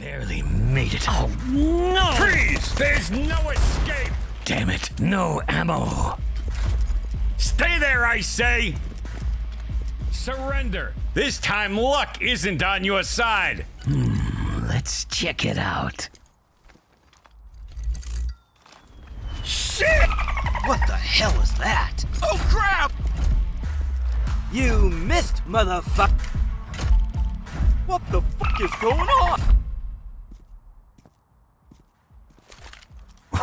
Barely made it. Oh, no! Freeze! There's no escape! Damn it, no ammo. Stay there, I say! Surrender! This time luck isn't on your side! Let's check it out. Shit! What the hell is that? Oh crap! You missed, motherfucker! What the fuck is going on?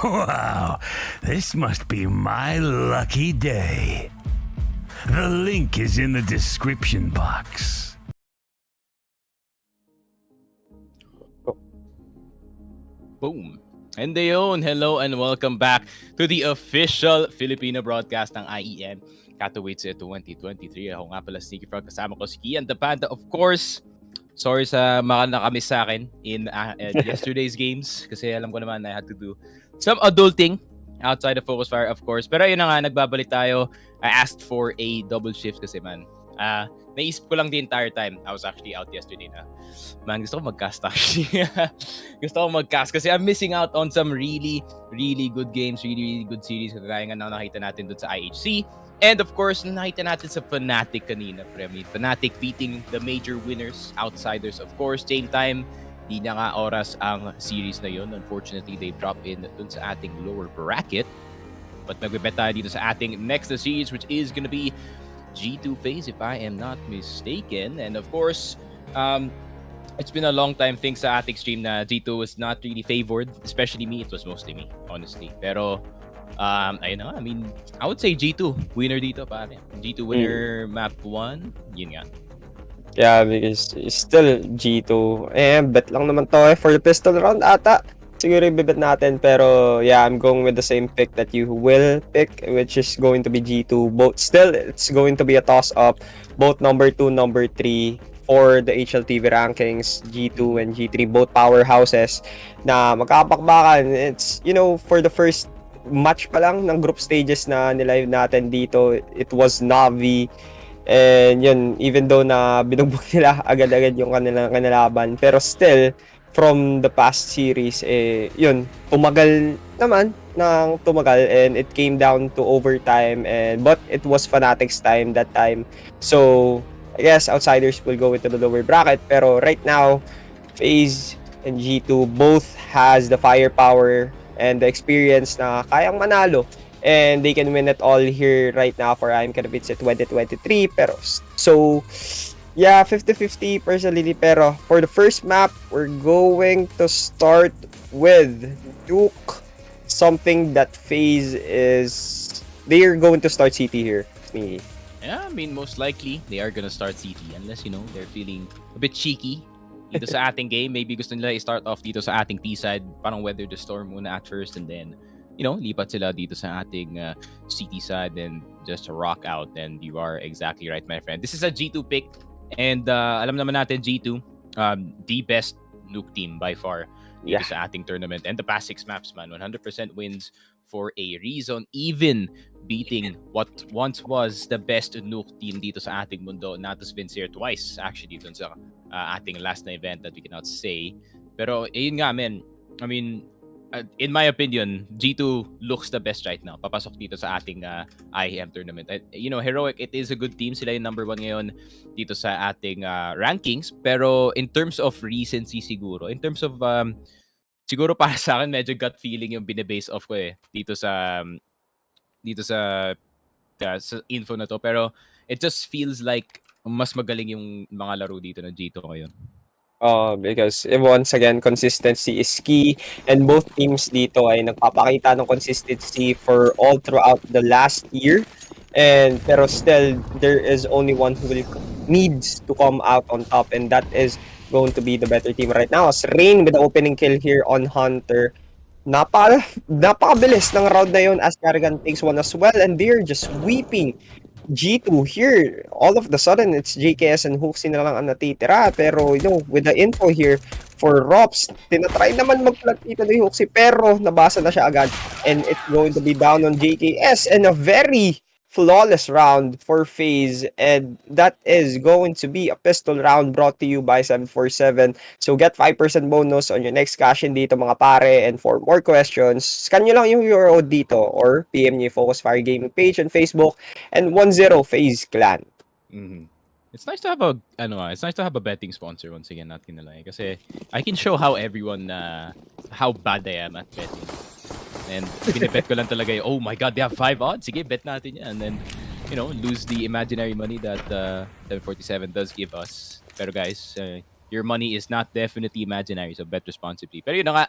Wow, this must be my lucky day. The link is in the description box. Boom. And yun, hello and welcome back to the official Filipino broadcast ng IEM Katowice 2023. Ako nga pala Sneaky Frog, kasama ko si Kian the Panda. Of course, sorry sa mga nakamiss sa akin in yesterday's games kasi alam ko naman I had to do some adulting outside of Focus Fire, of course. Pero yun na nga, nagbabalik tayo. I asked for a double shift kasi man, naisip ko lang the entire time. I was actually out yesterday na. Man, gusto ko mag-cast actually. Gusto ko mag-cast kasi I'm missing out on some really good games, really good series. Kagaya nga na nakita natin dun sa IHC. And of course, nakita natin sa Fnatic kanina. Fnatic beating the major winners, outsiders of course. Same time, di na nga oras ang series na yun. Unfortunately, they drop in dun sa ating lower bracket. But magbibet tayo dito sa ating next na series, which is gonna be G2 FaZe, if I am not mistaken. And of course, it's been a long time thing sa ating stream na G2 was not really favored. Especially me, it was mostly me, honestly. Pero, ayun na nga, I mean, I would say G2 winner dito, pare. G2 winner map 1, yun nga. Yeah, because it's still G2. Bet lang naman to for the pistol round ata. Siguro ibibet natin, pero yeah, I'm going with the same pick that you will pick, which is going to be G2. Both still, it's going to be a toss-up. Both number 2, number 3 for the HLTV rankings, G2 and G3, both powerhouses na magkakapakbakan. It's, you know, for the first match pa lang ng group stages na nilive natin dito, it was NaVi. And yun, even though na binugbog nila agad-agad yung kanilang kanalaban, pero still, from the past series, yun, tumagal naman ng tumagal and it came down to overtime, but it was Fnatic's time that time. So, I guess outsiders will go into the lower bracket, pero right now, FaZe and G2 both has the firepower and the experience na kayang manalo. And they can win it all here right now for IEM Katowice 2023. Pero, so, yeah, 50-50 personally. Pero, for the first map, we're going to start with Nuke. Something that FaZe is... They're going to start CT here. Yeah, I mean, most likely, they are gonna start CT. Unless, you know, they're feeling a bit cheeky dito sa ating game. Maybe gusto nila i-start off dito sa ating T-side. Parang weather the storm muna at first and then... you know, lipat sila dito sa ating CT side and just rock out. And you are exactly right, my friend. This is a G2 pick. And alam naman natin, G2, the best Nuke team by far dito sa ating tournament. And the past 6 maps, man, 100% wins for a reason. Even beating what once was the best Nuke team dito sa ating mundo. Natus Vincere twice, actually, dun sa ating last na event that we cannot say. Pero, yun nga, man. I mean, in my opinion, G2 looks the best right now. Papasok dito sa ating IEM tournament. You know, Heroic, it is a good team. Sila yung number 1 ngayon dito sa ating rankings. Pero in terms of recency siguro, in terms of, siguro para sa akin, medyo gut feeling yung binibase off ko dito sa info na to. Pero it just feels like mas magaling yung mga laro dito ng G2 ngayon. Because once again, consistency is key, and both teams dito ay nagpapakita ng consistency for all throughout the last year. Pero still, there is only one who needs to come out on top, and that is going to be the better team right now. As Rain with the opening kill here on Hunter. Napakabilis ng round na yun as Karrigan takes one as well, and they're just sweeping G2 here. All of the sudden, it's JKS and Hooksy na lang ang natitira. Pero, you know, with the info here for Rops, tinatry naman mag-plant dito ni Hooksy, pero nabasa na siya agad. And it's going to be down on JKS. And a very flawless round for FaZe, and that is going to be a pistol round brought to you by 747. So get 5% bonus on your next cash in dito mga pare, and for more questions, scan nyo lang yung URL dito or PM nyo yung Focus Fire Gaming page on Facebook and 10 FaZe Clan. Mm-hmm. It's nice to have a betting sponsor once again, not gonna lie. Kasi I can show how everyone how bad I am at betting. And binibet ko lang talaga yung, oh my god, they have 5 odds. Sige, bet natin yan. And then, you know, lose the imaginary money that 747 does give us. Pero guys, your money is not definitely imaginary, so bet responsibly. Pero yun na nga,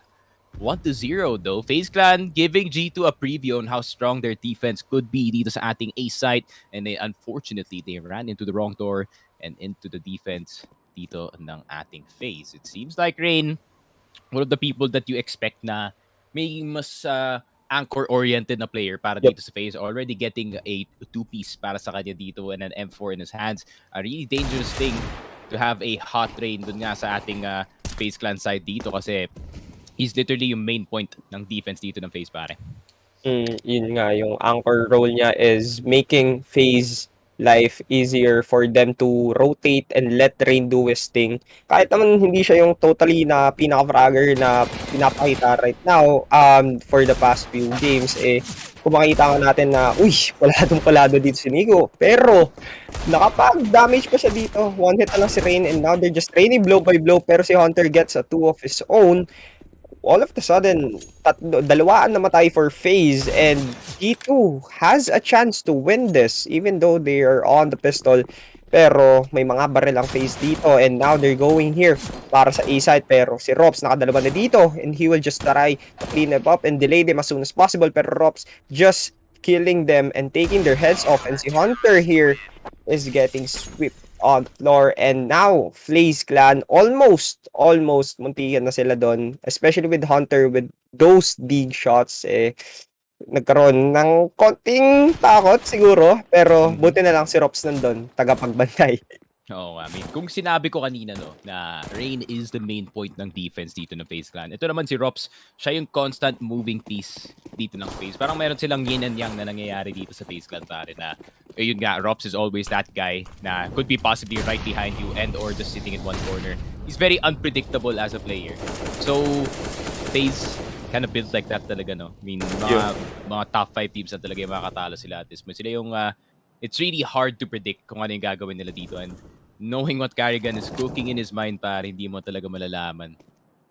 1-0 though. FaZe Clan giving G2 a preview on how strong their defense could be dito sa ating A site. And unfortunately, they ran into the wrong door and into the defense dito ng ating FaZe. It seems like Rain, one of the people that you expect na may mas anchor-oriented na player para dito sa FaZe, already getting a 2-piece para sa kanya dito and an M4 in his hands. A really dangerous thing to have a hot Rain dun nga sa ating FaZe Clan side dito kasi he's literally yung main point ng defense dito ng FaZe, pare. Yun nga, yung anchor role niya is making FaZe life easier for them to rotate and let Rain do his thing. Kahit naman hindi siya yung totally na pinaka-fragger na pinapakita right now for the past few games, kung makita nga natin na, paladong-palado dito si Nico. Pero, nakapag-damage pa siya dito. One hit na lang si Rain and now they're just training blow by blow, pero si Hunter gets a 2 of his own. All of a sudden, dalawaan namatay for FaZe, and G2 has a chance to win this even though they are on the pistol. Pero may mga barrel ang FaZe dito, and now they're going here para sa A side. Pero si Rops nakadalawa na dito, and he will just try to clean them up and delay them as soon as possible. Pero Rops just killing them and taking their heads off, and si Hunter here is getting swept on the floor, and now FaZe Clan almost muntikan na sila doon, especially with Hunter with those big shots. Nagkaroon ng konting takot siguro, pero buti na lang si Rops nandun, tagapagbantay. Oo, I mean, kung sinabi ko kanina na Rain is the main point ng defense dito ng FaZe Clan. Ito naman si Rops, siya yung constant moving piece dito ng FaZe. Parang meron silang yin and yang na nangyayari dito sa FaZe Clan, pare, na yun nga, Rops is always that guy na could be possibly right behind you and or just sitting in one corner. He's very unpredictable as a player. So, FaZe kind of built like that talaga, no? I mean, mga top 5 teams na talaga yung makakatalo sila at this point. Sila yung it's really hard to predict kung ano yung gagawin nila dito, and knowing what Carrigan is cooking in his mind, pare, hindi mo talaga malalaman.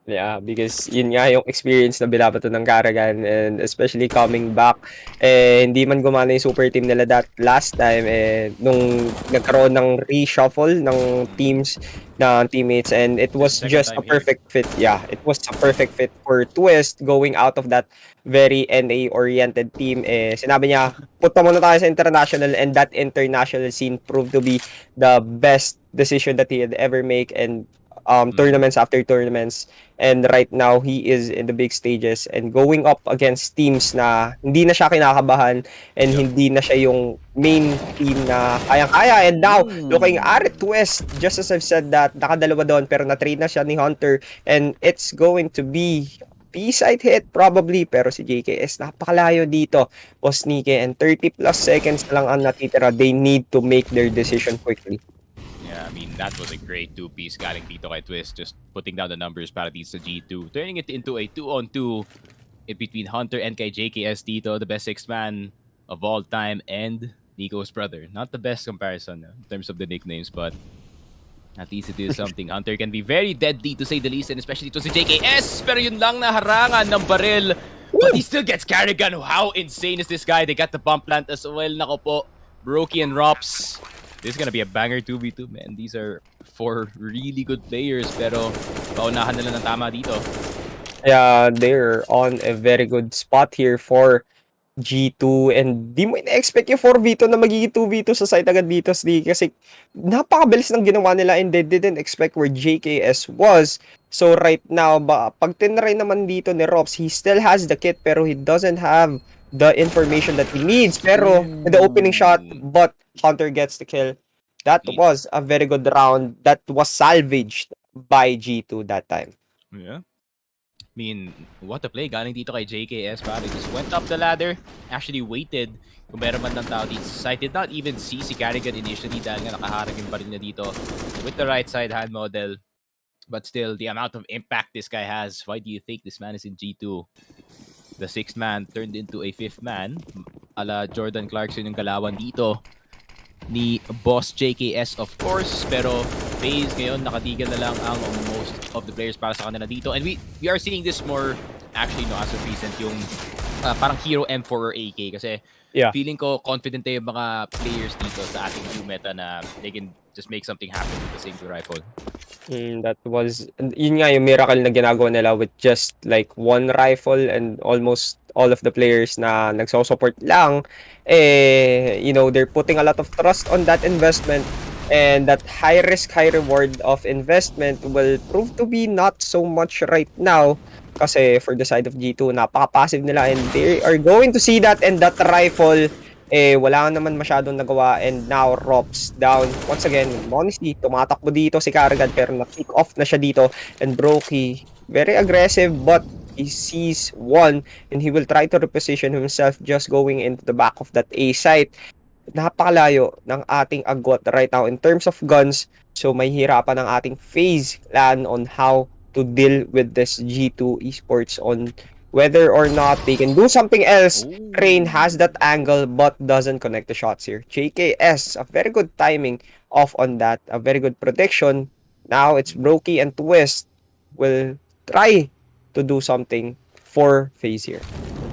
Yeah, because yun nga yung experience na binabato ng Carrigan, and especially coming back, hindi man gumana yung super team nila that last time, nung nagkaroon ng reshuffle ng teams, ng teammates, and it was just a perfect fit. Yeah, it was a perfect fit for Twist going out of that very NA-oriented team. Sinabi niya, punta muna tayo sa international, and that international scene proved to be the best decision that he had ever make, and tournaments after tournaments, and right now he is in the big stages and going up against teams na hindi na siya kinakabahan, and hindi na siya yung main team na kayang-kaya. And now looking at it, Twist, just as I've said, that nakadalawa doon pero na-trade na siya ni Hunter, and it's going to be B-side hit probably, pero si JKS napakalayo dito, Osnike, and 30 plus seconds na lang ang natitira. They need to make their decision quickly. Yeah, I mean, that was a great 2-piece galing dito kay Twist, just putting down the numbers para dito sa G2. Turning it into a 2-on-2 in between Hunter and kay JKS dito, the best 6-man of all time, and Nico's brother. Not the best comparison in terms of the nicknames, but at least it is something. Hunter can be very deadly to say the least, and especially to si JKS, pero yun lang naharangan ng baril. But he still gets Carrigan. How insane is this guy? They got the bomb plant as well. Nako po, Brokey and Rops. This is gonna be a banger 2v2, man. These are 4 really good players, pero paunahan nila ng tama dito. Yeah, they're on a very good spot here for G2, and di mo ina-expect yung 4v2 na magiging 2v2 sa site agad dito, kasi napakabilis ng ginawa nila, and they didn't expect where JKS was. So right now, pag tinry naman dito ni Rops, he still has the kit pero he doesn't have the information that he needs. Pero the opening shot, but Hunter gets the kill. That was a very good round that was salvaged by G2 that time. Yeah. I mean, what a play galing dito kay JKS, pare. Just went up the ladder, actually waited kung meron man ng tao dito sa side. Did not even see si Carrigan initially dahil nga nakaharang yung baril niya dito with the right side hand model. But still, the amount of impact this guy has, why do you think this man is in G2? The 6th man turned into a 5th man. Ala Jordan Clarkson yung kalawan dito ni Boss JKS of course. Pero FaZe ngayon nakatigal na lang ang most of the players para sa kanila dito. And we are seeing this more actually no as of recent yung parang hero M4 or AK kasi feeling ko confident yung mga players dito sa ating new meta na they can just make something happen with the single rifle. That was, yun nga yung miracle na ginagawa nila with just like one rifle and almost all of the players na nagso-support lang. You know, they're putting a lot of trust on that investment, and that high risk, high reward of investment will prove to be not so much right now. Kasi for the side of G2, napaka-passive nila and they are going to see that, and that rifle, wala naman masyadong nagawa, and now Rops down. Once again, honestly, tumatakbo dito si Karagad pero na-pick off na siya dito, and Brokey, very aggressive but he sees one and he will try to reposition himself just going into the back of that A site. Napakalayo ng ating agwat right now in terms of guns, so may hirapan ng ating FaZe clan on how to deal with this G2 Esports on whether or not they can do something else. Rain has that angle but doesn't connect the shots here. JKS, a very good timing off on that, a very good prediction. Now it's Brokey and Twist will try to do something for FaZe here.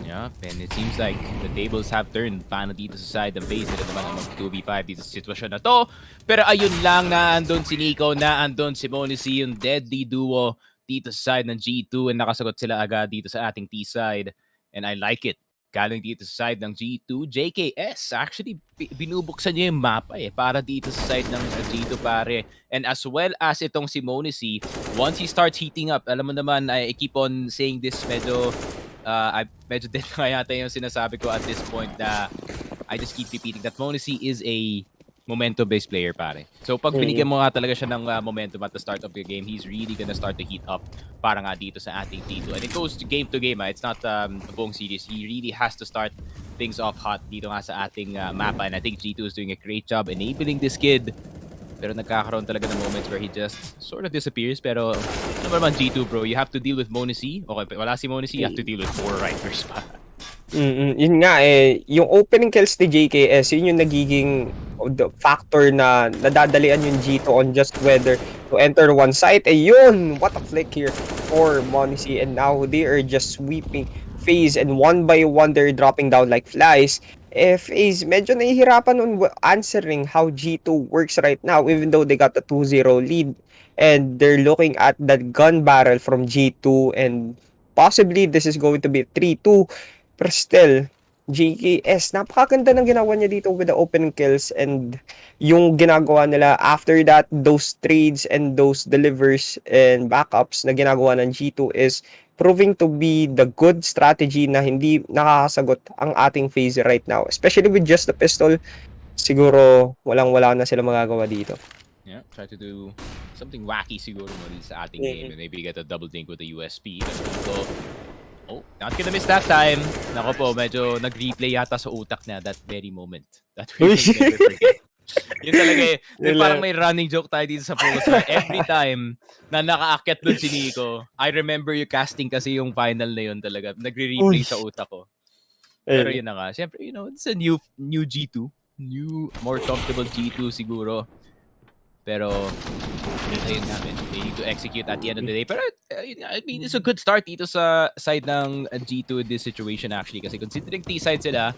Yeah, and it seems like the tables have turned. Paano dito sa side ng FaZe nila naman ang mag-2v5 dito sa sitwasyon na to. Pero ayun lang, naandun si Nico, naandun si Monisi, yung deadly duo dito sa side ng G2, and nakasagot sila agad dito sa ating T side. And I like it. Galing dito sa side ng G2, JKS. Actually, binubuksan niya yung mapa para dito sa side ng G2 pare. And as well as itong si Monisi, once he starts heating up, alam mo naman, I keep on saying this medyo dead na yata yung sinasabi ko at this point na I just keep repeating that Monisi is a momentum-based player, pare. So, pag binigyan mo nga talaga siya ng momentum at the start of the game, he's really gonna start to heat up para nga dito sa ating T2. And it goes to game. It's not a buong series. He really has to start things off hot dito nga sa ating mapa. And I think G2 is doing a great job enabling this kid. Pero nagkakaroon talaga ng moments where he just sort of disappears. Pero ano ba naman G2, bro? You have to deal with Monisi. Okay, wala si Monisi, you have to deal with 4 Rikers pa. Yun nga yung opening kills ni JKS, yun yung nagiging the factor na nadadalian yung G2 on just whether to enter one site. Yun, what a flick here for Monisi, and now they are just sweeping FaZe, and one by one they're dropping down like flies. FaZe medyo nahihirapan on answering how G2 works right now, even though they got the 2-0 lead, and they're looking at that gun barrel from G2, and possibly this is going to be 3-2. Pero still, JKS, napakaganda ng ginawa niya dito with the open kills, and yung ginagawa nila after that, those trades and those delivers and backups na ginagawa ng G2 is proving to be the good strategy na hindi nakakasagot ang ating FaZe right now. Especially with just the pistol, siguro walang-wala na sila magagawa dito. Yeah, try to do something wacky siguro mo sa ating game. Maybe get a double dink with the USP. So, not gonna miss that time. Nako po, medyo nag-replay yata sa utak na that very moment. That we will never forget. Yun talaga Then parang may running joke tayo dito sa post. Every time na nakaakyat dun si Nico, I remember you casting kasi yung final na yun talaga. Nagre-replay sa utak ko. Pero yun na nga. Siyempre, you know, it's a new G2. New, more comfortable G2 siguro. Pero, ayun namin. They need to execute at the end of the day. Pero, I mean, it's a good start dito sa side ng G2 in this situation actually. Kasi considering T-side sila,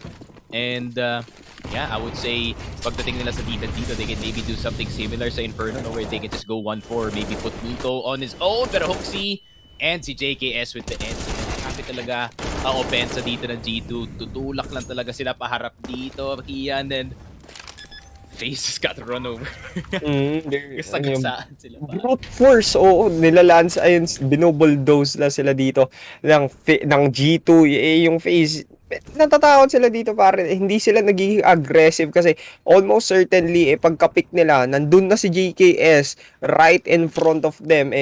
and yeah, I would say, pagdating nila sa defense dito, they can maybe do something similar sa Inferno, no, where they can just go 1-4, maybe put Nico on his own. Pero Hoxie and si JKS with the end. Happy talaga ang opensa dito ng G2. Tutulak lang talaga sila paharap dito. Kian, and FaZe has got to run over. Kasagasaan sila pa. Brute force, nilalans, ayun, binobulldoze na sila dito ng G2. Yung FaZe, natatakot sila dito pare. Hindi sila nagiging aggressive kasi almost certainly, pagka-pick nila, nandun na si JKS right in front of them.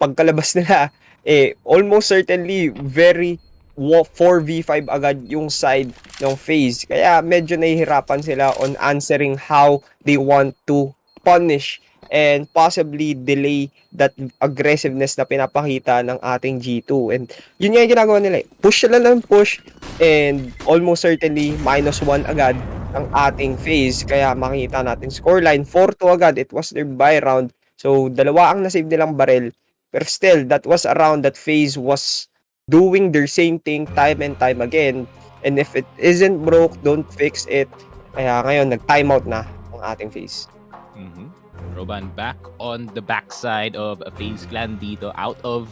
Pagkalabas nila, almost certainly, very 4v5 agad yung side ng FaZe. Kaya medyo nahihirapan sila on answering how they want to punish and possibly delay that aggressiveness na pinapakita ng ating G2. And yun nga yung ginagawa nila. Push sila ng push and almost certainly -1 agad ang ating FaZe. Kaya makikita natin scoreline 4-2 agad. It was their buy round. So dalawa ang nasave nilang barrel. Pero still, that was a round that FaZe was doing their same thing time and time again. And if it isn't broke, don't fix it. Kaya ngayon, nag-timeout na ang ating FaZe. Roban back on the backside of a FaZe clan dito, out of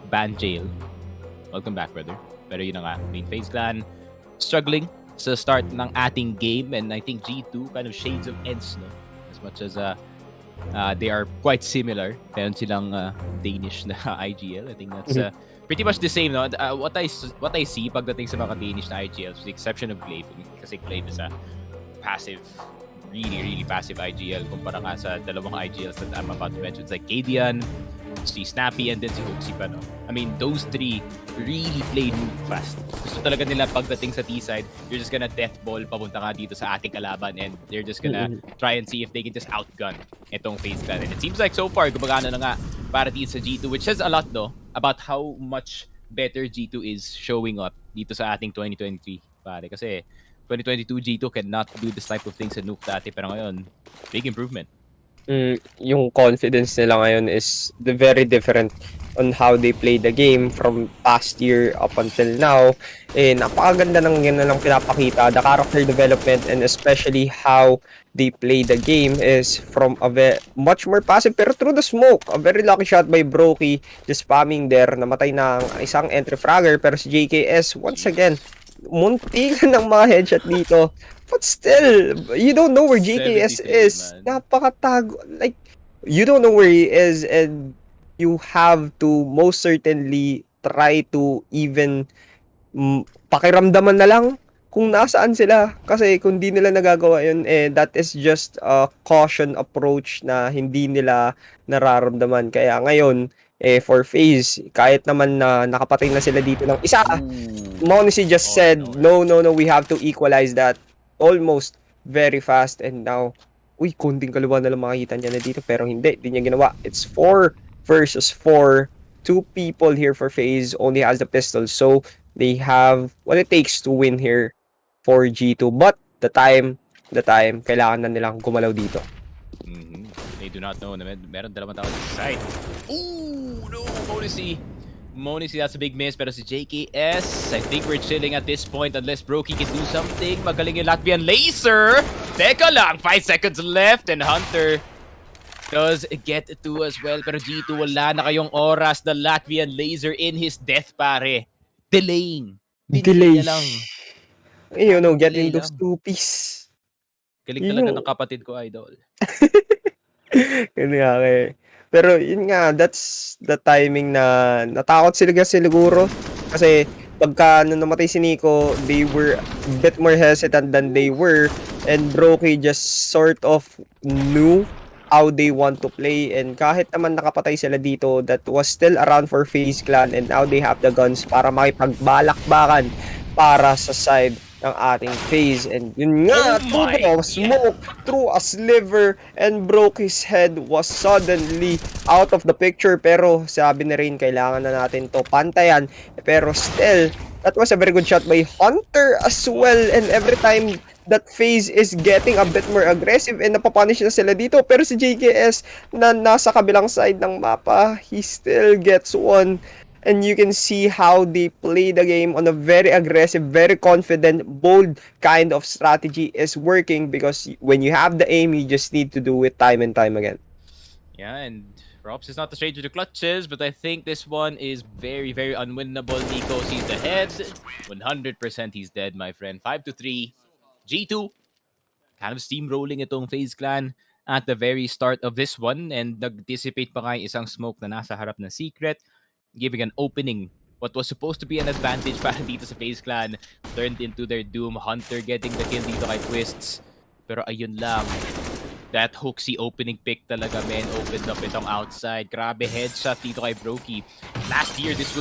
ban jail. Welcome back, brother. Pero yun na nga, main FaZe clan struggling sa start ng ating game, and I think G2 kind of shades of ENG, no? As much as they are quite similar. Meron silang Danish na IGL. I think that's pretty much the same, no? What I see pagdating sa mga Danish na IGL, with the exception of Glaive, kasi Glaive is a passive, really passive IGL kumpara nga sa dalawang IGLs that I'm about to mention. It's like Kadian, si Snappy, and then si Hoaxy pa, no? I mean, those three really play Nuke fast. Gusto talaga nila pagdating sa T-side, you're just gonna death ball papunta nga dito sa ating kalaban, and they're just gonna try and see if they can just outgun itong FaZe clan. And it seems like so far, gumagana na nga para dito sa G2, which says a lot, no? About how much better G2 is showing up dito sa ating 2023, pare. Kasi 2022 G2 cannot do this type of things sa Nuke dati, pero ngayon, big improvement. Yung confidence nila ngayon is very different on how they play the game from past year up until now. Napakaganda ng lang pinapakita. The character development and especially how they play the game is from a much more passive, pero through the smoke. A very lucky shot by Brokey, just spamming there. Namatay na ang isang entry fragger, pero si JKS once again muntikan ng mga headshot dito. But still, you don't know where JKS is. Napakatago. Like, you don't know where he is, and you have to most certainly try to even pakiramdaman na lang kung nasaan sila. Kasi kung di nila nagagawa yun, that is just a caution approach na hindi nila nararamdaman. Kaya ngayon, for FaZe, kahit naman na nakapatay na sila dito ng isa, Monisi just said, no, we have to equalize that almost very fast. And now, konting kaluwa na lang makikita niya na dito, pero hindi niya ginawa. It's 4 versus 4. 2 people here for FaZe, only has the pistol, so they have what it takes to win here for G2. But the time, kailangan na nilang gumalaw dito. They do not know na meron dalawang tao sa side. Ooh, no, Monisi, that's a big miss. Pero si JKS, I think we're chilling at this point unless Brokey can do something. Magaling yung Latvian laser. Teka lang, 5 seconds left and Hunter does get to as well. Pero G2 wala na kayong oras. The Latvian laser in his death, pare. Delaying. Delay lang. You know, getting those 2-piece. Galing talaga ng kapatid ko, idol. Yun nga Pero yun nga, that's the timing na natakot sila siguro. Kasi pagka namatay si Nico, they were a bit more hesitant than they were. And Brokey just sort of knew how they want to play. And kahit naman nakapatay sila dito, that was still around for FaZe clan. And now they have the guns para makipagbalakbakan para sa side ng ating FaZe. And yun nga, smoke through a sliver and broke his head, was suddenly out of the picture. Pero sabi ni Rain, kailangan na natin to pantayan. Pero still, that was a very good shot by Hunter as well. And every time that FaZe is getting a bit more aggressive and napapunish na sila dito. Pero si JKS na nasa kabilang side ng mapa, he still gets one. And you can see how they play the game on a very aggressive, very confident, bold kind of strategy is working, because when you have the aim, you just need to do it time and time again. Yeah, and Props is not a stranger to clutches, but I think this one is very, very unwinnable. Nico sees the head. 100% he's dead, my friend. 5-3. G2. Kind of steamrolling itong FaZe clan at the very start of this one. And nag-dissipate pa nga yung isang smoke na nasa harap na Secret, giving an opening. What was supposed to be an advantage para dito sa FaZe clan turned into their doom. Hunter getting the kill dito kay Twists. Pero ayun lang. That Hooksy opening pick talaga, men. Opened up itong outside. Grabe headshot dito kay Brokey. Last year, this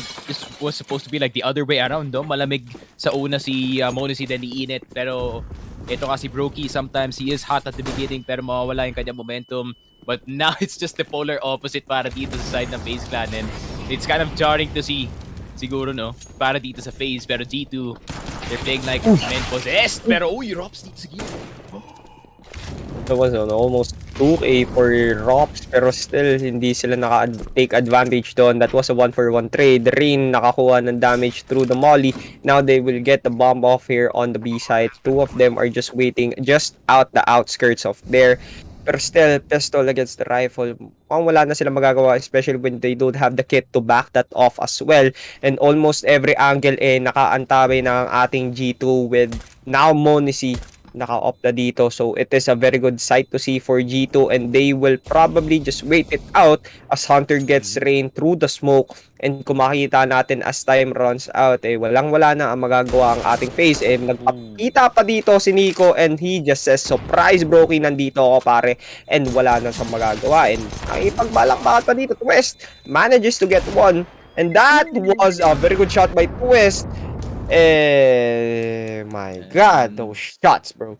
was supposed to be like the other way around, no? Malamig sa una si Monacy, then iinit. Pero ito kasi Brokey, sometimes he is hot at the beginning pero mawawala yung kanyang momentum. But now it's just the polar opposite para dito sa side ng FaZe Clan. And it's kind of jarring to see, siguro, no? Para dito sa FaZe. Pero G2, they're playing like men possessed. Pero, uy, Rops dito sa gear. That was almost 2A for Rops, pero still hindi sila naka-take advantage doon. That was a 1-for-1 trade. Rain nakakuha ng damage through the molly. Now they will get the bomb off here on the B side. Two of them are just waiting just out the outskirts of there. Pero still, pistol against the rifle. Wala na sila magagawa, especially when they don't have the kit to back that off as well. And almost every angle nakaantabay ng ating G2 with now Monacy naka-off na dito. So it is a very good sight to see for G2, and they will probably just wait it out as Hunter gets Rain through the smoke. And kung makikita natin as time runs out, walang-wala na ang magagawa ang ating FaZe. And nagpakita pa dito si Nico, and he just says, surprise Brokey, nandito ako pare. And wala na siyang magagawa. And nakipagbalak-bakit pa dito. Twist manages to get one. And that was a very good shot by Twist. My God, those shots, bro.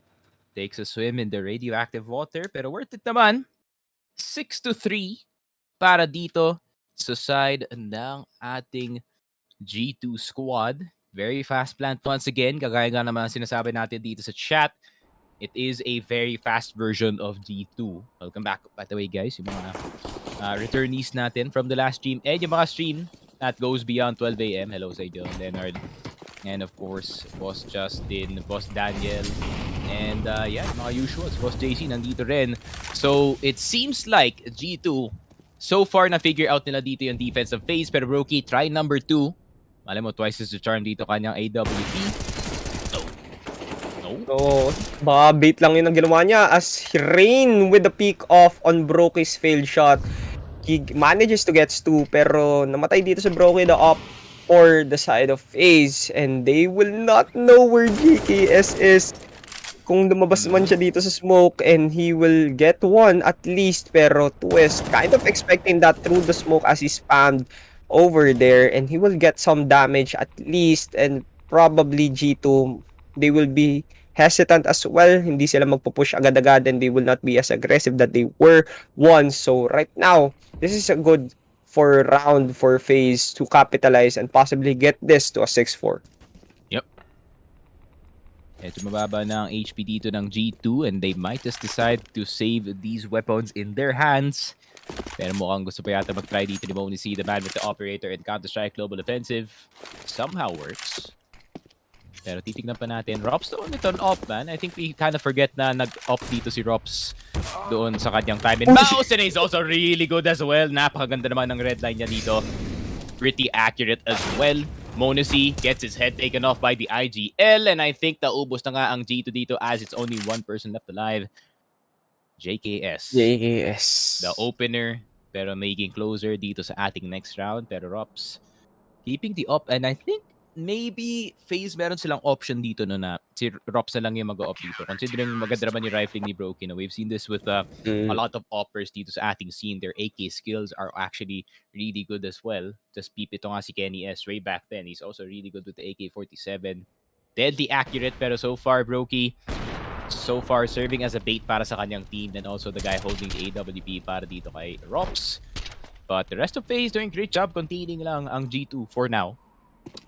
Takes a swim in the radioactive water, pero worth it naman. 6-3 para dito sa side ng ating G2 squad. Very fast plant once again. Kagaya nga naman sinasabi natin dito sa chat. It is a very fast version of G2. Welcome back, by the way, guys. Yung mga returnees natin from the last stream. And yung mga stream that goes beyond 12 a.m. Hello sa inyo, Leonard. And of course, Boss Justin, Boss Daniel, and yeah, mga usuals, Boss JC nandito rin. So it seems like G2, so far na-figure out nila dito yung defense of FaZe, pero Brokey, try number 2. Alam mo, twice is the charm dito kanyang AWP. No. So, baka bait lang yun ang ginawa niya as Rain with the peek off on Brokey's failed shot. He manages to get 2, pero namatay dito sa Brokey the op or the side of FaZe, and they will not know where GKS is kung lumabas man siya dito sa smoke, and he will get one at least. Pero Twist kind of expecting that through the smoke as he spammed over there, and he will get some damage at least. And probably G2, they will be hesitant as well. Hindi sila magpupush agad-agad, and they will not be as aggressive that they were once. So right now, this is a good for round for FaZe to capitalize and possibly get this to a 6-4. Yep. Ito mababa na ang HP dito ng G2, and they might just decide to save these weapons in their hands. Pero mukhang gusto pa yata mag-try dito ni Monacy, the man with the operator and Counter-Strike Global Offensive. Somehow works. Pero titignan pa natin. Rops doon ito off, man. I think we kind of forget na nag-off dito si Rops doon sa kanyang time. And Mouse, and he's also really good as well. Napakaganda naman ng red line niya dito. Pretty accurate as well. Monacy gets his head taken off by the IGL. And I think naubos na nga ang G2 dito as it's only one person left alive. JKS. The opener. Pero making closer dito sa ating next round. Pero Rops keeping the up. And I think maybe FaZe meron silang option dito no na si Rops na lang yung mag-off dito. Considering maganda naman yung rifling ni Brokey. No? We've seen this with a lot of oppers dito sa ating scene. Their AK skills are actually really good as well. Just peep ito nga si Kenny S. Way back then. He's also really good with the AK-47. Deadly accurate, pero so far Brokey, so far serving as a bait para sa kanyang team, and also the guy holding the AWP para dito kay Rops. But the rest of FaZe doing great job containing lang ang G2 for now.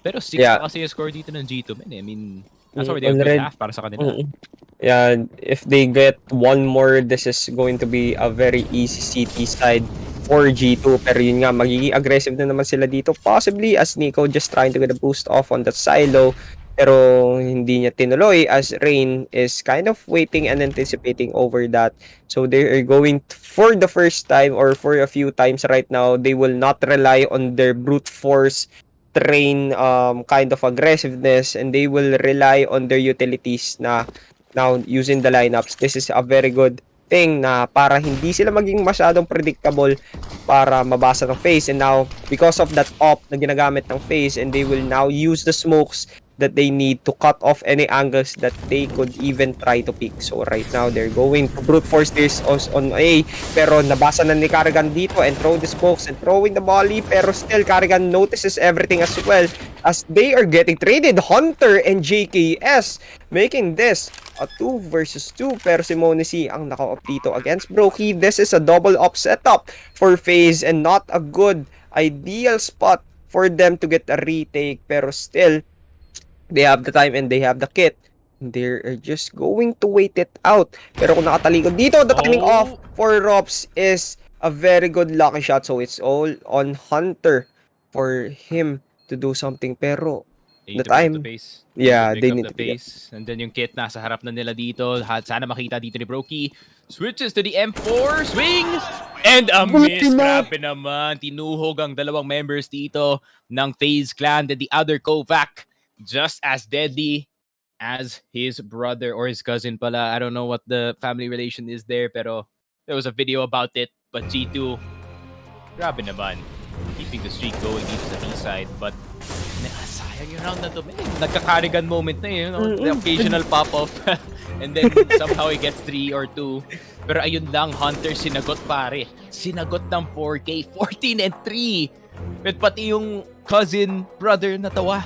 Pero 6 kasi yung score dito ng G2, man. I mean, that's already a good half para sa kanila. Yeah, if they get one more, this is going to be a very easy CT side for G2. Pero yun nga, magiging aggressive na naman sila dito. Possibly as Nico just trying to get a boost off on that silo. Pero hindi niya tinuloy as Rain is kind of waiting and anticipating over that. So they are going for the first time or for a few times right now. They will not rely on their brute force train kind of aggressiveness, and they will rely on their utilities na now using the lineups. This is a very good thing na para hindi sila maging masyadong predictable para mabasa ng FaZe. And now, because of that op na ginagamit ng FaZe, and they will now use the smokes that they need to cut off any angles that they could even try to pick. So right now, they're going to brute force this on A. Pero nabasa na ni Karrigan dito and throw the smokes and throwing the volley. Pero still, Karrigan notices everything as well as they are getting traded. Hunter and JKS making this a 2 versus 2. Pero si Monesi ang naka-off dito against Brokey. This is a double up setup for FaZe and not a good ideal spot for them to get a retake. Pero still, they have the time and they have the kit. They're just going to wait it out. Pero kung nakatalikod dito, the timing off for Rops is a very good lucky shot. So it's all on Hunter for him to do something. Pero the time, yeah, they need the pace. And then yung kit nasa harap na nila dito. Sana makita dito ni Brokey. Switches to the M4. Swing! And a miss. Grabe naman. Tinuhog ang dalawang members dito ng FaZe clan. Then the other Kovac, just as deadly as his brother or his cousin pala. I don't know what the family relation is there, pero there was a video about it. But G2, grabe naman. Keeping the streak going dito sa B-side. But sayang yung round na to. Nagka-Karrigan moment na yun. The occasional pop-off. And then somehow he gets 3 or 2. Pero ayun lang, Hunter sinagot pare. Sinagot ng 4K. 14 and 3. At pati yung cousin, brother, natawa.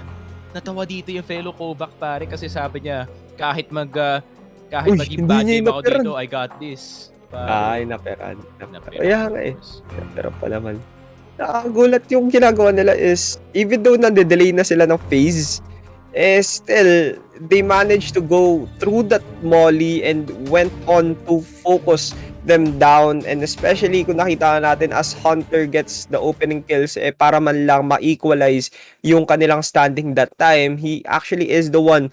Natawa dito yung fellow Kovac pare kasi sabi niya kahit maging bad game ako dito, I got this. Ay, naperan. Kaya nga eh. Pero pa naman. Nakagulat yung ginagawa nila is even though nande-delay na sila ng FaZe, still they managed to go through that molly and went on to focus them down. And especially kung nakita natin as Hunter gets the opening kills, para man lang ma-equalize yung kanilang standing that time, he actually is the one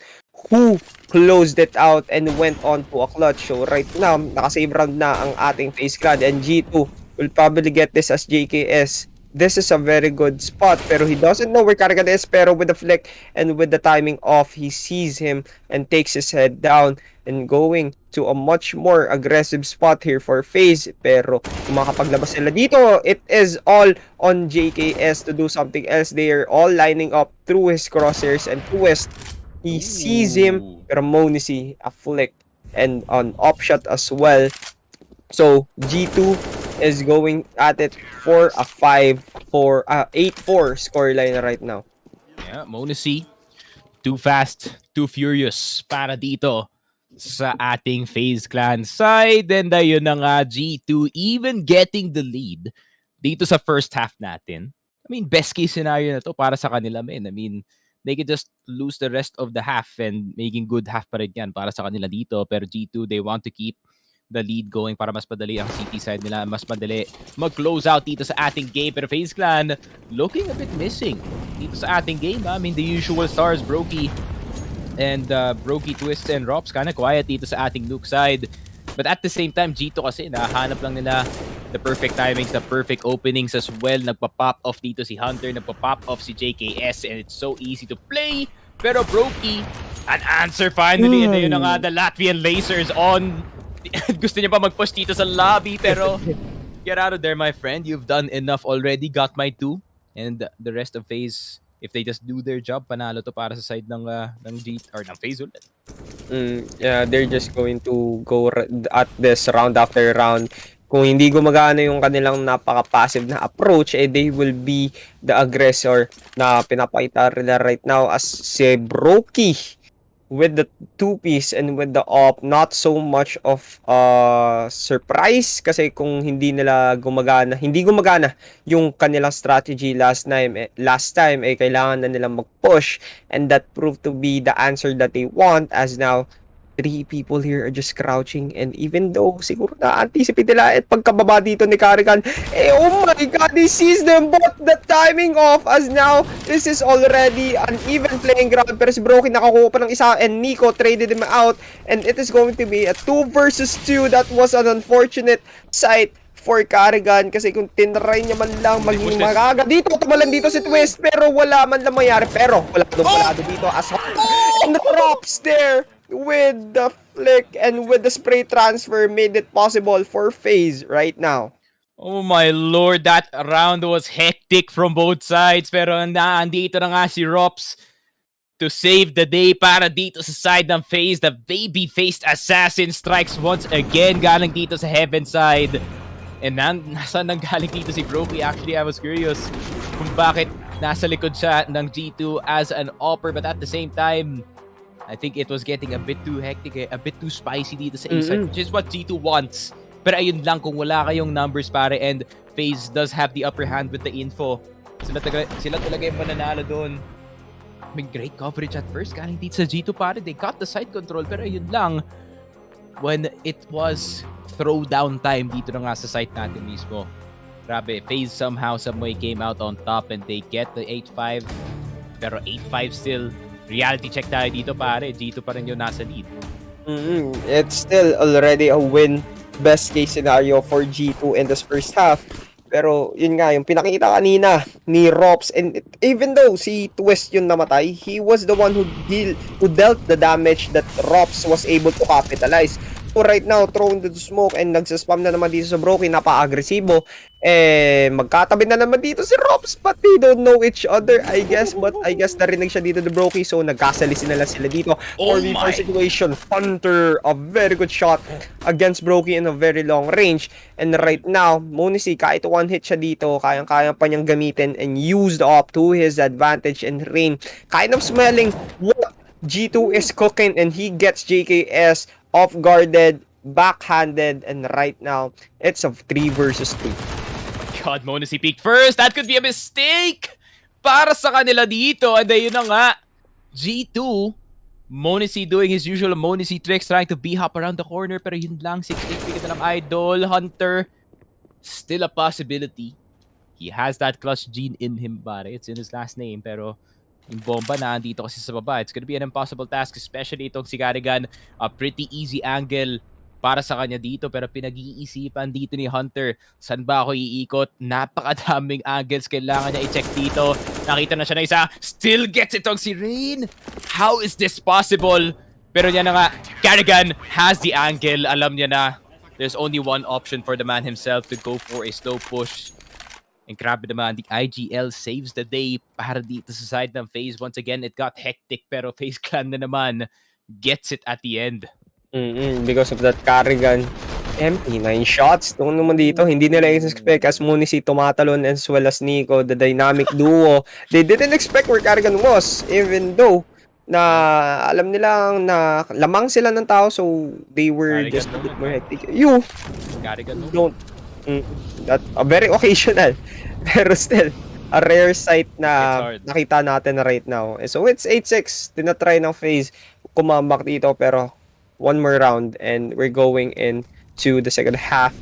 who closed it out and went on to a clutch. So right now, nakasave round na ang ating FaZe clan and G2 will probably get this as JKS. This is a very good spot, pero he doesn't know where Karrigan is, pero with the flick and with the timing off, he sees him and takes his head down and going to a much more aggressive spot here for FaZe. Pero kung makapaglabas sila dito, it is all on JKS to do something else. They are all lining up through his crosshairs and twist. He sees him, pero Monesi a flick and an upshot as well. So G2 is going at it for a 8-4 scoreline right now. Yeah, Monesi, too fast, too furious para dito sa ating FaZe clan side. And ayun na nga, G2 even getting the lead dito sa first half natin. I mean, best case scenario na to para sa kanila, men. I mean, they could just lose the rest of the half and making good half pa rin yan para sa kanila dito. Pero G2, they want to keep the lead going para mas madali ang CT side nila, mas madali mag-close out dito sa ating game. Pero FaZe clan looking a bit missing dito sa ating game. I mean, the usual stars, Brokey and Brokey, Twist, and Rops kind of quiet dito sa ating Nuke side. But at the same time, G2 kasi nahanap lang nila the perfect timings, the perfect openings as well. Nagpa-pop off dito si Hunter, nagpa-pop off si JKS, and it's so easy to play. Pero Brokey, an answer finally. And ayun na nga, the Latvian lasers on. Gusto niya pa mag-push dito sa lobby, pero get out of there, my friend. You've done enough already. Got my 2. And the rest of FaZe, if they just do their job, panalo to para sa side ng G or ng FaZe ulit. Yeah, they're just going to go at this round after round. Kung hindi gumagana yung kanilang napaka-passive na approach, they will be the aggressor na pinapakita nila right now as si Brokey with the 2-piece and with the op. Not so much of surprise kasi kung hindi gumagana yung kanilang strategy last time kailangan na nilang mag-push, and that proved to be the answer that they want, as now 3 people here are just crouching. And even though siguro na-anticipate nila at pagkababa dito ni Karrigan, oh my god, he sees them, but the timing off, as now this is already an even playing ground. Pero si Brokey nakakuha pa ng isa and Nico traded him out, and it is going to be a 2 versus 2. That was an unfortunate sight for Karrigan kasi kung tinry niya man lang maging magaga dito, tumalan dito si Twist, pero wala man lang mayari. Pero wala nung palado dito as and Rops there with the flick and with the spray transfer made it possible for FaZe right now. Oh my lord, that round was hectic from both sides. Pero andito na nga si Rops. to save the day para dito sa side ng FaZe. The baby-faced assassin strikes once again galing dito sa heaven side. And nasa nanggaling dito si Brokey? Actually, I was curious kung bakit nasa likod siya ng G2 as an offer. But at the same time, I think it was getting a bit too hectic, a bit too spicy dito sa A-side, which is what G2 wants. Pero ayun lang, kung wala kayong numbers pare, and FaZe does have the upper hand with the info. Sila talaga yung mananalo doon. May great coverage at first galing dito sa G2 pare. They got the side control, pero ayun lang, when it was throwdown time dito na nga sa site natin mismo. Grabe, FaZe somehow, someway came out on top and they get the 8-5. Pero 8-5 still. Reality check tayo dito pare. G2 pa rin yung nasa lead. It's still already a win. Best case scenario for G2 in this first half. Pero yun nga, yung pinakita kanina ni Rops, and even though si Twist yung namatay, he was the one who dealt the damage that Rops was able to capitalize. So right now, thrown to the smoke and nagsaspam na naman dito sa Brokey, napaka-agresibo. Magkatabi na naman dito si Rops, but they don't know each other, I guess. But I guess narinig siya dito the Brokey, so nagkasalisi na lang sila dito. 4v4 situation, Hunter, a very good shot against Brokey in a very long range. And right now, Monisi, kahit one hit siya dito, kayang-kaya pa niyang gamitin and used up to his advantage. And Rain, kind of smelling what G2 is cooking, and he gets JKS off-guarded, backhanded, and right now, it's a 3 versus 2. God, Monisi peeked first. That could be a mistake para sa kanila dito. And ayun na nga, G2, Monisi doing his usual Monisi tricks, trying to b-hop around the corner, pero yun lang, 6-8 picket na lang Idol. Hunter, still a possibility. He has that clutch gene in him, pare. It's in his last name, pero yung bomba na andito kasi sa baba. It's gonna be an impossible task, especially itong si Carrigan. A pretty easy angle para sa kanya dito, pero pinag-iisipan dito ni Hunter. Saan ba ako iikot? Napakadaming angles kailangan niya i-check dito. Nakita na siya na isa. Still gets itong si Rain. How is this possible? Pero yan na nga, Carrigan has the angle. Alam niya na there's only one option for the man himself to go for a slow push. And grabe naman, the IGL saves the day para dito sa side ng FaZe. Once again, it got hectic, pero FaZe Clan na naman gets it at the end. Because of that Carrigan, empty 9 shots. Doon naman dito, hindi nila expect as Monisi tumatalon as well as Nico, the dynamic duo. They didn't expect where Carrigan was, even though na alam nilang na lamang sila ng tao, so they were Carrigan just a bit more hectic. You Carrigan don't that a very occasional pero still a rare sight na nakita natin right now. So it's 8-6. Tinatry ng FaZe kumambak dito, pero one more round and we're going into the second half.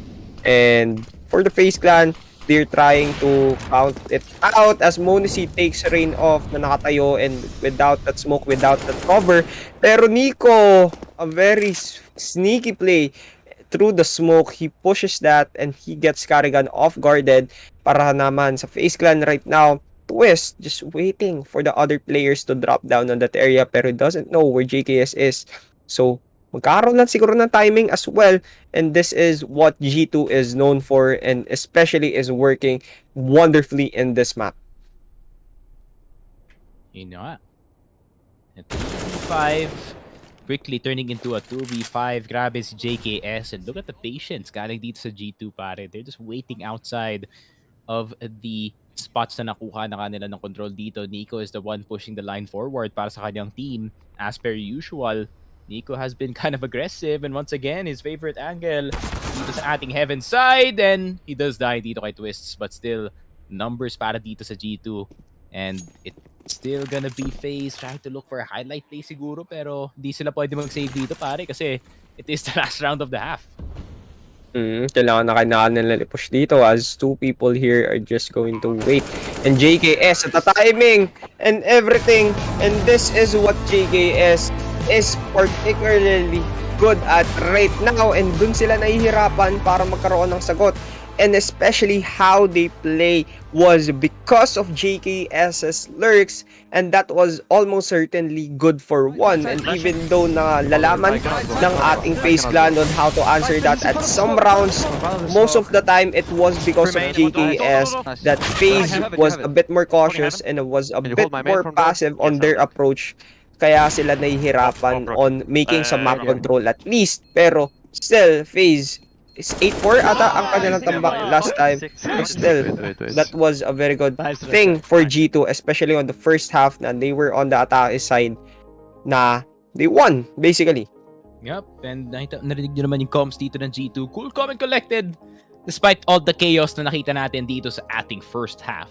And for the FaZe Clan, they're trying to count it out as Monisi takes Rain off na nakatayo and without that smoke, without that cover. Pero Nico, a very sneaky play. Through the smoke, he pushes that and he gets Carrigan off-guarded. Para naman sa FaZe Clan right now, Twist just waiting for the other players to drop down on that area, pero doesn't know where JKS is. So, magkakaroon lang siguro ng timing as well, and this is what G2 is known for and especially is working wonderfully in this map. Yun nga. 5 quickly turning into a 2v5. Grabe si JKS, and look at the patience galing dito sa G2 pare. They're just waiting outside of the spots na nakuha na kanila ng control dito. Nico is the one pushing the line forward para sa kanyang team. As per usual, Nico has been kind of aggressive, and once again, his favorite angle dito sa ating heaven side, and he does die dito kay Twists, but still, numbers para dito sa G2, and it's still gonna be FaZe trying to look for a highlight play siguro, pero di sila pwede mag-save dito pare kasi it is the last round of the half. Kailangan na kailangan nila push dito as two people here are just going to wait. And JKS at the timing and everything, and this is what JKS is particularly good at right now, and dun sila nahihirapan para magkaroon ng sagot. and especially how they play was because of JKS's lurks, and that was almost certainly good for one. And even though nalalaman ng ating FaZe clan on how to answer that at some rounds, most of the time it was because of JKS that FaZe was a bit more cautious and was a bit more passive on their approach. Kaya sila nahihirapan on making some map control at least. Pero still, FaZe is 8-4 ata ang kanilang tambak last time. But still, that was a very good thing for G2, especially on the first half na they were on the attack side na they won, basically. Yep, and narinig nyo naman yung comms dito ng G2. Cool, calm, and collected. Despite all the chaos na nakita natin dito sa ating first half.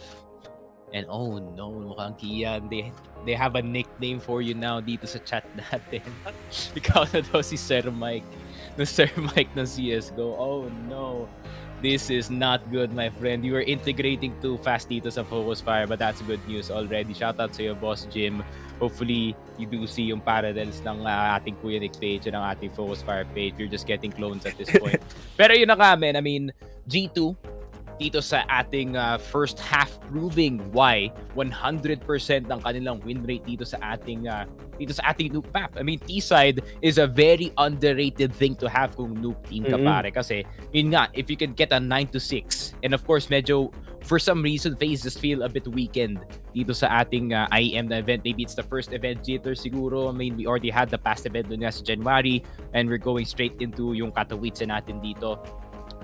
And oh no, mukhang Kian, they have a nickname for you now dito sa chat natin. Ikaw na daw si Sir Mike. No Sir Mike ng CSGO. Oh no. This is not good, my friend. You are integrating too fast dito sa Focus Fire, but that's good news already. Shoutout sa iyo, Boss Jim. Hopefully, you do see yung parallels ng ating Kuya Nick page and ng ating Focus Fire page. You're just getting clones at this point. Pero yun na nga, man. I mean, G2, dito sa ating first half proving why 100% ng kanilang win rate dito sa ating Nuke map. I mean, T-side is a very underrated thing to have kung Nuke team ka pare. Kasi, yun nga, if you can get a 9-6, and of course, medyo, for some reason, FaZe just feel a bit weakened dito sa ating IEM na event. Maybe it's the first event jitter siguro. I mean, we already had the past event doon sa January, and we're going straight into yung Katowice natin dito.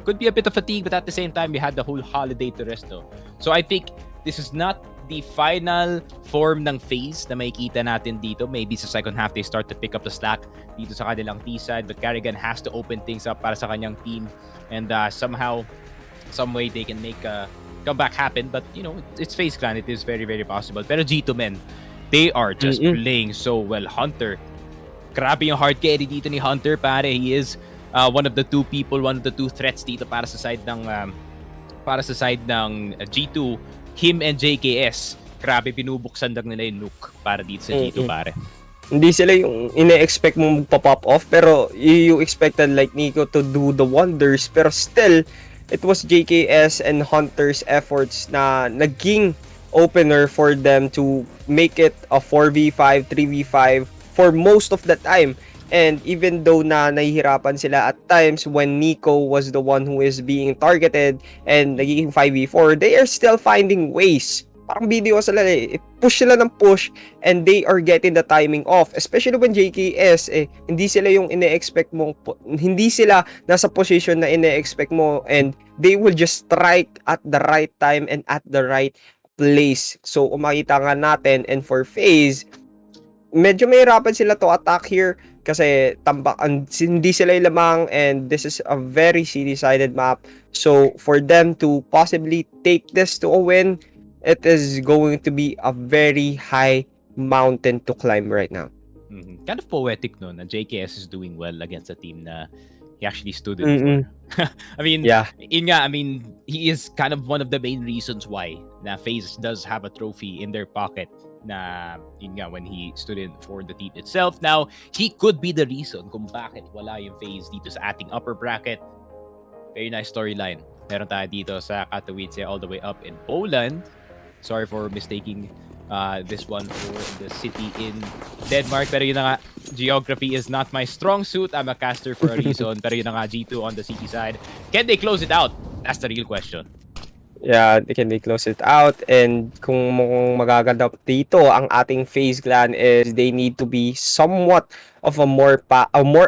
Could be a bit of fatigue, but at the same time, we had the whole holiday to rest though. So I think this is not the final form ng FaZe na makikita natin dito. Maybe sa second half, they start to pick up the slack dito sa kanilang T-side, but Carrigan has to open things up para sa kanyang team, and somehow, some way, they can make a comeback happen. But, you know, it's FaZe clan. It is very, very possible. Pero G2, men, they are just playing so well. Hunter, grabe yung hard carry dito ni Hunter, pare. He is one of the two threats dito para sa side ng G2, him and JKS. Grabe, binubuksan lang nila yung Nuke para dito sa G2, pare. Hindi sila yung ine-expect mo magpa-pop off, pero you expected like Nico to do the wonders, pero still it was JKS and Hunter's efforts na naging opener for them to make it a 4v5, 3v5 for most of the time. And even though na nahihirapan sila at times when Nico was the one who is being targeted and nagiging 5v4, they are still finding ways. Parang video sila push sila ng push and they are getting the timing off. Especially when JKS, hindi sila yung ine-expect mo, hindi sila nasa position na ine-expect mo, and they will just strike at the right time and at the right place. So, umakita nga natin, and for FaZe, medyo mahirapan sila to attack here kasi hindi sila lamang, and this is a very city-sided map. So, for them to possibly take this to a win, it is going to be a very high mountain to climb right now. Kind of poetic, no, na JKS is doing well against a team na he actually stood in for. I mean, yeah. I mean, he is kind of one of the main reasons why na FaZe does have a trophy in their pocket na when he stood in for the team itself. Now, he could be the reason kung bakit wala yung FaZe dito sa ating upper bracket. Very nice storyline. Meron tayo dito sa Katowice all the way up in Poland. Sorry for mistaking this one for the city in Denmark. Pero yun na nga, geography is not my strong suit. I'm a caster for a reason. Pero yun na nga, G2 on the city side. Can they close it out? That's the real question. Yeah, can they close it out? And kung magaganda dito ang ating FaZe clan is they need to be somewhat of a more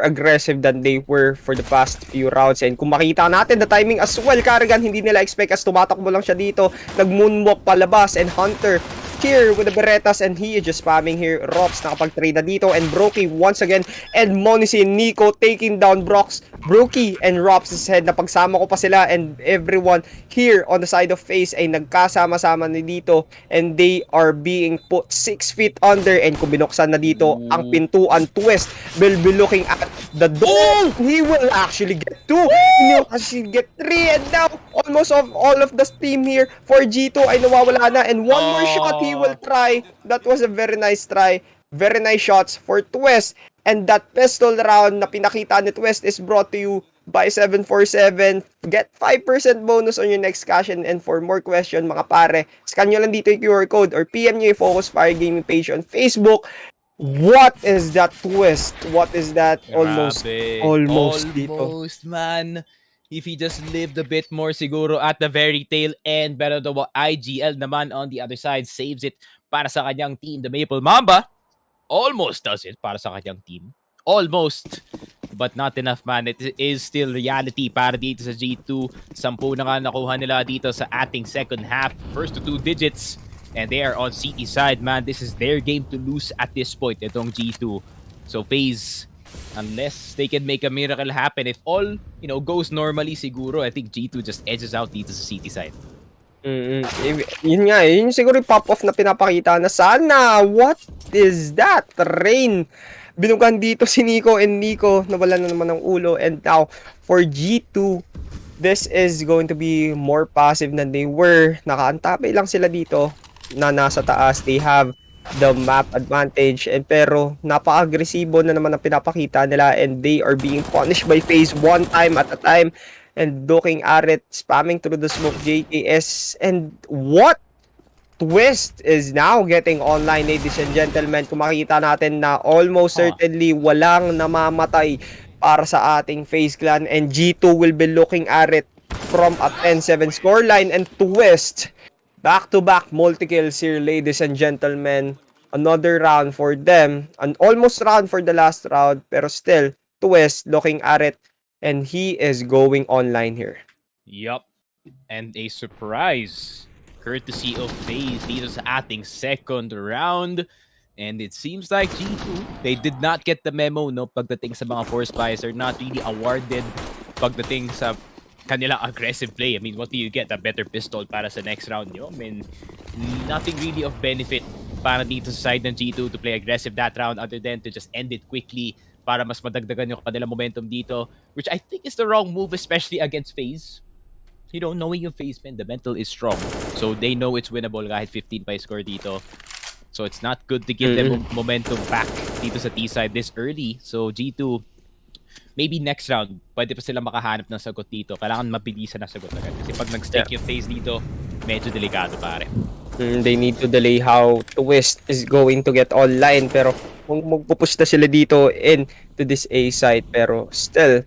aggressive than they were for the past few rounds. And kung makita natin the timing as well, Carrigan hindi nila expect as tumatakbo lang siya dito, nag-moonwalk palabas, and Hunter here with the Berettas, and he is just spamming here. Rops nakapag-trade na dito, and Brokey once again, and Monisi and Nico taking down Brokey and Rops' head. Napagsama ko pa sila, and everyone here on the side of FaZe ay nagkasama-sama na dito, and they are being put 6 feet under. And kung binuksan na dito ang pintuan, Twist will be looking at the door. He will actually get 2. He will actually get 3, and now almost all of the steam here for G2 ay nawawala na, and one more shot he will try. That was a very nice try. Very nice shots for Twist. And that pistol round na pinakita ni Twist is brought to you by 747. Get 5% bonus on your next cash in. And for more question, mga pare, scan nyo lang dito yung QR code or PM nyo yung Focus Fire Gaming page on Facebook. What is that twist? What is that almost dito? Almost, man. If he just lived a bit more siguro at the very tail end. Pero the IGL naman on the other side saves it para sa kanyang team. The Maple Mamba almost does it para sa kanyang team. Almost. But not enough, man. It is still reality para dito sa G2. 10 na nga nakuha nila dito sa ating second half. First to 2 digits. And they are on CT side, man. This is their game to lose at this point, itong G2. So FaZe, unless they can make a miracle happen, if all, goes normally siguro, I think G2 just edges out dito sa CT side. Yun nga yun siguro yung pop-off na pinapakita na sana. What is that? Rain. Binugan dito si Nico and Nico nawala na naman ng ulo. And now, for G2, this is going to be more passive than they were. Nakaantabi lang sila dito na nasa taas. They have the map advantage. And pero, napaka-agresibo na naman ang pinapakita nila. And they are being punished by FaZe one time at a time. And looking at it, spamming through the smoke, JKS. And what twist is now getting online, ladies and gentlemen. Kung makikita natin na almost certainly walang namamatay para sa ating FaZe clan. And G2 will be looking at it from a 10-7 scoreline. And twist, back-to-back multi-kills here, ladies and gentlemen. Another round for them. An almost round for the last round. Pero still, twist looking at it. And he is going online here. Yup. And a surprise, courtesy of FaZe dito sa ating second round. And it seems like G2, they did not get the memo, no? Pagdating sa mga force buys, they're not really awarded pagdating sa kanilang aggressive play. I mean, what do you get? A better pistol para sa next round nyo? I mean, nothing really of benefit para dito sa side ng G2 to play aggressive that round other than to just end it quickly para mas madagdagan yung kanilang momentum dito, which I think is the wrong move, especially against FaZe. Knowing yung FaZe, man, the mental is strong. So they know it's winnable kahit 15 pa score dito. So it's not good to give them momentum back dito sa T-side this early. So G2, maybe next round, pwede pa sila makahanap ng sagot dito. Kailangan mabilisan na sagot agad. Kasi pag nag-stick yung FaZe dito, medyo delikado, pare. They need to delay how Twist is going to get online. Pero kung magpupush na sila dito into this A side. Pero still,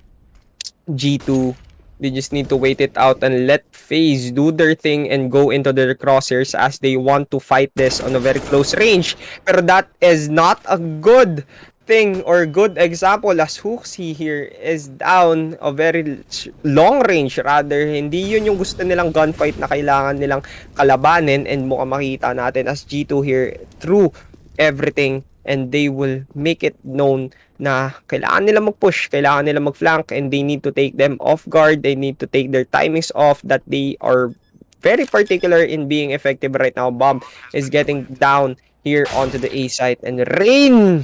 G2, they just need to wait it out and let FaZe do their thing and go into their crosshairs as they want to fight this on a very close range. Pero that is not a good thing or good example as Hooksy here is down a very long range rather. Hindi yun yung gusto nilang gunfight na kailangan nilang kalabanin, and mukhang makita natin as G2 here through everything, and they will make it known na kailangan nila mag-push, kailangan nila mag-flank, and they need to take them off guard, they need to take their timings off, that they are very particular in being effective right now. Bomb is getting down here onto the A site, and Rain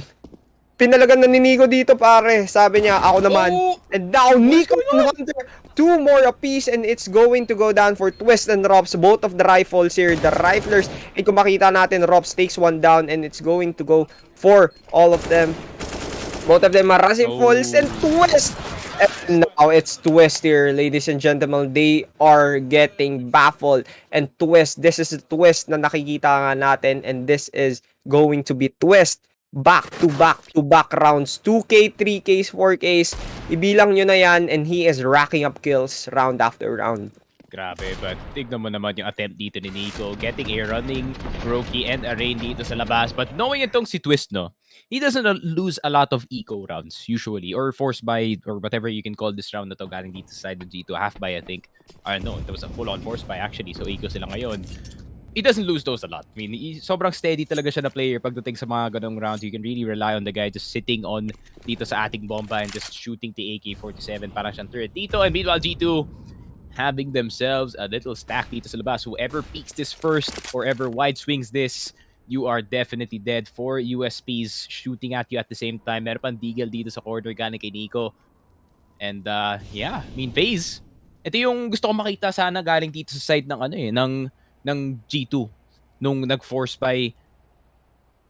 pinalagan na ni Nico dito, pare. Sabi niya, ako naman. And now, Nico and Hunter, 2 more apiece, and it's going to go down for Twist and Robs. Both of the rifles here, the riflers. And kung makita natin, Robs takes one down, and it's going to go for all of them. Both of them are rifles, and Twist. And now, it's Twist here, ladies and gentlemen. They are getting baffled. And Twist, this is a Twist na nakikita nga natin, and this is going to be Twist. Back to back rounds, 2K, 3Ks, 4Ks, ibilang nyo na yan, and he is racking up kills round after round. Grabe, but tignan mo naman yung attempt dito ni Nico, getting a running Roki and a Rain dito sa labas. But knowing itong si Twist, no, he doesn't lose a lot of eco rounds usually, or force buy, or whatever you can call this round na to, galing dito sa side ng G2, half buy I think. No, it was a full-on force buy actually, so eco sila ngayon. He doesn't lose those a lot. I mean, sobrang steady talaga siya na player pagdating sa mga ganong rounds. You can really rely on the guy just sitting on dito sa ating bomba and just shooting the AK-47. Parang siyang turret dito. And meanwhile, G2 having themselves a little stack dito sa labas. Whoever peeks this first or ever wide swings this, you are definitely dead. 4 USPs shooting at you at the same time. Meron pang deagle dito sa corner galing kay Nico. And yeah, I mean, FaZe. Ito yung gusto ko makita sana galing dito sa side ng ng G2 nung nag-force by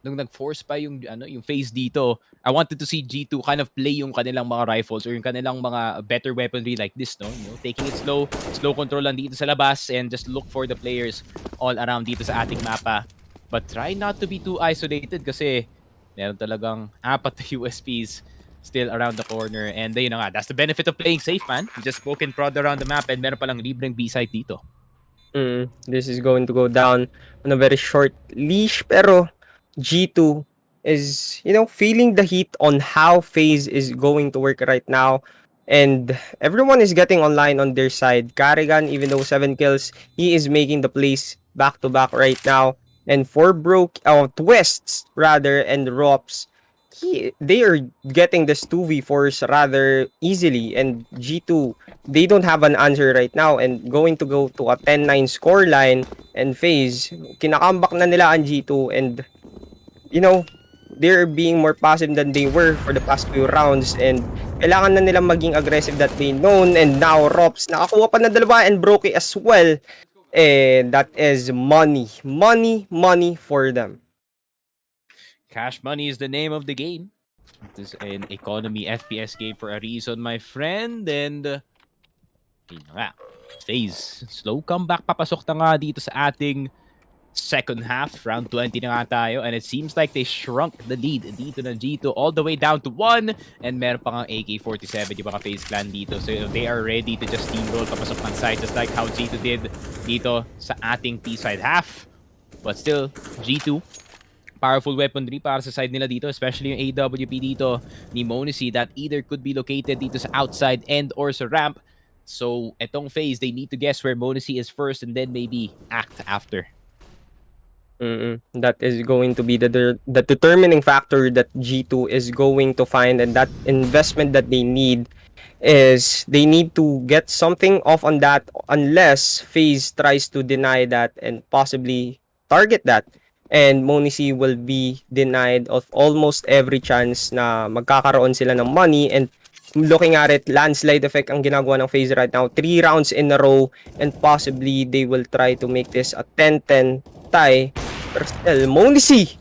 nung nag-force pa yung yung FaZe dito, I wanted to see G2 kind of play yung kanilang mga rifles or yung kanilang mga better weaponry like this, no? You know, taking it slow control lang dito sa labas and just look for the players all around dito sa ating mapa. But try not to be too isolated kasi meron talagang 4 na USPs still around the corner. And yun na nga, that's the benefit of playing safe, man. You just poke and prod around the map and meron palang libreng B-side dito. This is going to go down on a very short leash, pero G2 is, feeling the heat on how FaZe is going to work right now. And everyone is getting online on their side. Karrigan, even though 7 kills, he is making the plays back-to-back right now. And for Twists, rather, and Rops, they are getting this 2v4s rather easily. And G2, they don't have an answer right now and going to go to a 10-9 scoreline. And FaZe, kinakambak na nila ang G2 and, they're being more passive than they were for the past few rounds and kailangan na nilang maging aggressive that they known. And now Rops nakakuha pa na dalawa and Brokey as well. And that is money for them. Cash money is the name of the game. It is an economy FPS game for a reason, my friend. And yun na nga, FaZe, slow comeback papasok na nga dito sa ating second half. Round 20 na nga tayo. And it seems like they shrunk the lead dito ng G2 all the way down to 1. And meron pa nga AK-47 yung mga FaZe clan dito. So they are ready to just steamroll papasok ng side just like how G2 did dito sa ating T-side half. But still, G2, powerful weaponry para sa side nila dito, especially yung AWP dito ni m0NESY that either could be located dito sa outside end or sa ramp. So, etong FaZe, they need to guess where m0NESY is first and then maybe act after. That is going to be the determining factor that G2 is going to find, and that investment that they need is they need to get something off on that unless FaZe tries to deny that and possibly target that. And m0NESY will be denied of almost every chance na magkakaroon sila ng money. And looking at it, landslide effect ang ginagawa ng FaZe right now. 3 rounds in a row and possibly they will try to make this a 10-10 tie. Pero still, m0NESY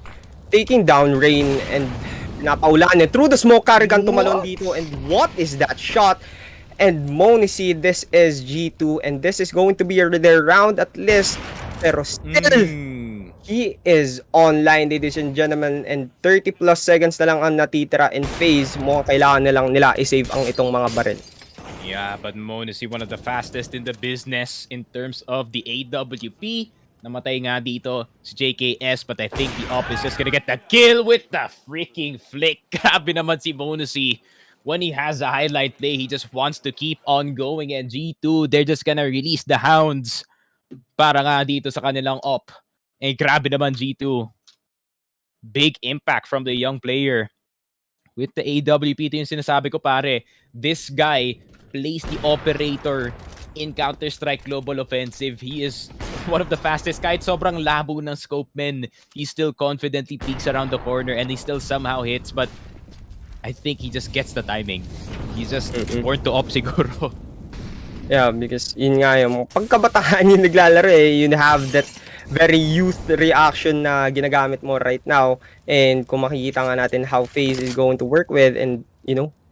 taking down Rain and napaulan through the smoke. Karrigan tumalon dito. And what is that shot? And m0NESY, this is G2 and this is going to be their round at least. Pero still, he is online, ladies and gentlemen, and 30 plus seconds na lang ang natitira in FaZe. Mukhang kailangan na lang nila i-save ang itong mga baril. Yeah, but m0NESY, one of the fastest in the business in terms of the AWP. Namatay nga dito si JKS, but I think the op is just gonna get the kill with the freaking flick. Grabe naman si m0NESY. When he has a highlight play, he just wants to keep on going. And G2, they're just gonna release the hounds para nga dito sa kanilang op. Eh, grabe naman G2. Big impact from the young player. With the AWP, ito yung sinasabi ko, pare. This guy plays the operator in Counter-Strike Global Offensive. He is one of the fastest. Kahit sobrang labo ng scope, men, he still confidently peeks around the corner and he still somehow hits. But I think he just gets the timing. He's just born to op siguro. Yeah, because yun nga yung pagkabataan yung naglalaro you have that very youth reaction na ginagamit mo right now. And kung makikita nga natin how FaZe is going to work with and,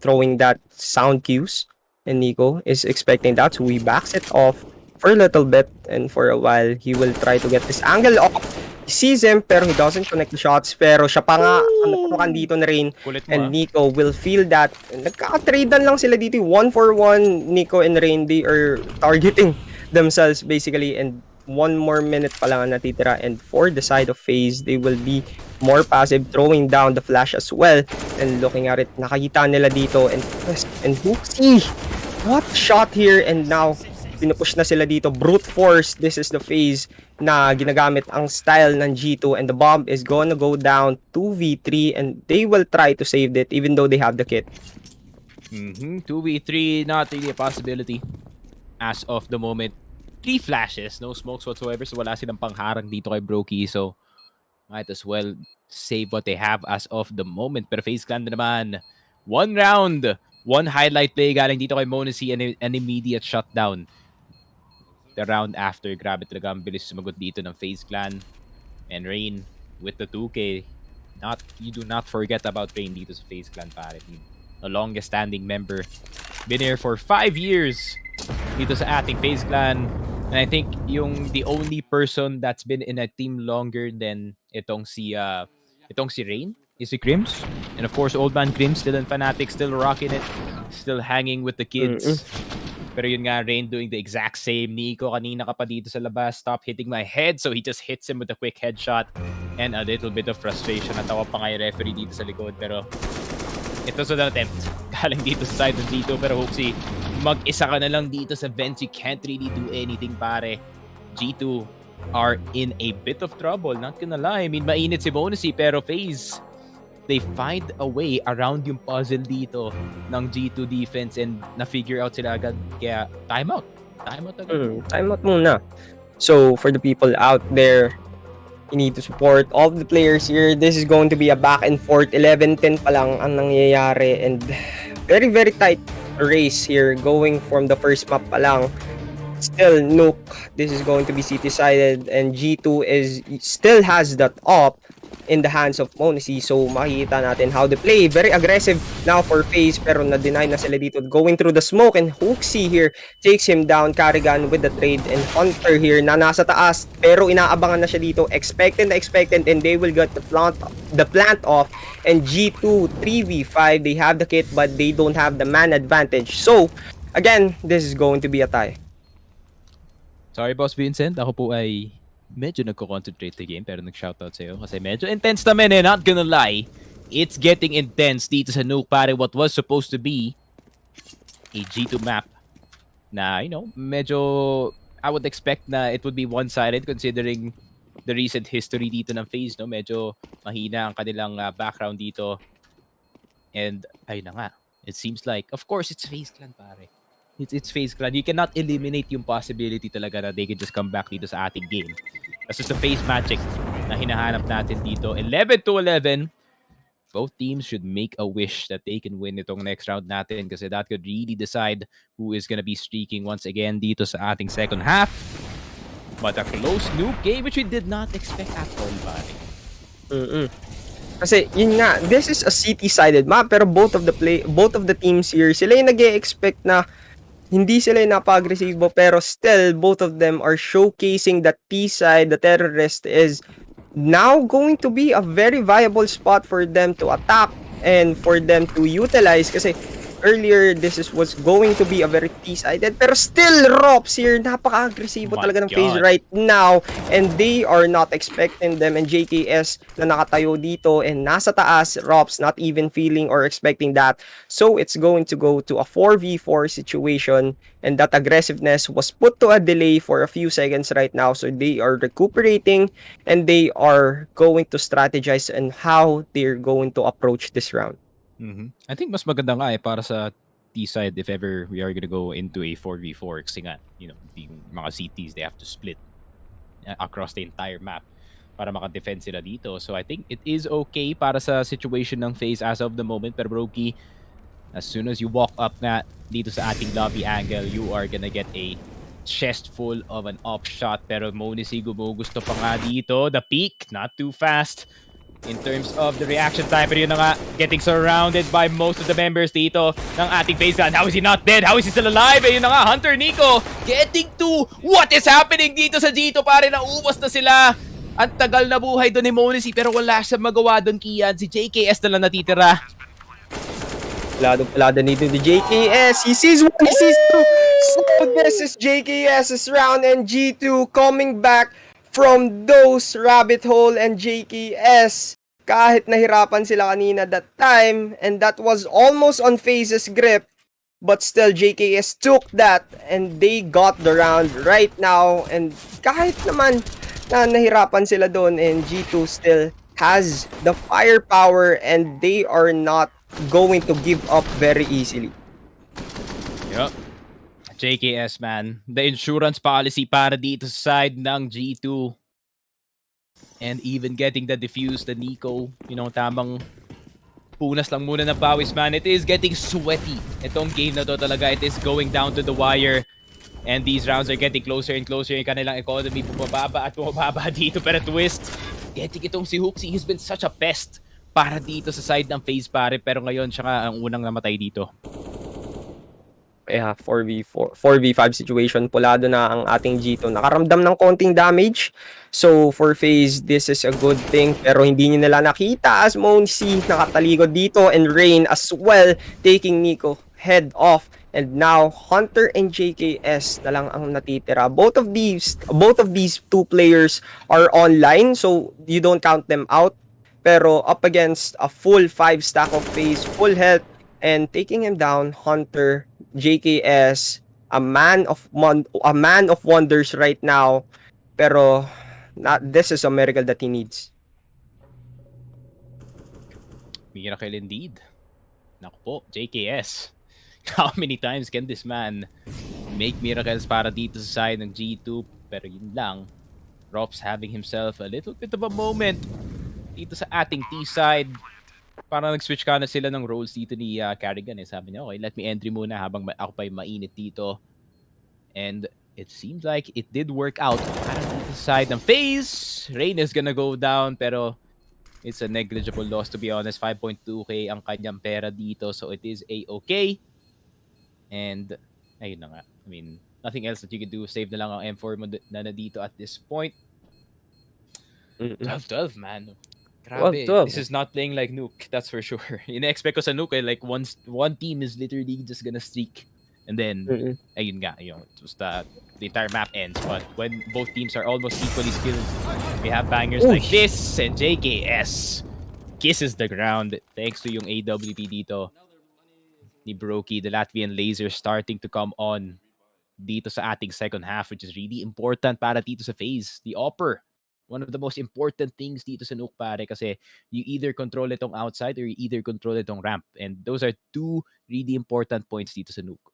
throwing that sound cues. And Nico is expecting that, so he backs it off for a little bit. And for a while, he will try to get this angle off. He sees him, pero he doesn't connect the shots. Pero siya pa nga, natutukan dito na rin. And Nico will feel that. Nagkaka-tradean lang sila dito. 1-for-1, Nico and Rain, they are targeting themselves basically. And 1 more minute pa lang ang natitira. And for the side of FaZe, they will be more passive, throwing down the flash as well. And looking at it, nakakita nila dito. And Hoopsy, what shot here? And now, pinupush na sila dito. Brute force. This is the FaZe na ginagamit ang style ng G2. And the bomb is gonna go down 2v3. And they will try to save it even though they have the kit. 2v3, not really a possibility as of the moment. 3 flashes, no smokes whatsoever. So wala silang pangharang dito kay Brokey. So might as well save what they have as of the moment. Pero FaZe Clan na naman. 1 round. 1 highlight play galing dito kay m0NESY and an immediate shutdown. The round after, grabe talaga ang bilis sumagot dito ng FaZe Clan. And Rain with the 2K. you do not forget about Rain dito sa FaZe Clan, pare. The longest standing member. Been here for 5 years dito sa ating FaZe Clan. And I think the only person that's been in a team longer than itong si Rain is si Crims. And of course, Old Man Crims still in Fnatic, still rocking it, still hanging with the kids. Pero yun nga, Rain doing the exact same. Nico, kanina ka pa dito sa labas. Stop hitting my head. So he just hits him with a quick headshot. And a little bit of frustration. Natawa pa nga yung referee dito sa likod. Pero it was an attempt. Galing dito sa side ng G2. Pero Hoopsy, mag-isa ka na lang dito sa bench. You can't really do anything, pare. G2 are in a bit of trouble. Not gonna lie. I mean, mainit si Bonusy. Pero FaZe, they find a way around yung puzzle dito ng G2 defense and na-figure out sila agad. Kaya, timeout. Timeout agad. Timeout muna. So, for the people out there, you need to support all of the players here. This is going to be a back and forth. 11-10 pa lang ang nangyayari. And very, very tight race here. Going from the first map pa lang. Still, Nuke. This is going to be city-sided. And G2 still has that up in the hands of Monacy. So makikita natin how they play. Very aggressive now for FaZe, pero na-deny na sila dito. Going through the smoke, and Hooksy here takes him down. Carrigan with the trade, and Hunter here na nasa taas, pero inaabangan na siya dito. Expected, and they will get the plant off. And G2 3v5, they have the kit but they don't have the man advantage. So again, this is going to be a tie. Sorry, Boss Vincent. Ako po ay medyo nagko-concentrate the game pero nag-shoutout sa'yo kasi medyo intense naman eh, not gonna lie. It's getting intense dito sa Nuke, pare. What was supposed to be a G2 map na, you know, medyo I would expect na it would be one-sided considering the recent history dito ng FaZe, no? Medyo mahina ang kanilang background dito. And ayun na nga, it seems like, of course, it's FaZe Clan, pare. It's FaZe Clan. You cannot eliminate yung possibility talaga na they can just come back dito sa ating game. That's just the FaZe magic na hinahanap natin dito. 11-11. Both teams should make a wish that they can win itong next round natin kasi that could really decide who is gonna be streaking once again dito sa ating second half. But a close Nuke game which we did not expect at all, pare. Kasi yun nga, this is a city-sided map pero both of the teams here, sila yung nag-e-expect na hindi sila yung napag-agresibo pero still both of them are showcasing that T-side, the terrorist, is now going to be a very viable spot for them to attack and for them to utilize kasi earlier this was going to be a very T-sided pero still Rops here, napaka-agresibo talaga ng FaZe right now and they are not expecting them, and JKS na nakatayo dito and nasa taas, Rops not even feeling or expecting that, so it's going to go to a 4v4 situation and that aggressiveness was put to a delay for a few seconds right now, so they are recuperating and they are going to strategize on how they're going to approach this round. I think mas maganda nga para sa T-side if ever we are gonna go into a 4v4 kasi nga, you know, yung mga CTs, they have to split across the entire map para maka-defend sila dito. So I think it is okay para sa situation ng FaZe as of the moment. Pero Brokey, as soon as you walk up nga dito sa ating lobby angle, you are gonna get a chest full of an off shot. Pero Monacy gumugusto pa nga dito. The peak, not too fast in terms of the reaction time. Pero yun na nga, getting surrounded by most of the members dito ng ating FaZe Clan. How is he not dead? How is he still alive? Ayun na nga, Hunter Nico getting to what is happening dito sa G2, pare. Nauwas na sila. Ang tagal na buhay doon ni Monacy pero wala siya magawa doon, Kian. Si JKS na lang natitira. Plado dito ni JKS. He sees one, he sees two. So this is JKS's round and G2 coming back from those rabbit hole, and JKS, kahit nahirapan sila kanina that time, and that was almost on FaZe's grip, but still JKS took that, and they got the round right now, and kahit naman na nahirapan sila doon, and G2 still has the firepower, and they are not going to give up very easily. Yup. JKS, man. The insurance policy para dito sa side ng G2. And even getting the defuse, the Nico, you know, tamang punas lang muna ng pawis, man. It is getting sweaty. Itong game na to talaga, it is going down to the wire. And these rounds are getting closer and closer. Yung kanilang economy bumababa at bumababa dito. Pero twist, getting itong si Hooksy, he's been such a pest para dito sa side ng FaZe pare, pero ngayon siya nga ang unang namatay dito. Yeah, 4v5 situation. Pulado na ang ating G2. Nakaramdam ng konting damage. So, for FaZe, this is a good thing. Pero hindi nyo nila nakita as Monsi nakatalikod dito. And Rain as well, taking Nico head off. And now, Hunter and JKS na lang ang natitira. Both of these two players are online. So, you don't count them out. Pero up against a full 5 stack of FaZe, full health. And taking him down, Hunter, JKS, a man of wonders right now, pero this is a miracle that he needs. Miracle indeed. Naku po, JKS. How many times can this man make miracles para dito sa side ng G2? Pero yun lang, Rops having himself a little bit of a moment dito sa ating T-side. Parang nag-switch ka na sila ng roles dito ni Carrigan. Sabi niya, okay, let me entry muna habang ako pa'y mainit dito. And it seems like it did work out. Parang dito sa side ng FaZe. Rain is gonna go down, pero it's a negligible loss to be honest. 5.2k ang kanyang pera dito, so it is a-okay. And ayun na nga. I mean, nothing else that you can do. Save na lang ang M4 mo na dito at this point. 12-12, man. Grabe, this is not playing like Nuke, that's for sure. Ina-expect ko sa Nuke, like one team is literally just gonna streak. And then, ayun nga, just the entire map ends. But when both teams are almost equally skilled, we have bangers like this, and JKS kisses the ground thanks to yung AWP dito ni Brokey. The Latvian laser starting to come on dito sa ating second half, which is really important para dito sa FaZe. The Opper. One of the most important things dito sa Nuke pare, kasi you either control itong outside or you either control itong ramp. And those are two really important points dito sa Nuke.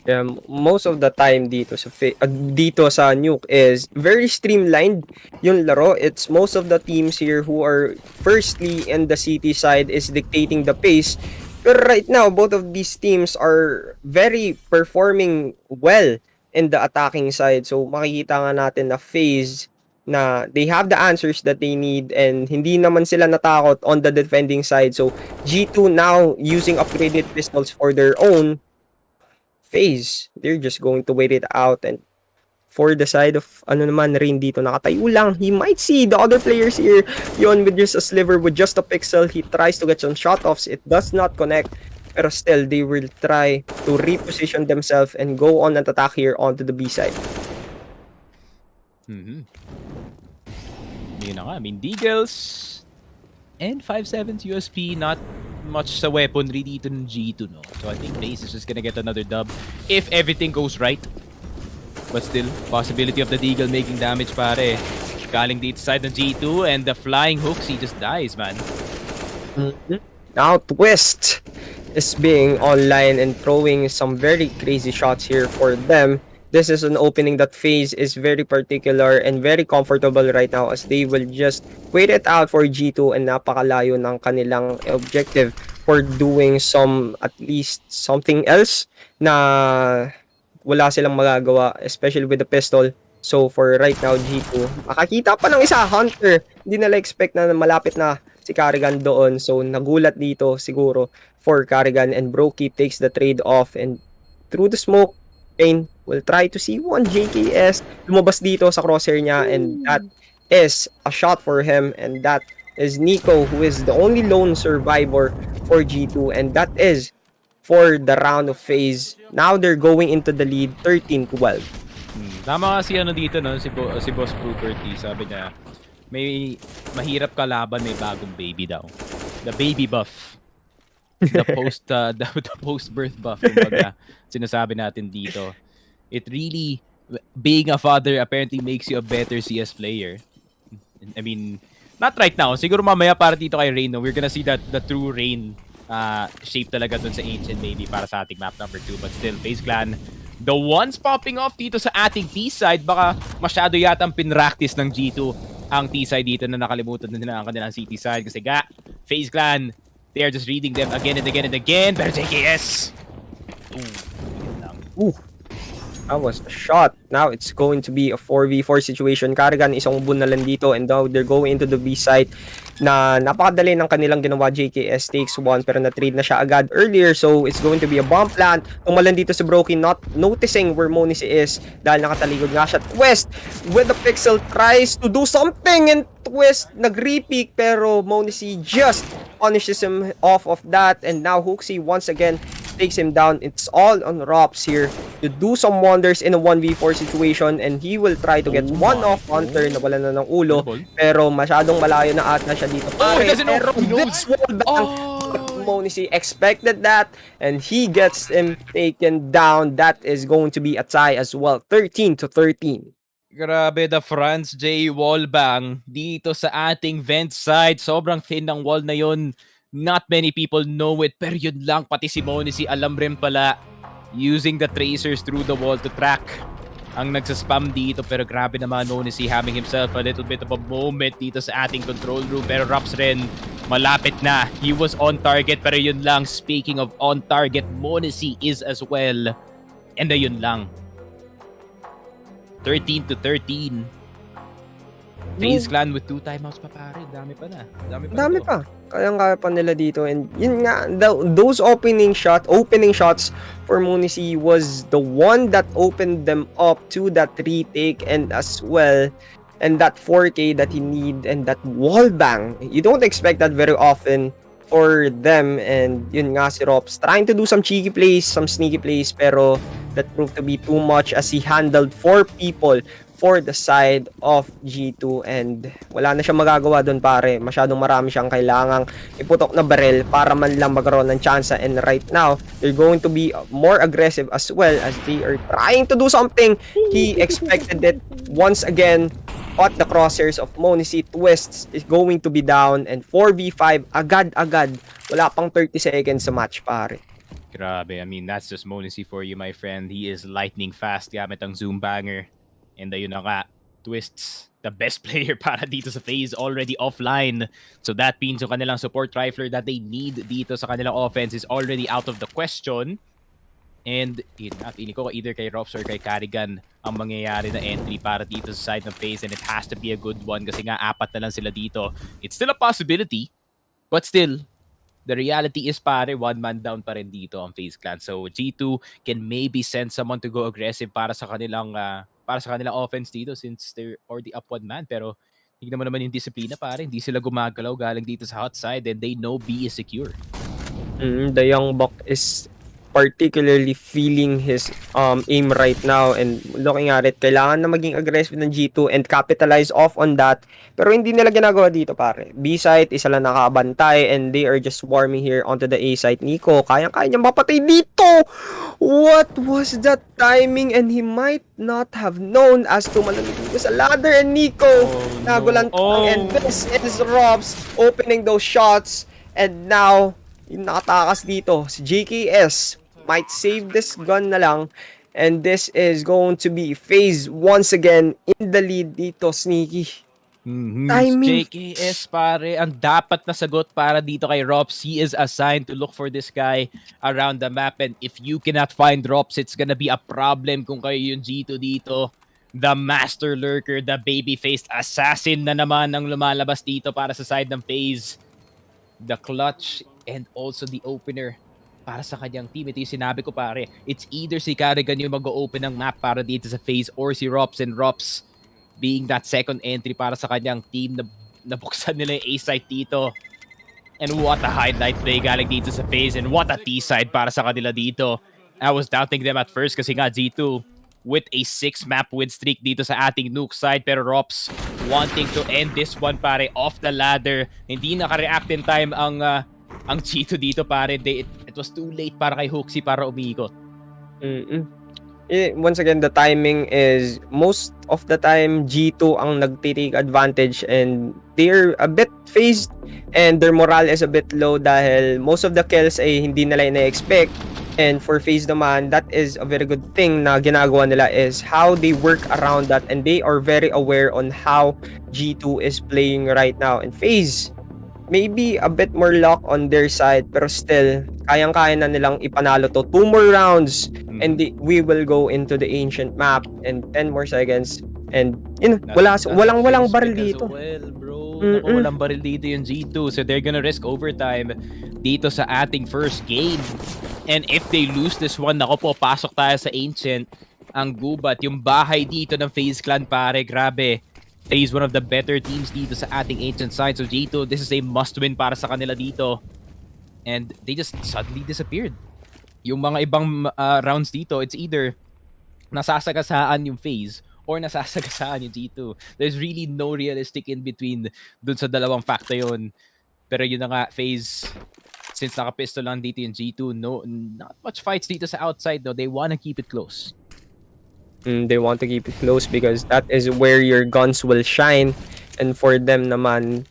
Yeah, most of the time dito sa Nuke is very streamlined yung laro. It's most of the teams here who are firstly in the city side is dictating the pace. Pero right now, both of these teams are very performing well in the attacking side. So makikita nga natin na FaZe na they have the answers that they need and hindi naman sila natakot on the defending side. So G2 now using upgraded pistols for their own. FaZe, they're just going to wait it out. And for the side of Rain dito, nakatayo lang. He might see the other players here. Yon with just a sliver, with just a pixel. He tries to get some shot offs. It does not connect. Pero still, they will try to reposition themselves and go on an attack here onto the B side. Yun na nga. I mean, Deagles and 5.7's USP, not much sa weaponry dito ng G2, no? So I think FaZe is just gonna get another dub if everything goes right. But still, possibility of the Deagle making damage pare. Galing dito side ng G2 and the flying hooks, he just dies, man. Now Twist is being online and throwing some very crazy shots here for them. This is an opening that FaZe is very particular and very comfortable right now as they will just wait it out for G2 and napakalayo ng kanilang objective for doing at least something else na wala silang magagawa, especially with the pistol. So for right now, G2, makakita pa ng isa, Hunter. Hindi nila expect na malapit na si Carrigan doon. So nagulat dito siguro for Carrigan, and Brokey takes the trade off, and through the smoke, Pain will try to see one JKS lumabas dito sa crosshair niya, and that is a shot for him, and that is Nico, who is the only lone survivor for G2, and that is for the round of FaZe. Now they're going into the lead 13-12. Tama nga si dito, no? Si Boss Property, sabi niya, may mahirap kalaban, may bagong baby daw. The baby buff. The post-birth buff, kumbaga, sinasabi natin dito. It really, being a father apparently makes you a better CS player. I mean, not right now. Siguro mamaya para dito kay Rain, no? We're gonna see that the true Rain shape talaga dun sa Ancient maybe para sa ating map number 2. But still, FaZe Clan, the ones popping off dito sa ating T-side, baka masyado yata ang pinractice ng G2 ang T-side dito na nakalimutan na nila ang kanilang CT side. Kasi FaZe Clan, they are just reading them again and again and again. Pero JKS! That was a shot. Now it's going to be a 4v4 situation. Karrigan isang ubun na lang dito and now they're going into the B site na napakadali ng kanilang ginawa. JKS takes one pero na-trade na siya agad earlier, so it's going to be a bomb plant. Tumalan dito si Brokey, not noticing where Monisi is dahil nakataligod nga siya. Twist with the pixel tries to do something and Twist nag-repeat pero Monisi just punishes him off of that and now Hooksy once again takes him down. It's all on Rops here to do some wonders in a 1v4 situation and he will try to get one off Hunter na wala na ng ulo pero masyadong malayo na ata siya dito. Pero this wallbang Monisi expected that and he gets him taken down. That is going to be a tie as well, 13-13. Grabe, the Franz J wallbang dito sa ating vent side. Sobrang thin ng wall na yun. Not many people know it, pero yun lang, pati si Monisi alam rin pala, using the tracers through the wall to track ang nagsaspam dito. Pero grabe naman Monisi having himself a little bit of a moment dito sa ating control room. Pero Rops rin, malapit na. He was on target, pero yun lang, speaking of on target, Monisi is as well. And yun lang. 13-13. FaZe Clan with 2 timeouts pa pare. Dami pa na. Dami pa. Kaya pa nila dito. And yun nga, those opening shots for Monisi was the one that opened them up to that retake and as well, and that 4K that he need and that wall bang. You don't expect that very often for them. And yun nga si Rops trying to do some cheeky plays, some sneaky plays, pero that proved to be too much as he handled 4 people for the side of G2 and wala na siyang magagawa doon pare. Masyadong marami siyang kailangang iputok na barrel para man lang magkaroon ng chance, and right now they're going to be more aggressive as well as they are trying to do something. He expected it once again, but the crosshairs of Monisi. Twists is going to be down and 4v5 agad-agad. Wala pang 30 seconds sa match pare. Grabe, I mean that's just Monisi for you my friend. He is lightning fast gamit ang zoom banger. And ayun na nga, Twists, the best player para dito sa FaZe, already offline. So that means yung kanilang support rifler that they need dito sa kanilang offense is already out of the question. And yun nga, feeling ko either kay Rops or kay Karrigan ang mangyayari na entry para dito sa side ng FaZe, and it has to be a good one kasi nga 4 na lang sila dito. It's still a possibility, but still, the reality is pare, 1 man down pa rin dito ang FaZe Clan. So G2 can maybe send someone to go aggressive para sa kanilang offense dito since they're already up 1 man. Pero tignan mo naman yung disiplina pare, hindi sila gumagalaw galing dito sa hot side and they know B is secure. The young buck is particularly feeling his aim right now, and looking at it, kailangan na maging aggressive ng G2 and capitalize off on that, pero hindi nila ginagawa dito pare. B site, isa lang nakabantay and they are just swarming here onto the A site. Nico, kayang-kaya niya mapatay dito. What was that timing? And he might not have known as to malamig sa ladder, and Nico nagulantang, and this is Robs opening those shots, and now yung nakatakas dito si JKS might save this gun na lang, and this is going to be FaZe once again in the lead dito. Sneaky timing. JKS pare, ang dapat na sagot para dito kay Rops. He is assigned to look for this guy around the map, and if you cannot find Rops, it's gonna be a problem kung kayo yung G2 dito. The Master Lurker, the baby-faced assassin na naman ang lumalabas dito para sa side ng FaZe. The clutch and also the opener para sa kanyang team. Ito yung sinabi ko pare. It's either si Karrigan yung mag-open ng map para dito sa FaZe or si Rops, and Rops being that second entry para sa kanyang team na nabuksan nila yung A-site dito. And what a highlight play galing dito sa FaZe, and what a T-side para sa kanila dito. I was doubting them at first kasi nga G2 with a 6-map win streak dito sa ating Nuke side, pero Rops wanting to end this one pare off the ladder. Hindi naka-react in time ang G2 dito pare. It was too late para kay Hooksy para umikot. Once again, the timing is most of the time G2 ang nagtitake advantage, and they're a bit phased and their morale is a bit low dahil most of the kills ay hindi nila ina-expect. And for FaZe naman, that is a very good thing na ginagawa nila is how they work around that, and they are very aware on how G2 is playing right now. And FaZe, maybe a bit more luck on their side, pero still, kayang-kaya na nilang ipanalo to. 2 more rounds, and we will go into the ancient map, and 10 more seconds. And, walang baril dito. Well, bro. Naku, walang baril dito yung G2. So they're gonna risk overtime dito sa ating first game. And if they lose this one, nako po, pasok tayo sa ancient. Ang gubat, yung bahay dito ng FaZe Clan, pare, grabe. FaZe one of the better teams dito sa ating ancient side. So G2, this is a must-win para sa kanila dito. And they just suddenly disappeared. Yung mga ibang rounds dito, it's either nasasagasaan yung FaZe or nasasagasaan yung G2. There's really no realistic in between dun sa dalawang factor yun. Pero yun na nga, FaZe, since naka-pistol lang dito yung G2, not much fights dito sa outside, no? They wanna keep it close. They want to keep it close because that is where your guns will shine. And for them naman,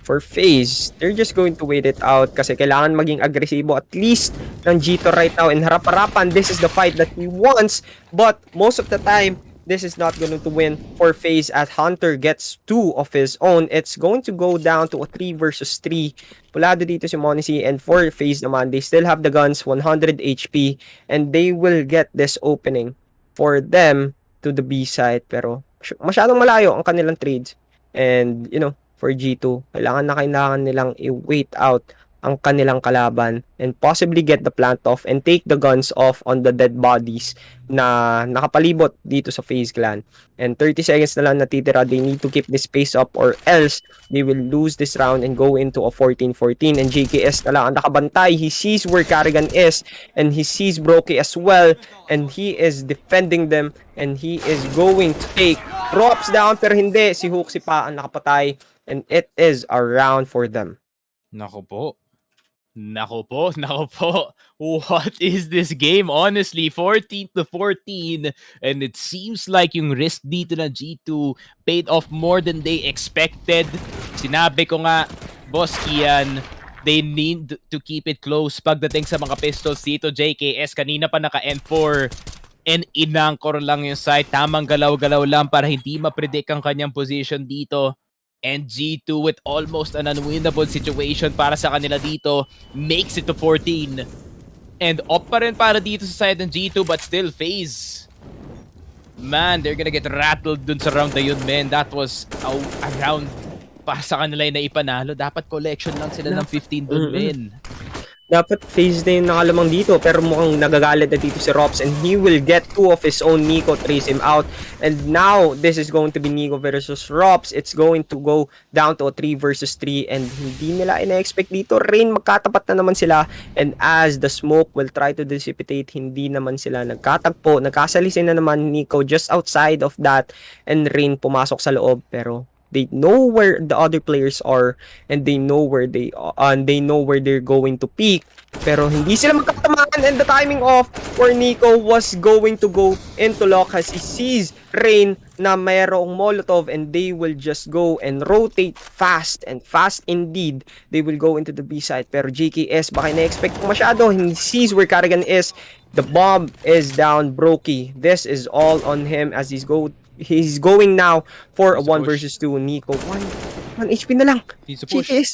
for FaZe, they're just going to wait it out kasi kailangan maging agresibo at least ng G2 right now. In harap-harapan, this is the fight that he wants. But most of the time, this is not going to win for FaZe as Hunter gets 2 of his own. It's going to go down to a 3 versus 3. Pulado dito si Monisi, and for FaZe naman, they still have the guns, 100 HP, and they will get this opening for them to the B side. Pero masyadong malayo ang kanilang trades. And, for G2, kailangan nilang i-wait out ang kanilang kalaban and possibly get the plant off and take the guns off on the dead bodies na nakapalibot dito sa FaZe Clan. And 30 seconds na lang natitira. They need to keep this pace up or else they will lose this round and go into a 14-14. And JKS na lang ang nakabantay. He sees where Carrigan is and he sees Brokey as well, and he is defending them and he is going to take drops down, pero hindi. Si Hooksy pa ang nakapatay, and it is a round for them. Nako po. What is this game? Honestly, 14-14. And it seems like yung risk dito na G2 paid off more than they expected. Sinabi ko nga, Boss Kian, they need to keep it close pagdating sa mga pistols dito. JKS, kanina pa naka-M4. And inangkor lang yung site. Tamang galaw-galaw lang para hindi ma-predict ang kanyang position dito. And G2 with almost an unwinnable situation para sa kanila dito makes it to 14. And up pa rin para dito sa side ng G2, but still FaZe. Man, they're gonna get rattled dun sa round na yun, man. That was a round para sa kanila na ipanalo. Dapat collection lang sila ng 15 dun, man. Dapat FaZe na yung nakalamang dito, pero mukhang nagagalit na dito si Rops, and he will get 2 of his own. Nico trace him out, and now this is going to be Nico versus Rops. It's going to go down to a 3 versus 3, and hindi nila ina-expect dito. Rain, magkatapat na naman sila, and as the smoke will try to dissipate, hindi naman sila nagkatagpo. Nagkasalisin na naman Nico just outside of that, and Rain pumasok sa loob, pero they know where the other players are, and they know where they're going to peak, pero hindi sila magkatamaan. And the timing off where Nico was going to go into lock as he sees Rain na mayroong Molotov, and they will just go and rotate fast, and fast indeed. They will go into the B side, pero JKS baka na-expect ko masyado. He sees where Carrigan is. The bomb is down. Brokey, this is all on him as he's going now for a 1 versus 2. Nico, 1 HP na lang. Needs to push. JKS.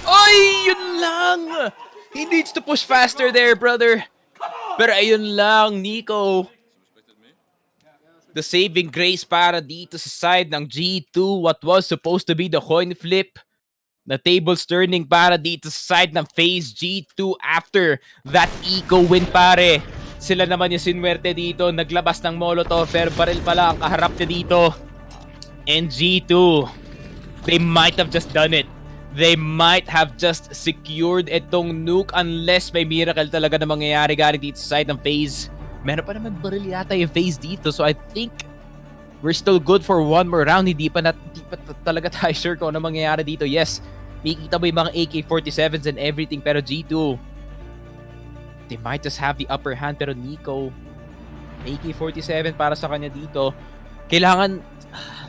Ay, yun lang! He needs to push faster there, brother. Pero ayun lang, Nico. The saving grace para dito sa side ng G2. What was supposed to be the coin flip. The tables turning para dito sa side ng FaZe. G2 after that eco win, pare. Sila naman yung sinwerte dito. Naglabas ng Molotov, pero baril pala ang kaharap niya dito. And G2, they might have just done it. They might have just secured itong nuke unless may miracle talaga na mangyayari galing dito sa side ng FaZe. Meron pa naman baril yata yung FaZe dito. So I think we're still good for 1 more round. Hindi pa talaga tayo sure kung ano mangyayari dito. Yes, makikita mo yung mga AK-47s and everything, pero G2, they might just have the upper hand. Pero Nico, AK-47 para sa kanya dito.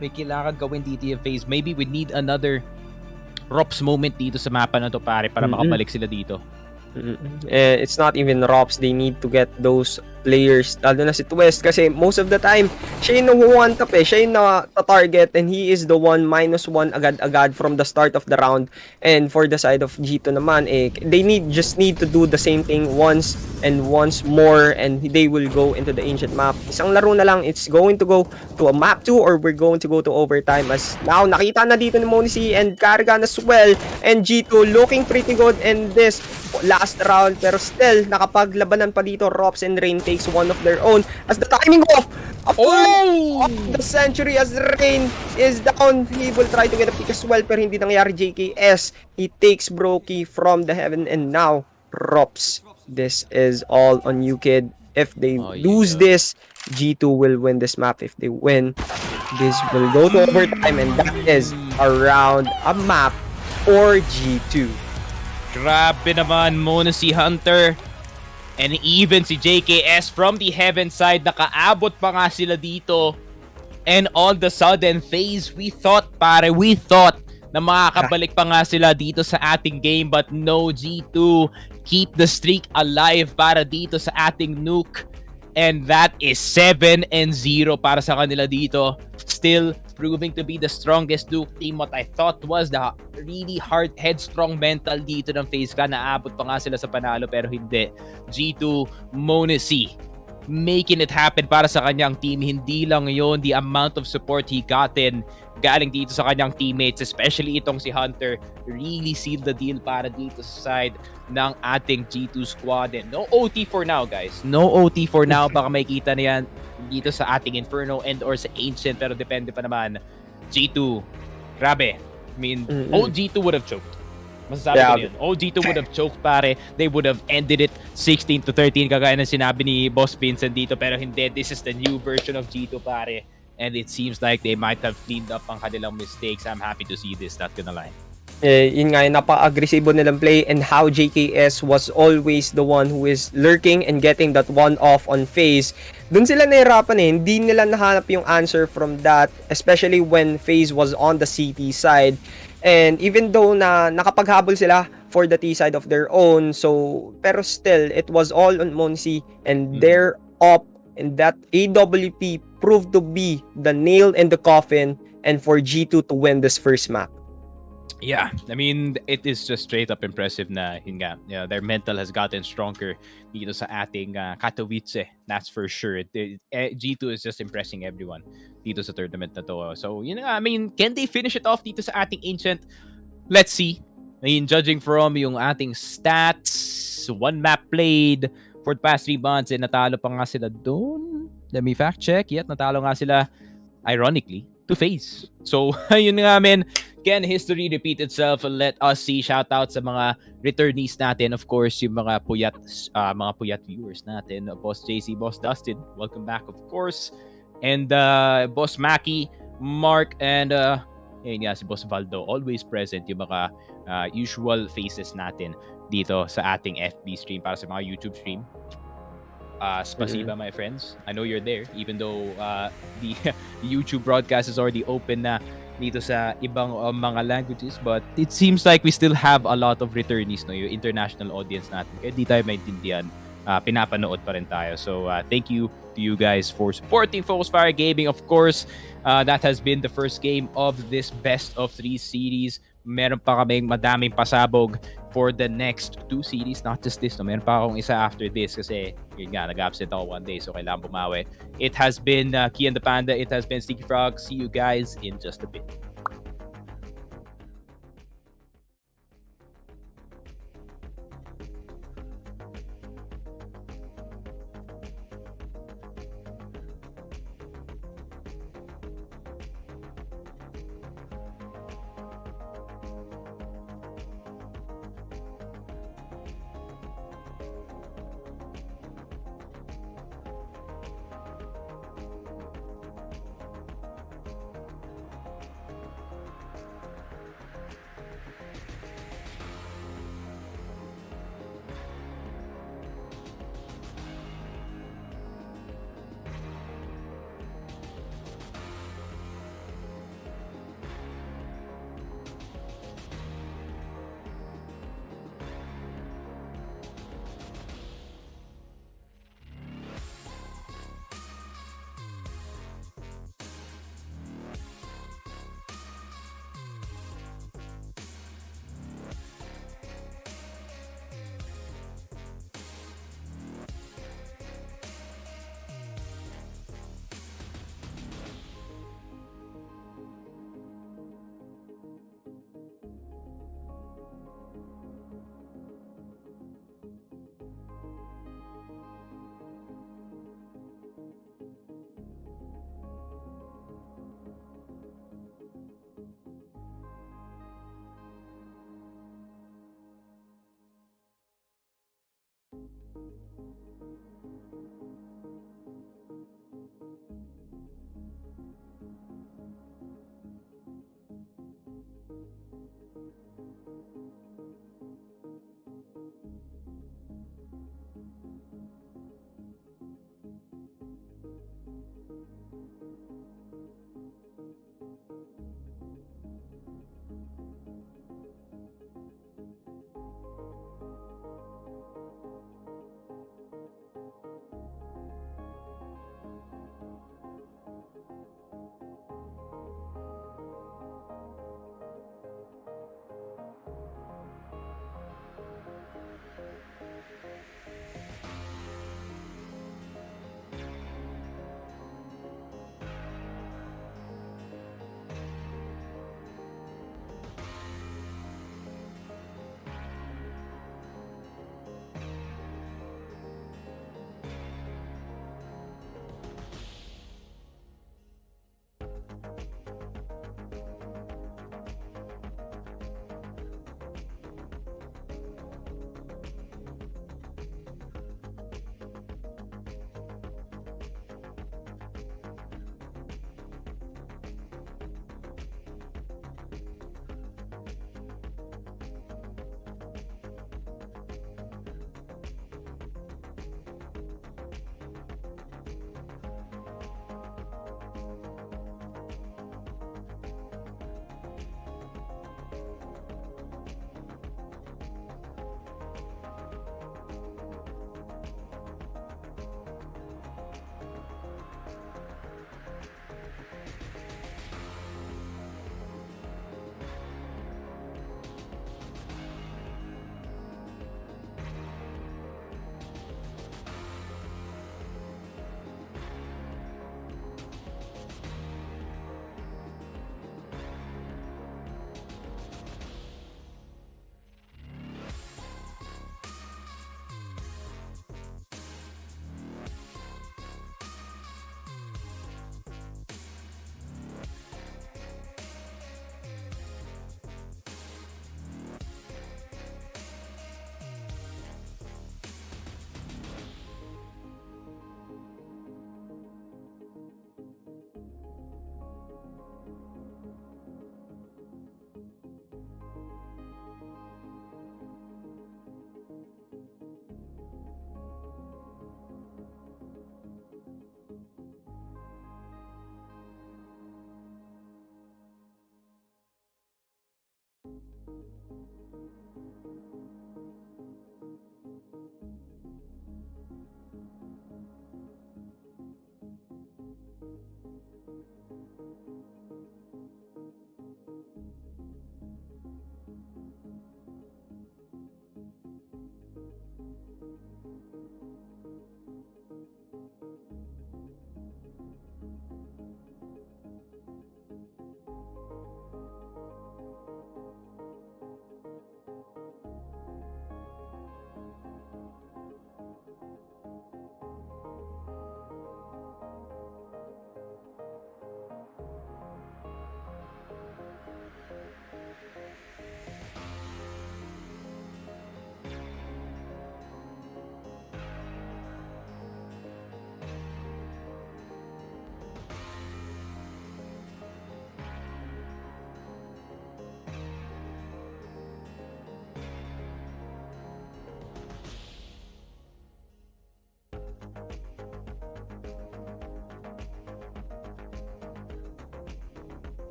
May kailangan gawin dito yung FaZe. Maybe we need another Rops moment dito sa mapa na to, pare, para makabalik sila dito. It's not even Rops. They need to get those players, lalo na si Twist, kasi most of the time, siya yung one tap siya yung na-target, and he is the one -1 agad-agad from the start of the round. And for the side of G2 naman, they just need to do the same thing once and once more, and they will go into the ancient map. Isang laro na lang, it's going to go to a map 2, or we're going to go to overtime, as now, nakita na dito ni Monisi and Kargan as well, and G2 looking pretty good in this last round, pero still nakapaglabanan pa dito. Rops and Rain takes one of their own as the timing off of the century, as Rain is down. He will try to get a pick as well, pero hindi nangyari. JKS, he takes Brokey from the heaven, and now Rops, this is all on you, kid. If they lose this, G2 will win this map. If they win, this will go to overtime, and that is around a map for G2. Grabe naman muna si Hunter and even si JKS from the heaven side. Nakaabot pa nga sila dito. And all the sudden, FaZe, we thought na makakabalik pa nga sila dito sa ating game. But no, G2 keep the streak alive para dito sa ating Nuke. And that is 7-0 para sa kanila dito. Still proving to be the strongest Nuke team. What I thought was the really hard, headstrong mental dito ng FaZe Clan. Naabot pa nga sila sa panalo, pero hindi. G2, Monesi, making it happen para sa kanyang team. Hindi lang yun, the amount of support he gotten galing dito sa kanyang teammates, especially itong si Hunter, really sealed the deal para dito sa side ng ating G2 squad. And no OT for now, guys. No OT for now. Baka makikita na yan dito sa ating Inferno and or sa Ancient, pero depende pa naman. G2, grabe. I mean, old G2 would have choked. Masasabi ko yun. Old G2 would have choked, pare. They would have ended it 16-13, kagaya ng sinabi ni Boss Vincent dito, pero hindi. This is the new version of G2, pare. And it seems like they might have cleaned up ang kanilang mistakes. I'm happy to see this, not gonna lie. Yun nga, napaka-agresibo nilang play, and how JKS was always the one who is lurking and getting that one off on FaZe. Doon sila nahirapan hindi nila nahanap yung answer from that, especially when FaZe was on the CT side. And even though na nakapaghabol sila for the T side of their own, pero still, it was all on Monsi, and their op, and that AWP proved to be the nail in the coffin, and for G2 to win this first map. Yeah, I mean, it is just straight up impressive na yun nga, their mental has gotten stronger dito sa ating Katowice. That's for sure. G2 is just impressing everyone dito sa tournament na to. So, yun nga, I mean, can they finish it off dito sa ating Ancient? Let's see. I mean, judging from yung ating stats, one map played for the past 3 months, and natalo pa nga sila doon. Let me fact check. Yet, natalo nga sila, ironically, to FaZe. So, yun nga, men. Can history repeat itself? Let us see. Shoutouts sa mga returnees natin. Of course, yung mga puyat viewers natin. Boss JC, Boss Dustin, welcome back, of course. And Boss Maki, Mark, and yun nga, si Boss Valdo, always present. Yung mga usual faces natin dito sa ating FB stream para sa mga YouTube stream. Spasiba, my friends. I know you're there, even though the YouTube broadcast is already open na dito sa ibang mga languages, but it seems like we still have a lot of returnees, no, yung international audience natin. Kaya di tayo maintindihan, pinapanood pa rin tayo. So thank you to you guys for supporting Focus Fire Gaming. Of course, that has been the first game of this best of 3 series. Meron pa kaming madaming pasabog for the next 2 series, not just this, no. Meron pa akong isa after this kasi yun nga, nag-absent ako 1 day, so kailangan bumawi. It has been Key and the Panda. It has been Sticky Frog. See you guys in just a bit.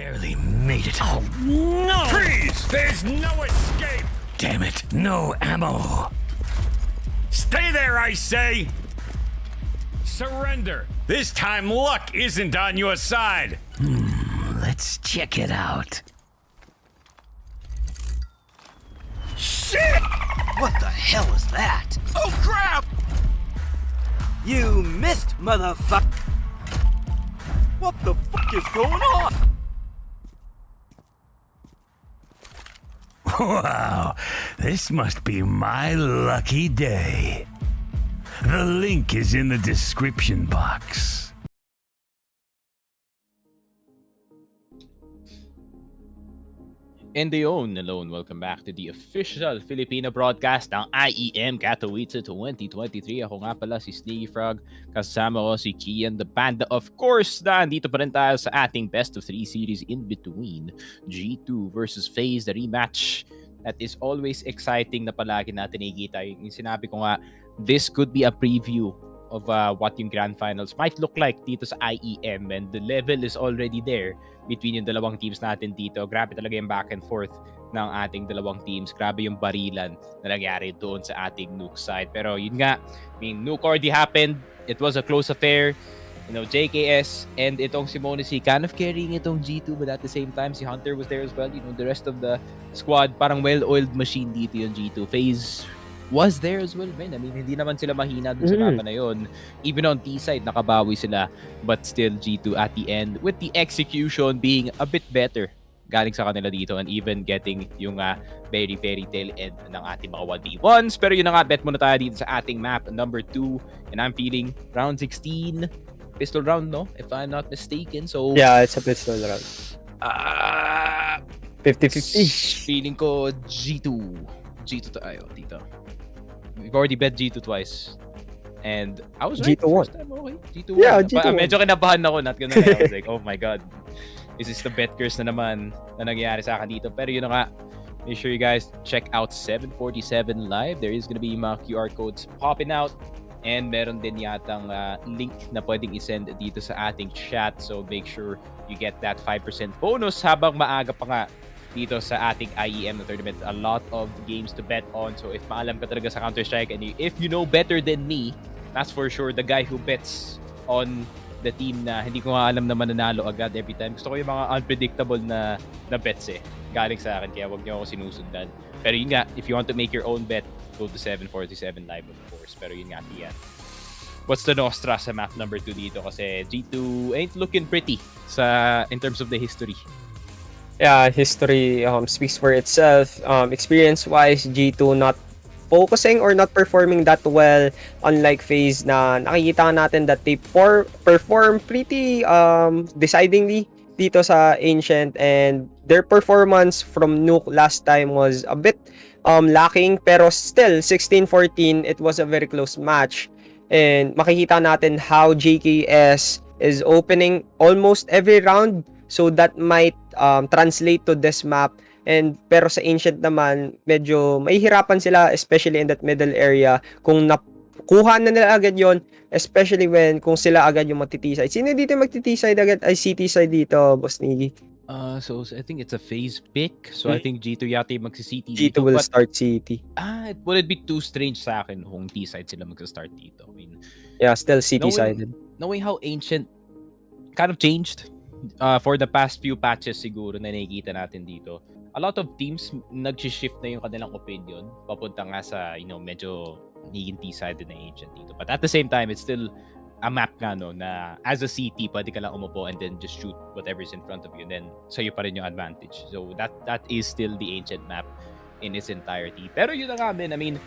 Barely made it. Oh, no! Freeze! There's no escape! Damn it. No ammo. Stay there, I say! Surrender! This time luck isn't on your side! Let's check it out. Shit! What the hell is that? Oh crap! You missed, motherfucker! What the fuck is going on? Wow, this must be my lucky day. The link is in the description box. And they own alone. Welcome back to the official Filipino broadcast ng IEM Katowice 2023. Ako nga pala si Sneaky Frog. Kasama ko si Kian the Panda. Of course, nandito pa rin tayo sa ating best of 3 series in between. G2 versus FaZe, the rematch. That is always exciting na palagi natin nakikita. Yung sinabi ko nga, this could be a preview of what yung grand finals might look like dito sa IEM, and the level is already there between yung dalawang teams natin dito. Grabe talaga yung back and forth ng ating dalawang teams. Grabe yung barilan na nangyari doon sa ating Nuke side. Pero yun nga, I mean, Nuke already happened. It was a close affair. You know, JKS and itong si Monacy kind of carrying itong G2, but at the same time, si Hunter was there as well. You know, the rest of the squad, parang well-oiled machine dito yung G2. FaZe was there as well, man. I mean, hindi naman sila mahina dun sa mapa na yun. Even on T-side, nakabawi sila. But still, G2 at the end, with the execution being a bit better galing sa kanila dito, and even getting yung very fairy tale end ng ating mga 1v1s. Pero yun na nga, bet muna tayo dito sa ating map, number 2. And I'm feeling round 16, pistol round, no? If I'm not mistaken. So Yeah, it's a pistol round. 50-50. Feeling ko G2 tayo dito. We've already bet G2 twice. And I was right G2 won. first time, okay. G2 Yeah, won. G2 won. Medyo kinabahan ako, not gonna lie. I was like, oh my god. This is the bet curse na naman na nangyayari sa akin dito. Pero yun na nga, make sure you guys check out 747 live. There is gonna be mga QR codes popping out. And meron din yatang link na pwedeng isend dito sa ating chat. So make sure you get that 5% bonus habang maaga pa nga dito sa ating IEM na tournament. A lot of games to bet on. So if maalam ka talaga sa Counter-Strike, and if you know better than me, that's for sure the guy who bets on the team na hindi ko nga alam na mananalo agad every time. Gusto ko yung mga unpredictable na bets galing sa akin, kaya wag niyo ako sinusundan. Pero yun nga, if you want to make your own bet, go to 747 live, of course. Pero yun nga, Tian, what's the Nostra sa map number 2 dito? Kasi G2 ain't looking pretty in terms of the history. Yeah, history speaks for itself. Experience-wise, G2 not focusing or not performing that well, unlike FaZe na nakikita natin that they perform pretty decidingly dito sa Ancient, and their performance from Nuke last time was a bit lacking, pero still 16-14, it was a very close match. And makikita natin how JKS is opening almost every round, so that might translate to this map. And pero sa Ancient naman, medyo mahihirapan sila, especially in that middle area, kung nakuha na nila agad yon, especially kung sila agad yung magti-T-side. Sino dito magti-T-side agad? Ay, CT-side dito, Boss Niggy. So I think it's a FaZe pick. So I think G2 yata yung magsi-CT G2 dito. will start CT. Would it be too strange sa akin kung T-side sila magsa-start dito? I mean, Yeah, still CT-sided. knowing how Ancient kind of changed for the past few patches siguro na nakikita natin dito, a lot of teams nag-shift na yung kanilang opinion papunta nga sa, medyo naging T-sided na Ancient dito. But at the same time, it's still a map nga, no, na as a CT, pwede ka lang umupo and then just shoot whatever's in front of you, and then sa'yo pa rin yung advantage. So that is still the Ancient map in its entirety. Pero yun na nga, man, I mean,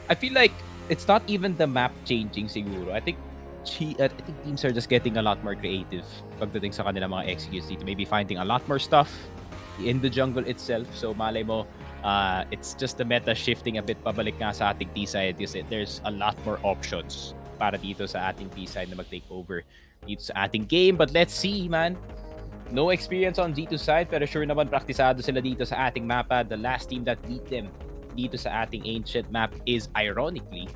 I feel like it's not even the map changing siguro. I think teams are just getting a lot more creative pagdating sa kanilang mga executes dito. Maybe finding a lot more stuff in the jungle itself. So malay mo, it's just the meta shifting a bit pabalik nga sa ating T-side, kasi there's a lot more options para dito sa ating T-side na mag-take over dito sa ating game. But let's see, man. No experience on G2 side, pero sure naman praktisado sila dito sa ating mapa. The last team that beat them dito sa ating Ancient map is, ironically,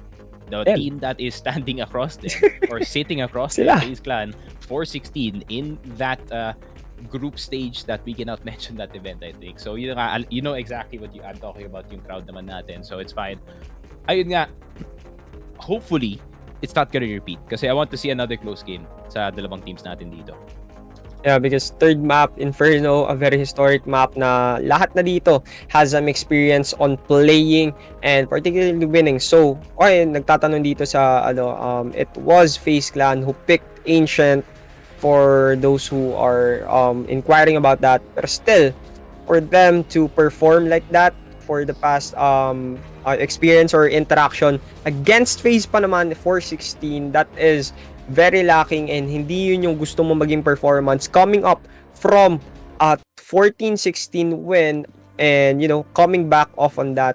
the team that is standing across them or sitting across the FaZe clan, 416 in that group stage that we cannot mention that event, I think. So yun nga, you know exactly what I'm talking about, yung crowd naman natin. So it's fine. Ayun nga, hopefully, it's not gonna repeat. Kasi I want to see another close game sa dalawang teams natin dito. Yeah, because third map, Inferno, a very historic map na lahat na dito has some experience on playing and particularly winning. So, okay, nagtatanong dito sa it was FaZe Clan who picked Ancient for those who are inquiring about that. But still, for them to perform like that for the past experience or interaction against FaZe pa naman 416, that is very lacking and hindi yun yung gusto mo maging performance coming up from a 14-16 win and coming back off on that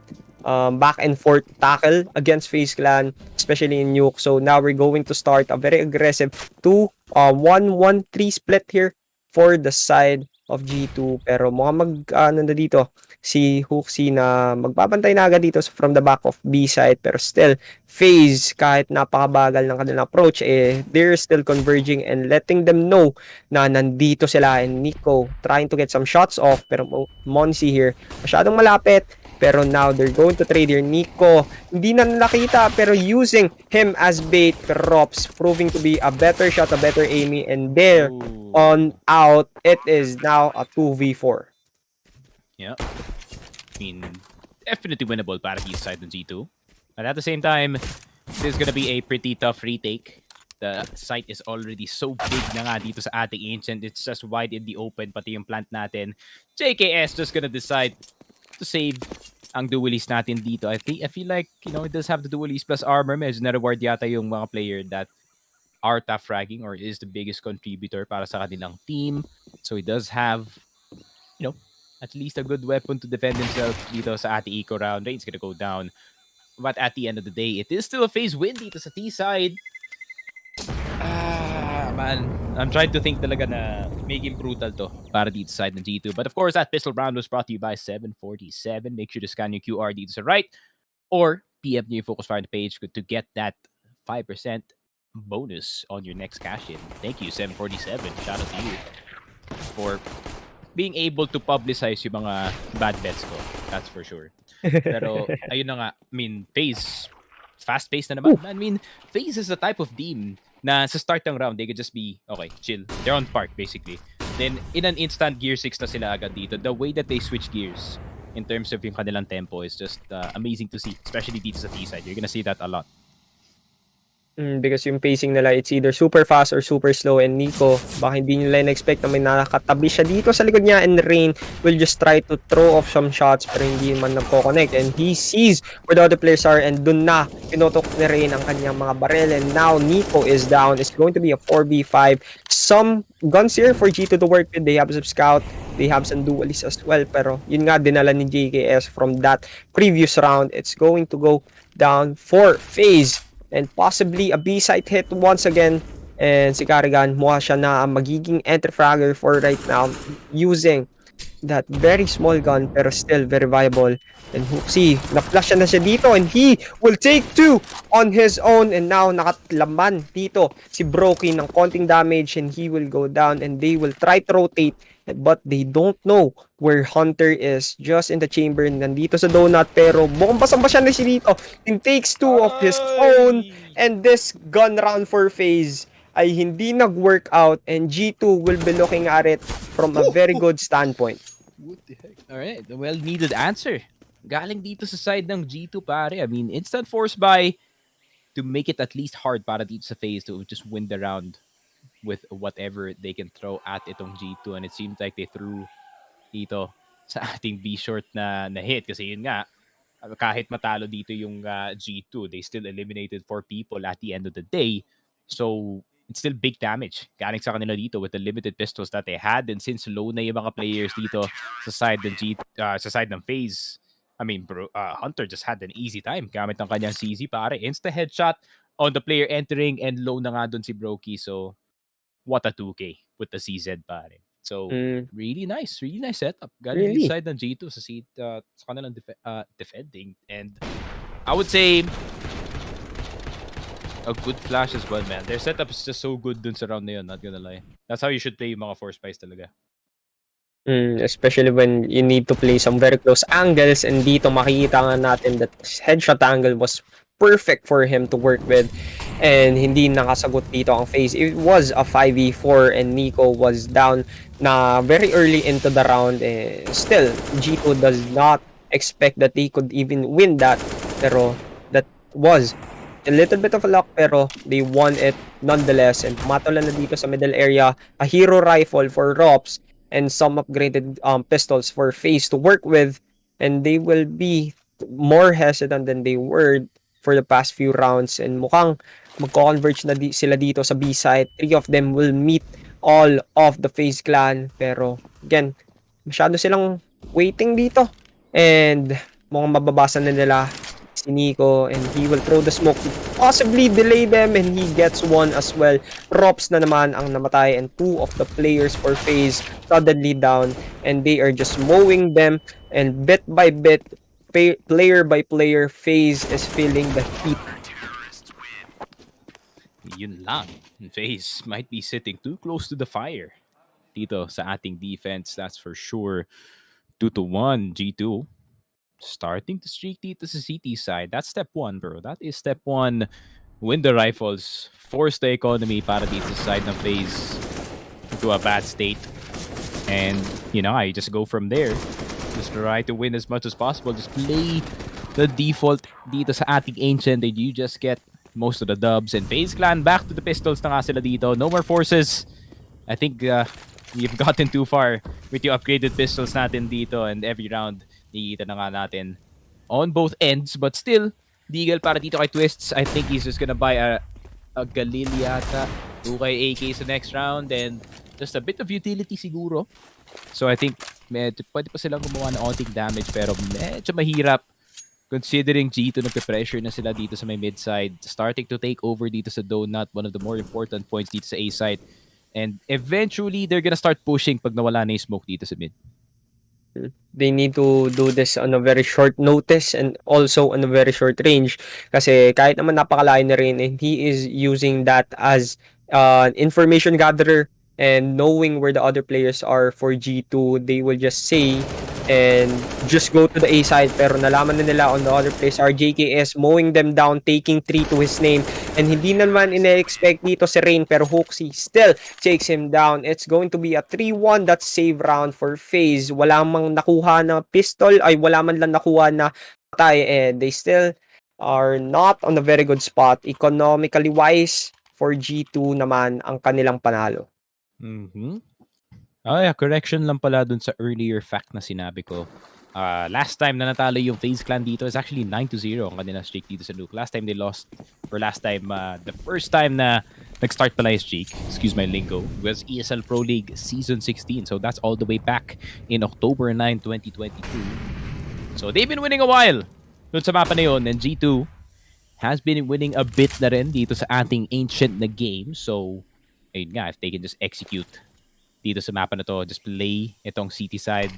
back and forth tackle against FaZe Clan, especially in Nuke. So now we're going to start a very aggressive 2-1-1-3 split here for the side of G2, pero mukhang na dito si Hooksy na magbabantay na agad dito from the back of B side, pero still FaZe, kahit napakabagal ng kanilang approach, they're still converging and letting them know na nandito sila. And Nico trying to get some shots off, pero Monsi here masyadong malapit, pero now they're going to trade here. Nico hindi na nakita, pero using him as bait, pero Rops proving to be a better shot, a better aiming, and there on out, it is now a 2v4. Yeah. I mean, definitely winnable para each side ng G2. But at the same time, this is gonna be a pretty tough retake. The site is already so big na nga dito sa ating Ancient. It's just wide in the open, pati yung plant natin. JKS just gonna decide to save ang duelist natin dito. I feel like, it does have the duelist plus armor. Medyo na-reward yata yung mga player that are top fragging or is the biggest contributor para sa kanilang team. So he does have, at least a good weapon to defend himself dito sa ating eco round. Rain's gonna go down. But at the end of the day, it is still a FaZe win dito sa T side. Man, I'm trying to think talaga na making brutal to para dito sa side ng G2. But of course, that pistol round was brought to you by 747. Make sure to scan your QR dito sa right or PM your focus fire on the page to get that 5% bonus on your next cash in. Thank you, 747. Shout out to you for being able to publicize yung mga bad bets ko. That's for sure. Pero ayun na nga, I mean, FaZe fast-paced na naman. I mean, FaZe is the type of team na sa start ng round, they could just be, okay, chill. They're on park, basically. Then, in an instant, gear 6 na sila agad dito. The way that they switch gears in terms of yung kanilang tempo is just amazing to see, especially dito sa T-side. You're gonna see that a lot. Because yung pacing nila, it's either super fast or super slow, and Nico, baka hindi nila na-expect na may nakatabi siya dito sa likod niya, and Rain will just try to throw off some shots pero hindi man nagko-connect, and he sees where the other players are, and dun na pinutok ni Rain ang kanyang mga barrel, and now Nico is down. It's going to be a 4v5. Some guns here for G2 to work with. They have some scout, they have some duelists as well, pero yun nga dinala ni JKS from that previous round. It's going to go down for FaZe and possibly a B-site hit once again. And si Karigan, mukha siya na magiging enter-fragger for right now using that very small gun pero still very viable. And Hooksy, na-flash na siya dito and he will take 2 on his own, and now nakatlaman dito si Brokey ng konting damage and he will go down, and they will try to rotate but they don't know where Hunter is. Just in the chamber, nandito sa donut, pero bumbasang ba siya na siya dito. He takes 2 of his own, and this gun round for FaZe ay hindi nag-work out, and G2 will be looking at it from a very good standpoint. What the heck? Alright, the well-needed answer. Galing dito sa side ng G2, pare. I mean, instant force buy to make it at least hard para dito sa FaZe to just win the round with whatever they can throw at itong G2. And it seems like they threw dito sa ating B-short na hit. Kasi yun nga, kahit matalo dito yung G2, they still eliminated 4 people at the end of the day. So, it's still big damage galing sa kanila dito with the limited pistols that they had. And since low na yung mga players dito sa side ng FaZe, I mean, bro, Hunter just had an easy time gamit ng kanyang CZ, pare. Insta headshot on the player entering, and low na nga dun si Brokey. So, what a 2K with the CZ, pare. So, really nice setup. Galing really? Side ng G2 sa kanilang defending. And I would say a good flash as well, man. Their setup is just so good dun sa round na yun, not gonna lie. That's how you should play yung mga force spies talaga. Especially when you need to play some very close angles, and dito makikita nga natin that headshot angle was perfect for him to work with, and hindi nakasagot dito ang FaZe. It was a 5v4 and Nico was down na very early into the round. Still, G2 does not expect that they could even win that, pero that was a little bit of a luck, pero they won it nonetheless. And matola na dito sa middle area, a hero rifle for Rops and some upgraded pistols for FaZe to work with, and they will be more hesitant than they were for the past few rounds, and mukhang magko-converge na sila dito sa B side. 3 of them will meet all of the FaZe clan, pero again, masyado silang waiting dito, and mukhang mababasa na nila si Nico, and he will throw the smoke to possibly delay them, and he gets one as well. Rops na naman ang namatay, and 2 of the players for FaZe suddenly down, and they are just mowing them, and bit by bit, player by player, FaZe is feeling the heat. Yun lang. FaZe might be sitting too close to the fire dito sa ating defense, that's for sure. 2-1 G2 starting to streak dito sa CT side. That's step 1, bro. That is step 1. Win the rifles, force the economy para dito sa side ng FaZe into a bad state, and I just go from there. Just try to win as much as possible. Just play the default dito sa ating Ancient, and you just get most of the dubs. And FaZe Clan back to the pistols na nga sila dito. No more forces. I think we've gotten too far with yung upgraded pistols natin dito, and every round nakikita na nga natin on both ends. But still, Deagle para dito kay Twists. I think he's just gonna buy a Galil yata. 2 kay AK sa next round, and just a bit of utility siguro. So I think pwede pa silang gumawa ng onting damage, pero medyo mahirap considering G2 nagpe-pressure na sila dito sa may mid side, starting to take over dito sa donut, one of the more important points dito sa A side. And eventually, they're gonna start pushing pag nawala na yung smoke dito sa mid. They need to do this on a very short notice and also on a very short range, kasi kahit naman napakalayo na rin, and he is using that as information gatherer, and knowing where the other players are for G2, they will just say and just go to the A side, pero nalaman na nila on the other place are JKS mowing them down, taking 3 to his name, and hindi naman ina-expect dito si Rain, pero Hoxie still takes him down. It's going to be a 3-1 that save round for FaZe. Wala mang nakuha na pistol, ay wala man lang nakuha na patay, and they still are not on a very good spot economically wise. For G2 naman ang kanilang panalo. Oh yeah, correction lang pala dun sa earlier fact na sinabi ko. Last time na natalo yung FaZe Clan dito is actually 9-0 ang kanila streak dito sa Nuke. Last time they lost, or the first time na nag-start pala yung streak, excuse my lingo, was ESL Pro League Season 16. So that's all the way back in October 9, 2022. So they've been winning a while dun sa mapa na yun, and G2 has been winning a bit na rin dito sa ating Ancient na game. So, ayun nga, if they can just execute dito sa mapa na to, just play itong city side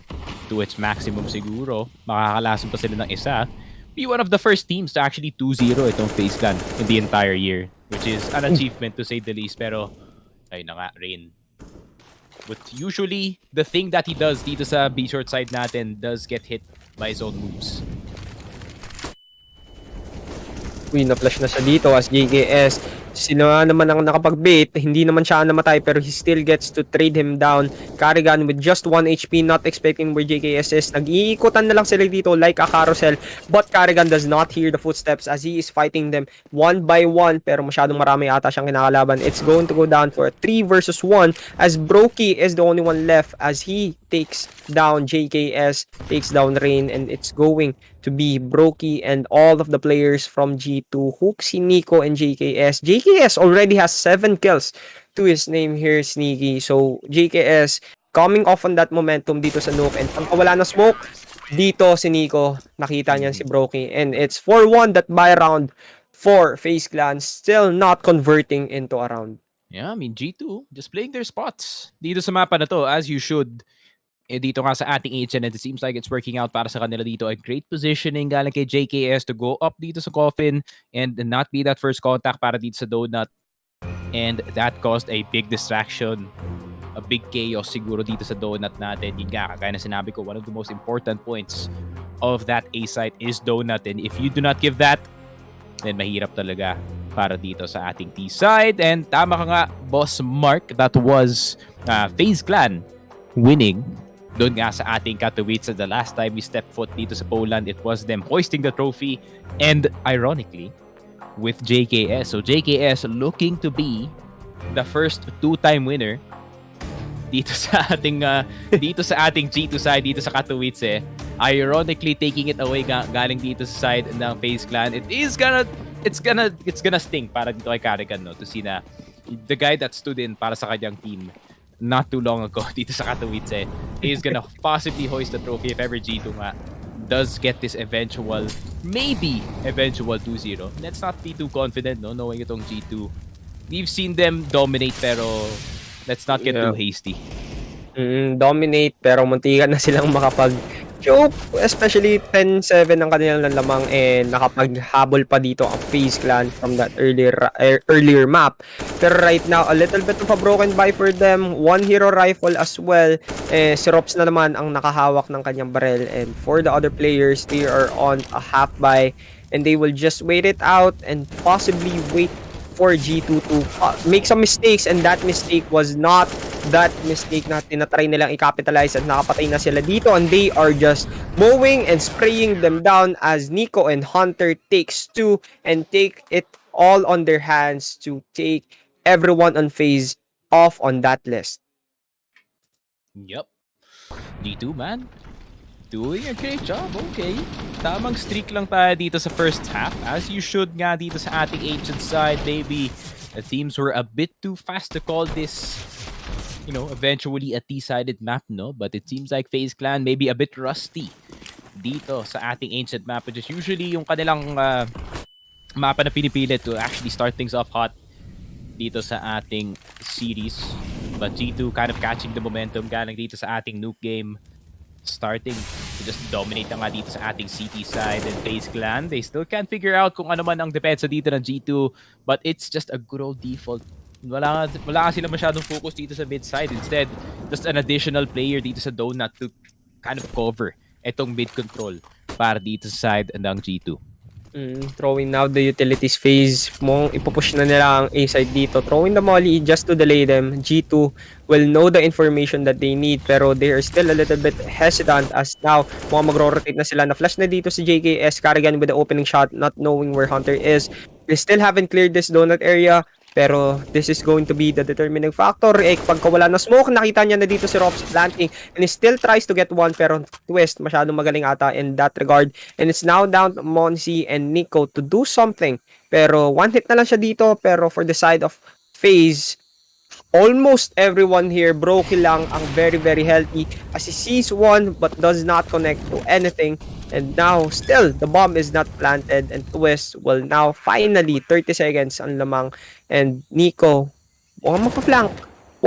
to its maximum siguro, makakalasan pa sila ng isa. Be one of the first teams to actually 2-0 itong FaZe Clan in the entire year, which is an achievement to say the least. Pero, ayun na nga, Rain. But usually, the thing that he does dito sa B-short side natin does get hit by his own moves. Na-flash na siya dito as JKS. Sila naman ang nakapag-bait. Hindi naman siya namatay, pero he still gets to trade him down. Karrigan with just 1 HP, not expecting where JKS is. Nag-iikutan na lang sila dito like a carousel. But Karrigan does not hear the footsteps as he is fighting them 1 by 1. Pero masyadong marami ata siyang kinakalaban. It's going to go down for a 3 versus 1 as Brokey is the only one left as he takes down JKS, takes down Rain, and it's going to be Brokey and all of the players from G2, Hoxie, Nico, and JKS. JKS already has 7 kills to his name here, Sneaky. So, JKS coming off on that momentum dito sa Nuke, and pag wala na smoke, dito si Nico, nakita niyan si Brokey, and it's 4-1 that buy round for FaZe Clan, still not converting into a round. Yeah, I mean, G2, just playing their spots dito sa mapa na to, as you should. Dito nga sa ating Ancient, and it seems like it's working out para sa kanila dito. A great positioning galing kay JKS to go up dito sa coffin and not be that first contact para dito sa donut. And that caused a big distraction a big chaos siguro dito sa donut natin. Yun nga, kagaya na sinabi ko, one of the most important points of that A site is donut. And if you do not give that, then mahirap talaga para dito sa ating T side. And tama ka nga, Boss Mark, that was FaZe Clan winning doon nga sa ating Katowice. The last time we stepped foot dito sa Poland, it was them hoisting the trophy. And ironically, with JKS. So JKS looking to be the first two-time winner dito sa ating G2 side dito sa Katowice. Ironically taking it away galing dito sa side ng FaZe Clan. It's gonna sting para dito kay Karigan, no, to see na the guy that stood in para sa kanyang team not too long ago dito sa Katowice is gonna possibly hoist the trophy if ever G2 nga does get this maybe eventual 2-0. Let's not be too confident, no, knowing itong G2. We've seen them dominate, pero let's not get too hasty. Dominate, pero muntikan na silang makapag-choke, especially 10-7 ang kanilang lamang, and nakapaghabol pa dito ang FaZe Clan from that earlier map. Pero right now, a little bit of a broken buy for them. One hero rifle as well. Si Rops na naman ang nakahawak ng kanyang barrel, and for the other players, they are on a half buy, and they will just wait it out and possibly wait for G2 to make some mistakes, and that mistake was not that mistake na tinatry nilang i-capitalize, at nakapatay na sila dito, and they are just mowing and spraying them down as Nico and Hunter takes two and take it all on their hands to take everyone on FaZe off on that list. Yup. G2, man, doing a great job. Okay, tamang streak lang tayo dito sa first half, as you should nga dito sa ating ancient side. Maybe the teams were a bit too fast to call this, you know, eventually a T-sided map, no? But it seems like FaZe Clan maybe a bit rusty dito sa ating ancient map, which is usually yung kanilang mapa na pinipilit to actually start things off hot dito sa ating series. But G2 kind of catching the momentum galing dito sa ating Nuke game, starting to just dominate na nga dito sa ating CT side. And FaZe Clan, they still can't figure out kung ano man ang depensa dito ng G2, but it's just a good old default. Wala nga sila masyadong focus dito sa mid side. Instead, just an additional player dito sa donut to kind of cover itong mid control para dito sa side ng G2. Throwing now the utilities phase mo, ipupush na nila ang A side dito, throwing the molly just to delay them. G2 will know the information that they need, pero they are still a little bit hesitant, as now mukhang magro-rotate na sila. Na flash na dito si JKS, Karigan with the opening shot, not knowing where Hunter is. They still haven't cleared this donut area, pero this is going to be the determining factor. Pagka wala na smoke, nakita niya na dito si Rops planting, and he still tries to get one, pero Twist masyadong magaling ata in that regard. And it's now down to Monsi and Nico to do something, pero one hit na lang siya dito. Pero for the side of FaZe, almost everyone here broke lang ang very healthy, as he sees one but does not connect to anything. And now still the bomb is not planted, and Twist will now finally 30 seconds ang lamang, and Nico mukhang maka-flank.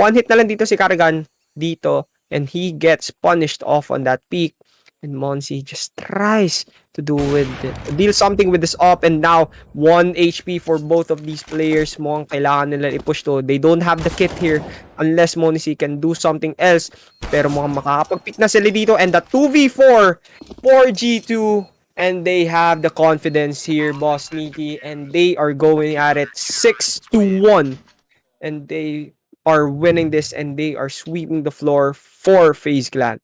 One hit na lang dito si Karigan dito, and he gets punished off on that peak. And Monsi just tries to deal something with this op, and now 1 HP for both of these players. Mukhang kailangan nila i-push to. They don't have the kit here unless Monsi can do something else. Pero mukhang makakapag-pick na sila dito, and the 2v4 for G2. And they have the confidence here, Boss Nikki, and they are going at it 6-1. And they are winning this, and they are sweeping the floor for FaZe Clan.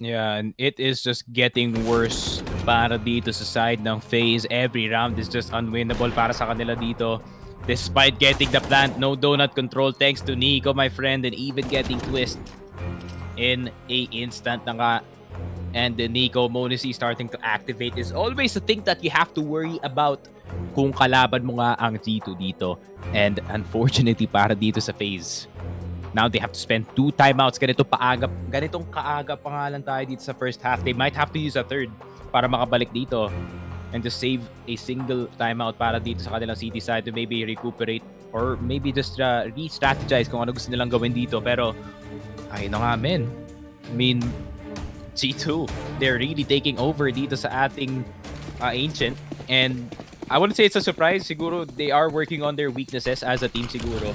Yeah, and it is just getting worse para dito sa side ng FaZe. Every round is just unwinnable para sa kanila dito. Despite getting the plant, no donut control thanks to Nico, my friend, and even getting Twist in a instant na nga. And Nico, Monisi starting to activate is always the thing that you have to worry about kung kalaban mo nga ang G2 dito. And unfortunately para dito sa FaZe, now they have to spend 2 timeouts. Ganitong kaaga pa nga lang tayo dito sa first half. They might have to use a third para makabalik dito and just save a single timeout para dito sa kanilang city side to maybe recuperate or maybe just re-strategize kung ano gusto nilang gawin dito. Pero ayun na nga, men. I mean, G2, they're really taking over dito sa ating Ancient, and I wouldn't say it's a surprise. Siguro they are working on their weaknesses as a team siguro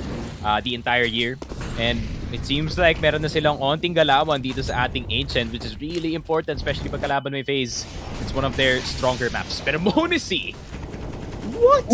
the entire year. And It seems like meron na silang onting galawan dito sa ating Ancient, which is really important, especially pag kalaban may FaZe. It's one of their stronger maps. Pero Monacy! What?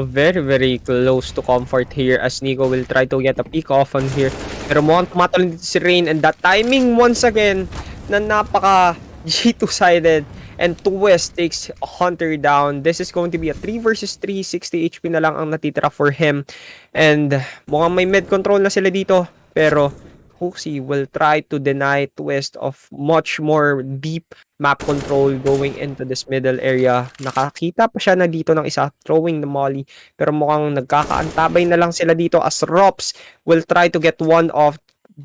Very, very close to comfort here as Nico will try to get a pick off on here. Pero mukhang tumatalon dito si Rain, and that timing once again na napaka G2-sided, and Twist takes Hunter down. This is going to be a 3 versus 3, 60 HP na lang ang natitira for him. And mukhang may mid control na sila dito, pero Hoxie will try to deny Twist of much more deep map control going into this middle area. Nakakita pa siya na dito ng isa throwing the molly, pero mukhang nagkakaantabay na lang sila dito as Rops will try to get one of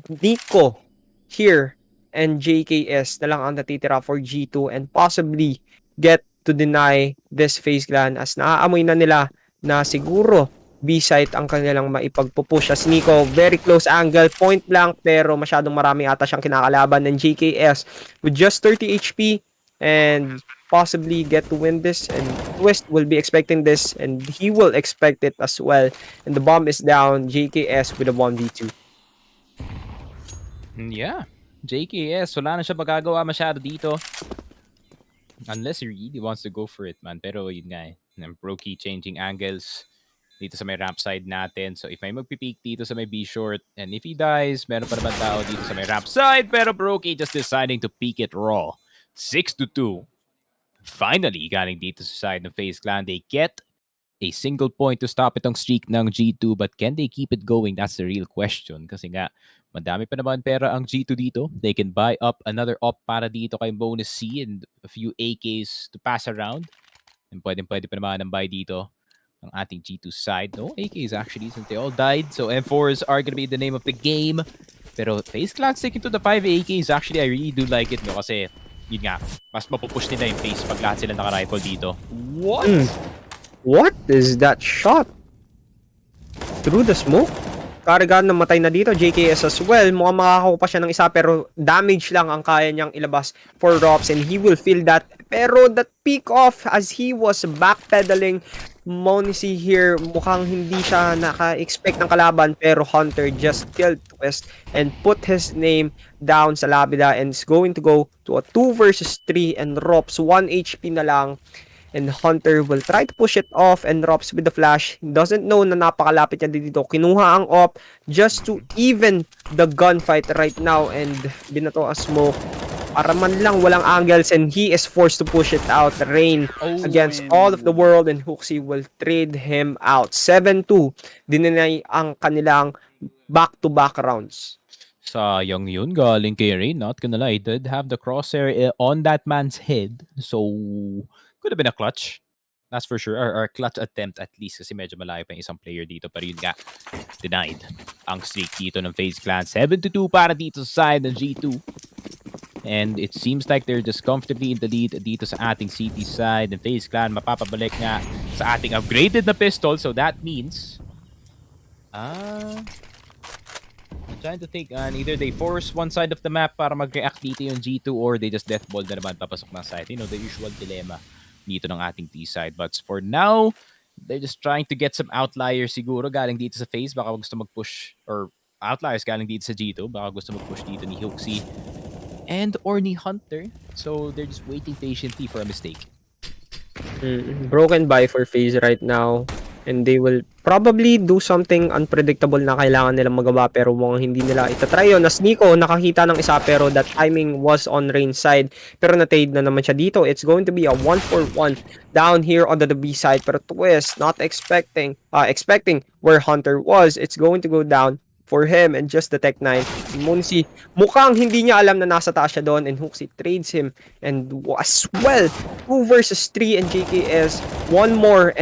Nico here, and JKS na lang ang natitira for G2 and possibly get to deny this FaZe clan as naaamoy na nila na siguro B-site ang kanilang maipagpupush as Nico. Very close angle, point blank, pero masyadong marami ata siyang kinakalaban ng JKS with just 30 HP and possibly get to win this, and Twist will be expecting this and he will expect it as well, and the bomb is down. JKS with a 1v2. Yeah, JKS, wala na siya magagawa masyado dito. Unless he really wants to go for it, man. Pero yun nga eh. Brokey changing angles dito sa may ramp side natin. So if may magpipeak dito sa may B short, and if he dies, meron pa naman tao dito sa may ramp side. Pero Brokey just deciding to peek it raw. 6-2. Finally, galing dito sa side ng FaZe clan. They get a single point to stop itong streak ng G2. But can they keep it going? That's the real question. Kasi nga, madami pa naman pera ang G2 dito. They can buy up another op para dito kay Bonus C and a few AKs to pass around. And pwede pa naman ang buy dito ng ating G2 side. No AKs actually since they all died. So M4s are gonna be the name of the game. Pero FaZe clan sticking to the 5 AKs. Actually, I really do like it, no? Kasi, yun nga, mas mapupush nila yung FaZe pag lahat sila naka-rifle dito. What? What is that shot? Through the smoke? Karga namatay na dito, JKS as well. Mukhang makakakuha pa siya ng isa pero damage lang ang kaya niyang ilabas for Rops and he will feel that. Pero that peak off as he was backpedaling, Monacy here, mukhang hindi siya naka-expect ng kalaban pero Hunter just killed Twist and put his name down sa labida and is going to go to a 2 versus 3 and Rops 1 HP na lang. And Hunter will try to push it off and Rops with the flash. He doesn't know na napakalapit niya dito. Kinuha ang op just to even the gunfight right now. And binato a smoke. Para man lang walang angles and he is forced to push it out. Rain against all of the world and Hoxie will trade him out. 7-2. Dininay ang kanilang back-to-back rounds. Sayang yun, galing kay Rain. Not gonna lie, he did have the crosshair on that man's head. So could have been a clutch. That's for sure. Or clutch attempt at least kasi medyo malayo pa yung isang player dito. Pero yun nga, denied ang streak dito ng FaZe clan. 7-2 para dito sa side ng G2. And it seems like they're just comfortably in the lead dito sa ating CT side. And FaZe clan mapapabalik nga sa ating upgraded na pistol. So that means I'm trying to think, either they force one side of the map para mag-react dito yung G2 or they just deathball na naman papasok na side. You know, the usual dilemma dito ng ating T-side. But for now, they're just trying to get some outliers siguro galing dito sa FaZe. Baka gusto mag-push, or outliers galing dito sa G2. Baka gusto mag-push dito ni Hoxie and or ni Hunter. So they're just waiting patiently for a mistake. Broken buy for FaZe right now. And they will probably do something unpredictable na kailangan nilang magawa pero mukhang hindi nila itatry yun. As Nico, nakakita ng isa pero that timing was on Rain's side. Pero na-trade na naman siya dito. It's going to be a 1-for-1 down here on the B side. Pero Twist, not expecting where Hunter was. It's going to go down for him and just the Tech 9. Monacy, mukhang hindi niya alam na nasa taas siya doon and Hoxie trades him and as well 2 versus 3 and JKS one more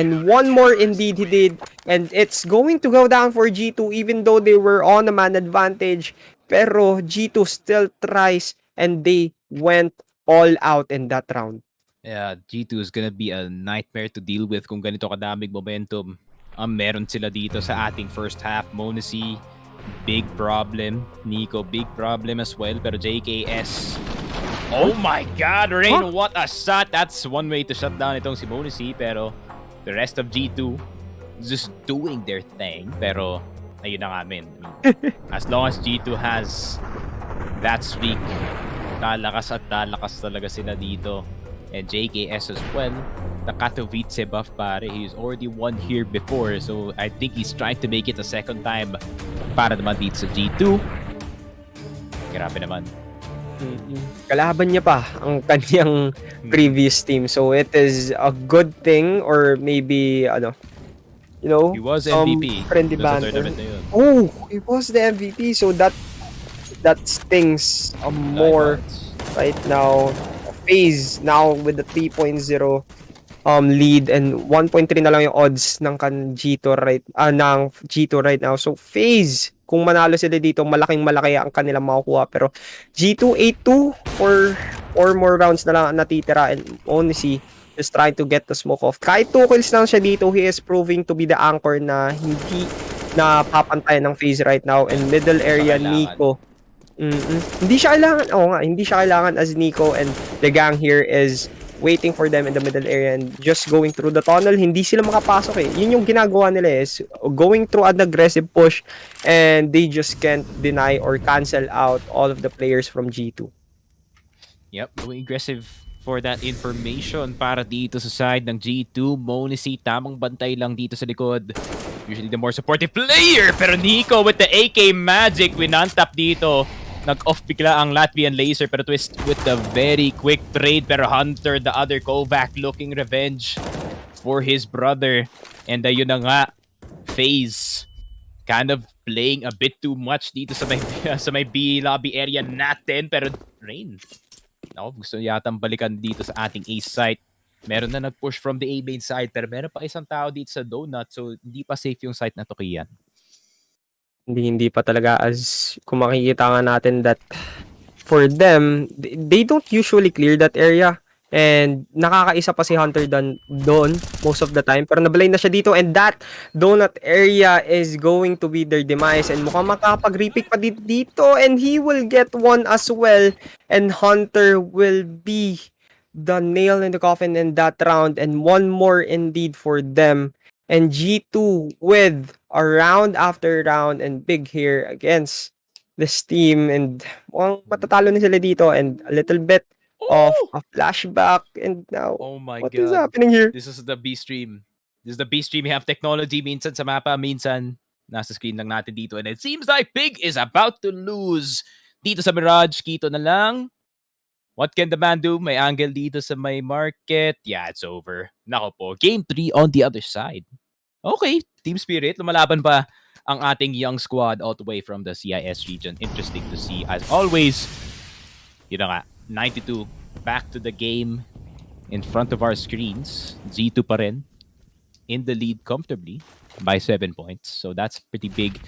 indeed he did, and it's going to go down for G2 even though they were on a man advantage, pero G2 still tries and they went all out in that round. Yeah, G2 is gonna be a nightmare to deal with kung ganito kadaming momentum meron sila dito sa ating first half. Monacy, big problem. Nico, big problem as well. Pero JKS, oh my God, Rain, what a shot. That's one way to shut down itong si Monacy. Pero the rest of G2 just doing their thing. Pero ayun na nga, men. As long as G2 has that streak, lalakas at lalakas talaga sila dito. And JKS as well. The Katowice buff pare, he's already won here before. So I think he's trying to make it a second time para naman dito sa G2. Grabe naman. Kalaban niya pa ang kanyang previous team. So it is a good thing, or maybe you know, He was some MVP. friendly Doon sa banter. tournament na yun. Oh, he was the MVP. So that stings more right now. FaZe now with the 3.0 lead, and 1.3 na lang yung odds ng G2 right now. So FaZe, kung manalo sila dito, malaking-malaki ang kanilang makukuha. Pero G2 8-2 for 4 more rounds na lang ang natitira, and Onisy just trying to get the smoke off. Kahit 2 kills lang siya dito, he is proving to be the anchor na hindi na papantayan ng FaZe right now. And middle area, Nico. Hindi siya kailangan as Nico, and the gang here is waiting for them in the middle area and just going through the tunnel. Hindi sila makapasok eh. Yun yung ginagawa nila, is going through an aggressive push, and they just can't deny or cancel out all of the players from G2. Yep, going aggressive for that information para dito sa side ng G2. Monacy, tamang bantay lang dito sa likod. Usually the more supportive player, pero Nico with the AK magic, winantap dito. Nag-off bigla ang Latvian laser, pero Twist with the very quick trade. Pero Hunter, the other Kovac, looking revenge for his brother. And ayun na nga, FaZe kind of playing a bit too much dito sa may B lobby area natin. Pero Rain, gusto yatang balikan dito sa ating A site. Meron na nag-push from the A main side, pero meron pa isang tao dito sa donut, so hindi pa safe yung site na to, Kian. Hindi pa talaga, as kung makikita nga natin that for them, they don't usually clear that area, and nakakaisa pa si Hunter doon most of the time, pero nabalay na siya dito, and that donut area is going to be their demise, and mukhang makapag-repick pa dito, and he will get one as well, and Hunter will be the nail in the coffin in that round, and one more indeed for them. And G2 with a round after round and big here against this team, and matatalo na sila dito, and a little bit of a flashback, and now what is happening here? This is the B stream. This is the B stream. We have technology minsan sa mapa, minsan nasa screen lang natin dito, and it seems like Pig is about to lose dito sa Mirage. Kito na lang. What can the man do? May angle dito sa may market. Yeah, it's over. Nako po. Game 3 on the other side. Okay, Team Spirit. Lumalaban pa ang ating young squad all the way from the CIS region. Interesting to see. As always, yun na nga, 92. Back to the game in front of our screens. G2 pa rin in the lead comfortably by 7 points. So that's pretty big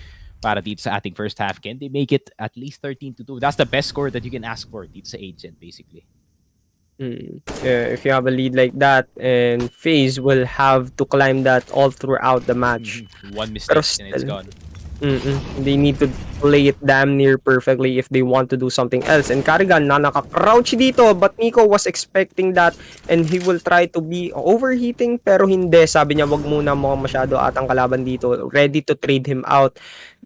para dito sa ating first half. Can they make it at least 13-2? That's the best score that you can ask for dito sa Agent, basically. If you have a lead like that, and FaZe will have to climb that all throughout the match. One mistake and it's gone. They need to play it damn near perfectly if they want to do something else. And Carrigan na naka-crouch dito, but Nico was expecting that, and he will try to be overheating, pero hindi. Sabi niya, wag muna mo masyado atang kalaban dito. Ready to trade him out.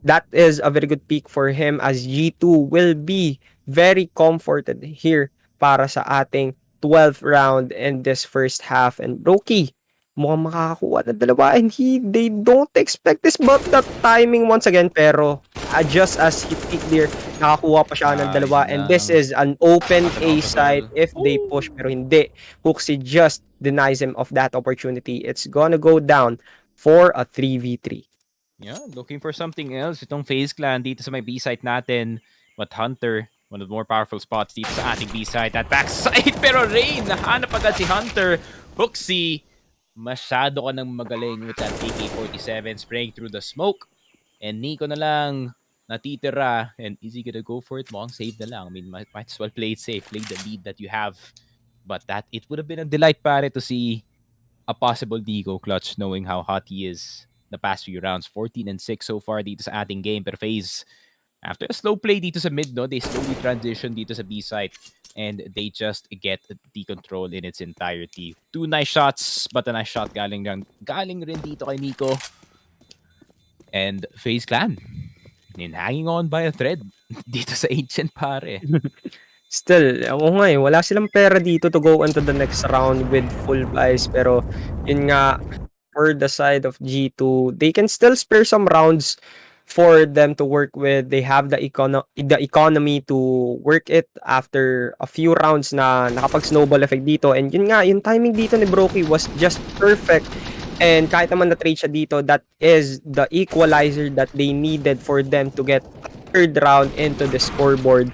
That is a very good pick for him, as G2 will be very comforted here para sa ating 12th round in this first half. And Roki, mukhang makakakuha ng dalawa, and they don't expect this, but the timing once again, pero just as he picked there, nakakuha pa siya ng dalawa, and this is an open A site if they push, pero hindi. Huxi just denies him of that opportunity. It's gonna go down for a 3v3. Yeah, looking for something else. Itong FaZe clan dito sa may B site natin, but Hunter, one of the more powerful spots dito sa ating B site at backside. Pero Rain, nahanap agad si Hunter. Huxi, masyado ka nang magaling with that AK-47 spraying through the smoke. And Nico na lang natitira. And is he gonna go for it? Mukhang save na lang. I mean, might as well play it safe. Play the lead that you have. But it would have been a delight pare to see a possible Nico clutch, knowing how hot he is the past few rounds. 14-6 so far dito sa ating game. Pero FaZe, after a slow play dito sa mid, no, they slowly transition dito sa B site, and they just get the control in its entirety. 2 nice shots, but a nice shot galing rin dito kay Nico. And FaZe Clan, hanging on by a thread dito sa Ancient, pare. Still, ako nga wala silang pera dito to go into the next round with full buys. Pero, yun nga, for the side of G2, they can still spare some rounds for them to work with. They have the economy to work it after a few rounds na nakapag-snowball effect dito. And yun nga, yung timing dito ni Brokey was just perfect. And kahit naman na-trade siya dito, that is the equalizer that they needed for them to get a third round into the scoreboard.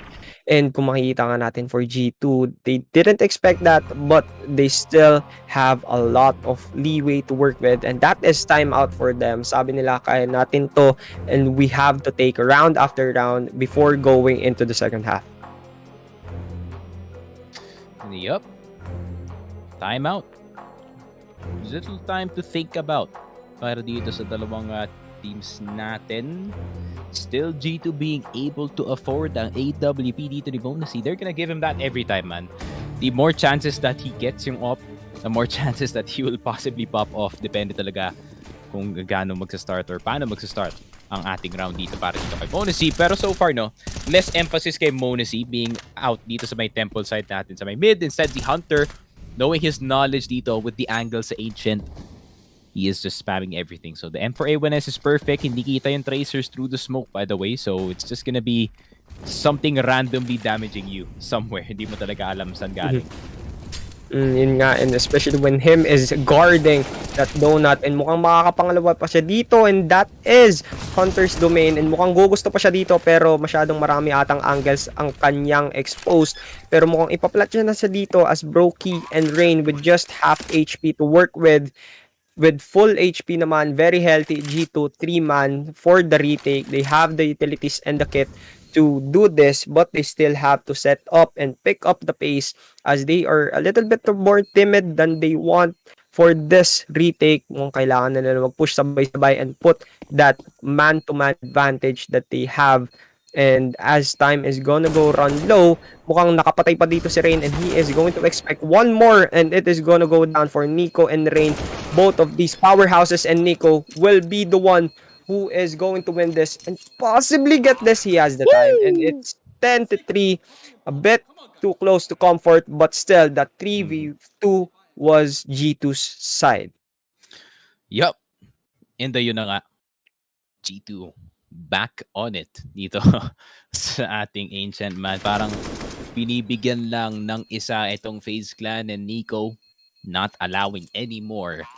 And kung makikita nga natin for G2, they didn't expect that, but they still have a lot of leeway to work with, and that is timeout for them. Sabi nila, kaya natin to, and we have to take round after round before going into the second half. Yup. Timeout. Little time to think about para dito sa dalawang teams natin. Still, G2 being able to afford ang AWP dito ni Bonusy. They're gonna give him that every time, man. The more chances that he gets yung op, the more chances that he will possibly pop off. Depende talaga kung gaano magsa-start or paano magsa-start ang ating round dito para dito kay Bonusy. Pero so far, no, less emphasis kay Bonusy being out dito sa may temple side natin sa may mid. Instead, the Hunter, knowing his knowledge dito with the angle sa Ancient, he is just spamming everything. So the M4A1S is perfect. Hindi kita yung tracers through the smoke, by the way. So it's just gonna be something randomly damaging you somewhere. Hindi mo talaga alam saan galing. Yun nga, and especially when him is guarding that donut, and mukhang makakapangalawa pa siya dito, and that is Hunter's domain, and mukhang gugusto pa siya dito, pero masyadong marami atang angles ang kanyang exposed. Pero mukhang ipaplat siya na siya dito as Brokey and Rain with just half HP to work with. With full HP naman, very healthy G2, 3-man for the retake. They have the utilities and the kit to do this, but they still have to set up and pick up the pace as they are a little bit more timid than they want for this retake. Kung kailangan na nila mag-push sabay-sabay and put that man-to-man advantage that they have. And as time is gonna go run low, mukhang nakapatay pa dito si Rain, and he is going to expect one more, and it is gonna go down for Nico and Rain. Both of these powerhouses, and Nico will be the one who is going to win this and possibly get this. He has the time, and it's 10-3, a bit too close to comfort, but still that 3v2 was G2's side. Yup. And yun na nga, G2 back on it dito sa ating Ancient, man. Parang binibigyan lang ng isa itong FaZe Clan and Nico, not allowing anymore.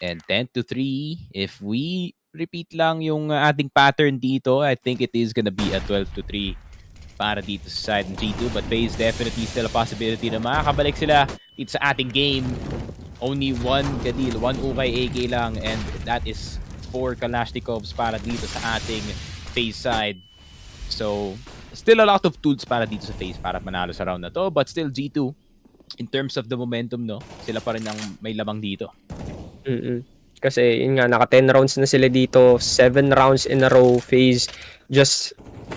And 10-3, if we repeat lang yung ating pattern dito, I think it is gonna be a 12-3 para dito sa side ng G2. But FaZe definitely still a possibility na makakabalik sila dito sa ating game. Only one Kadil, one Ukay AK lang, and that is 4 Kalashnikovs para dito sa ating FaZe side. So, still a lot of tools para dito sa FaZe para manalo sa round na to. But still, G2, in terms of the momentum, no, sila pa rin ang may lamang dito. Kasi, yun nga, naka 10 rounds na sila dito. 7 rounds in a row. FaZe just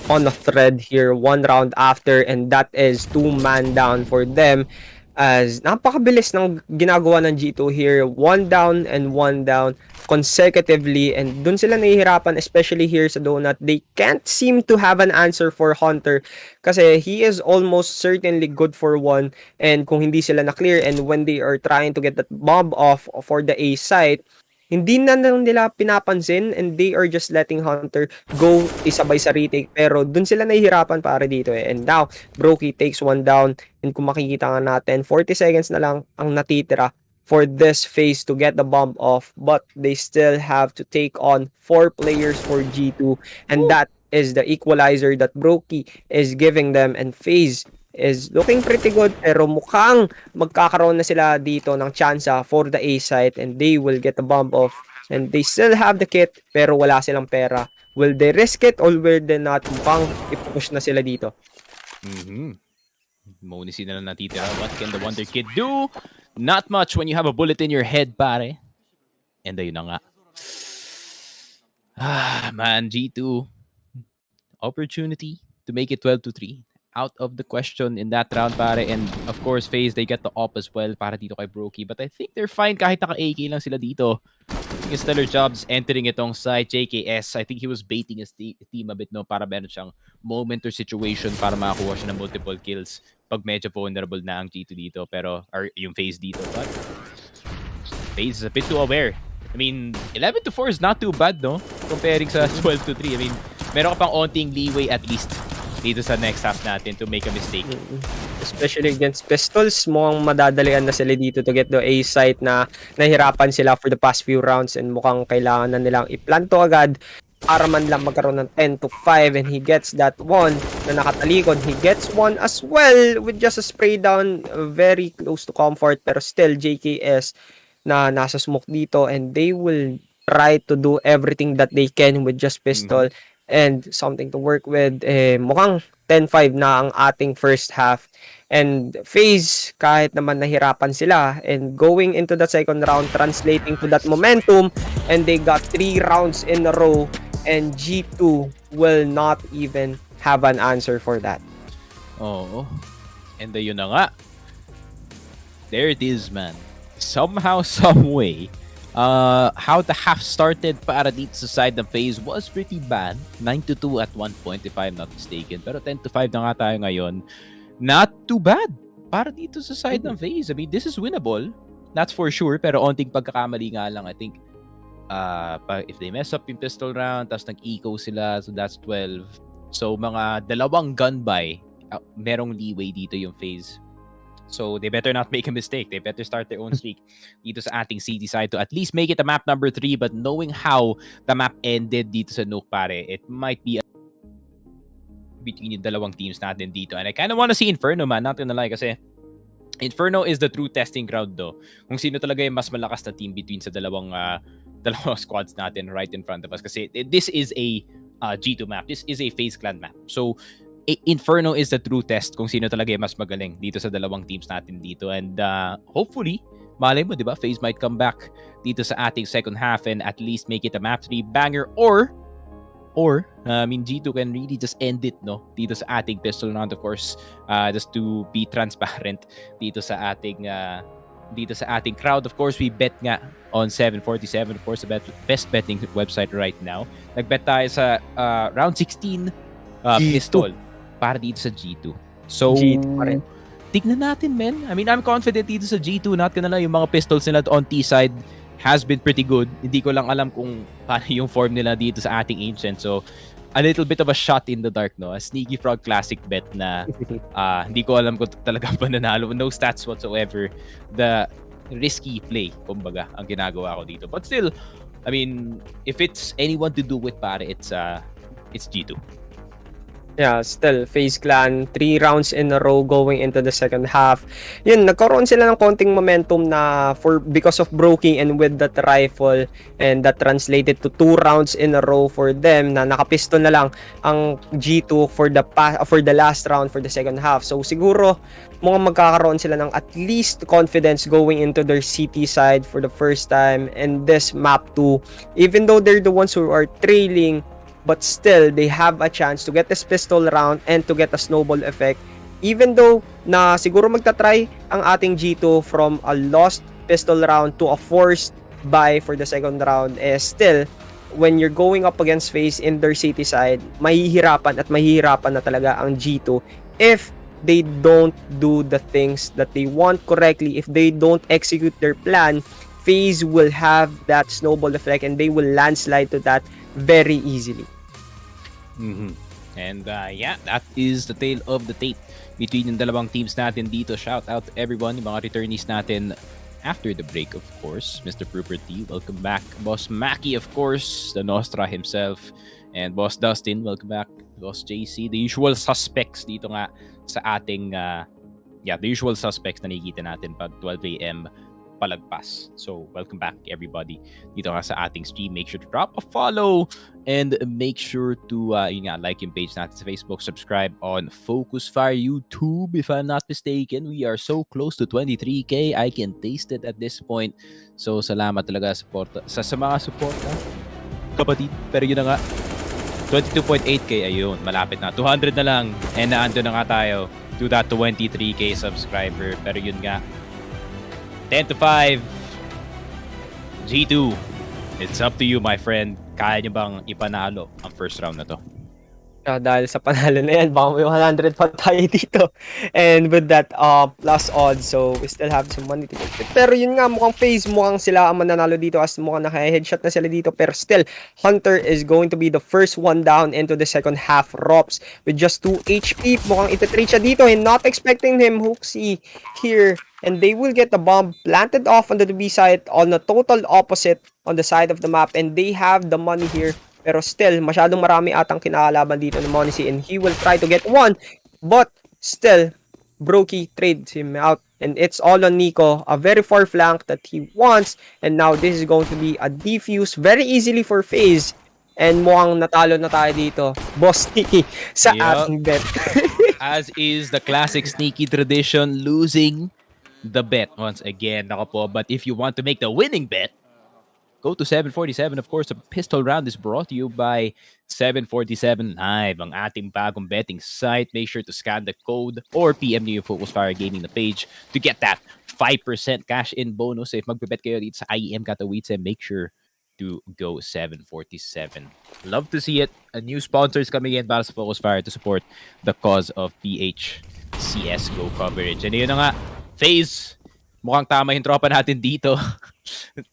on a thread here. 1 round after, and that is 2-man down for them. As napakabilis ng ginagawa ng G2 here. 1 down and 1 down consecutively, and dun sila nahihirapan, especially here sa donut. They can't seem to have an answer for Hunter kasi he is almost certainly good for 1, and kung hindi sila na-clear, and when they are trying to get that bomb off for the A site, hindi na nila pinapansin, and they are just letting Hunter go isabay sa retake. Pero dun sila nahihirapan para dito eh. And now, Brokey takes 1 down, and kung makikita nga natin, 40 seconds na lang ang natitira for this phase to get the bomb off, but they still have to take on 4 players for G2, and that is the equalizer that Brokey is giving them, and FaZe is looking pretty good, pero mukhang magkakaroon na sila dito ng tsansa for the A site, and they will get the bomb off, and they still have the kit, pero wala silang pera. Will they risk it or will they not? Mukhang ipupush na sila dito. Bonusy na lang natitira. What can the Wonder Kid do? Not much when you have a bullet in your head, pare. And ayun na nga. Man, G2. Opportunity to make it 12-3. Out of the question in that round, pare. And of course, FaZe, they get the op as well para dito kay Brokey. But I think they're fine kahit naka-AK lang sila dito. stellar jobs entering itong side. JKS, I think he was baiting his team a bit, no, para meron siyang moment or situation para makakuha siya ng multiple kills pag medyo vulnerable na ang G2 dito, pero or yung FaZe dito. But FaZe is a bit too aware. I mean, 11-4 is not too bad, no? Comparing sa 12-3. I mean, meron ka pang onting leeway at least dito sa next half natin to make a mistake. Especially against Pistols, mukhang madadalian na sila dito to get the A site na nahirapan sila for the past few rounds and mukhang kailangan na nilang iplanto agad para man lang magkaroon ng 10-5 and he gets that one na nakatalikod. He gets one as well with just a spray down very close to comfort pero still JKS na nasa smoke dito and they will try to do everything that they can with just pistol and something to work with. Mukhang 10-5 na ang ating first half and FaZe kahit naman nahirapan sila and going into the second round translating to that momentum and they got 3 rounds in a row and G2 will not even have an answer for that. Oh, and yun na nga. There it is, man. Somehow, some way, how the half started para dito sa side ng FaZe was pretty bad. 9-2 at one point, if I'm not mistaken. Pero 10-5 na nga tayo ngayon. Not too bad para dito sa side ng FaZe. I mean, this is winnable. That's for sure. Pero onting pagkakamali nga lang, I think, if they mess up yung pistol round, tapos nag-eco sila, so that's 12. So, mga dalawang gun by, merong leeway dito yung FaZe. So, they better not make a mistake. They better start their own streak dito sa ating city side to at least make it a map number 3. But knowing how the map ended dito sa Nuke, pare, it might be between yung dalawang teams natin dito. And I kind of want to see Inferno, man. Not gonna lie, kasi Inferno is the true testing ground, though. Kung sino talaga yung mas malakas na team between sa dalawang squads natin right in front of us. Kasi this is a G2 map. This is a FaZe clan map. So, Inferno is the true test kung sino talaga yung mas magaling dito sa dalawang teams natin dito. And hopefully, malay mo, di ba, FaZe might come back dito sa ating second half and at least make it a map 3 banger or I mean, G2 can really just end it, no? Dito sa ating pistol round, of course, just to be transparent dito sa ating crowd. Of course, we bet nga on 747, of course, the best betting website right now. Nagbet tayo sa round 16 pistol para dito sa G2. So, G2 pa rin. Tignan natin, men. I mean, I'm confident dito sa G2. Not gonna lie, yung mga pistols nila on T side has been pretty good. Hindi ko lang alam kung paano yung form nila dito sa ating Ancient. So, a little bit of a shot in the dark, no? A Sneaky Frog classic bet na hindi ko alam kung talaga pananalo. No stats whatsoever. The risky play, kumbaga, ang ginagawa ko dito. But still, I mean, if it's anyone to do with, pare, it's G2. Yeah, still, FaZe Clan, 3 rounds in a row going into the second half. Yun, nagkaroon sila ng konting momentum na because of Brokey and with that rifle, and that translated to 2 rounds in a row for them na nakapiston na lang ang G2 for the last round for the second half. So siguro, mukhang magkakaroon sila ng at least confidence going into their city side for the first time in this map 2. Even though they're the ones who are trailing, but still, they have a chance to get this pistol round and to get a snowball effect. Even though na siguro magta-try ang ating G2 from a lost pistol round to a forced buy for the second round, still, when you're going up against FaZe in their city side, mahihirapan na talaga ang G2 if they don't do the things that they want correctly. If they don't execute their plan, FaZe will have that snowball effect and they will landslide to that very easily. And yeah, that is the tale of the tape between yung dalawang teams natin dito. Shout out to everyone, yung mga returnees natin after the break, of course. Mr. Property, welcome back. Boss Mackie, of course, the Nostra himself. And Boss Dustin, welcome back. Boss JC, the usual suspects dito nga sa ating the usual suspects na nakikita natin pag 12 AM palagpas. So, welcome back everybody dito nga sa ating stream. Make sure to drop a follow and make sure to like yung page natin sa Facebook, subscribe on Focus Fire YouTube if I'm not mistaken. We are so close to 23k. I can taste it at this point. So, salamat talaga sa mga suporta, kapatid. Pero yun na nga, 22.8k, ayun, malapit na. 200 na lang and naando na nga tayo to that 23k subscriber. Pero yun nga, 10-5 G2 It's up to you, my friend. Kaya niyo bang ipanalo ang first round na to? Dahil sa panalo na yan, baka may 100 pa tayo dito. And with that plus odds, so we still have some money to get. Pero yun nga, mukhang FaZe, mukhang sila ang mananalo dito as mukhang naka-headshot na sila dito. Pero still, Hunter is going to be the first one down into the second half. Rops with just 2 HP. Mukhang ititrade siya dito and not expecting him. Hooksy here. And they will get the bomb planted off on the B side on the total opposite on the side of the map. And they have the money here. Pero still, masyadong marami atang kinakalaban dito ng Monacy and he will try to get one. But still, Brokey trades him out. And it's all on Nico. A very far flank that he wants. And now this is going to be a defuse very easily for FaZe. And mukhang natalo na tayo dito. Boss Sneaky sa ating bet. As is the classic Sneaky tradition, losing the bet once again. Nako po. But if you want to make the winning bet, go to 747. Of course, a pistol round is brought to you by 747 Live, ang ating bagong betting site. Make sure to scan the code or PM nyo yung Focus Fire Gaming na page to get that 5% cash-in bonus. If magbebet kayo dito sa IEM Katowice, make sure to go 747. Love to see it. A new sponsors coming in para sa Focus Fire to support the cause of PH CSGO coverage. And yun na nga, FaZe, mukhang tama yung tropa natin dito.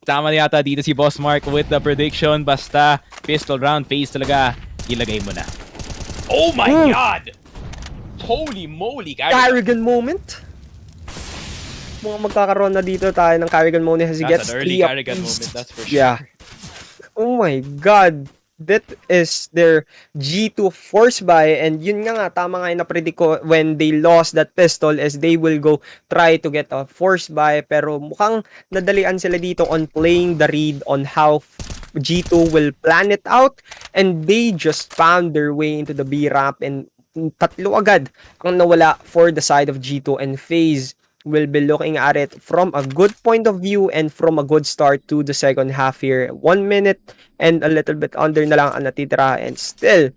Tama na yata dito si Boss Mark with the prediction. Basta pistol round, FaZe talaga, ilagay mo na. Oh my God! Holy moly! Carrigan moment. Mukhang magkakaroon na dito tayo ng Carrigan moment as he gets 3 Carrigan moment, that's for sure. Yeah. Oh my God. That is their G2 force buy, and yun nga tama nga yung na-predict ko when they lost that pistol as they will go try to get a force buy, pero mukhang nadalian sila dito on playing the read on how G2 will plan it out, and they just found their way into the B ramp and tatlo agad ang nawala for the side of G2, and FaZe will be looking at it from a good point of view and from a good start to the second half here. 1 minute and a little bit under na lang ang natitira, and still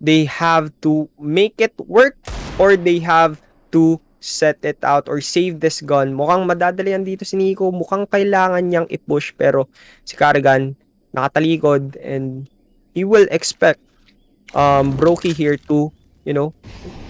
they have to make it work or they have to set it out or save this gun. Mukhang madadalian dito si Nico, mukhang kailangan niyang i-push, pero si Carrigan nakatalikod and he will expect Brokey here to, you know,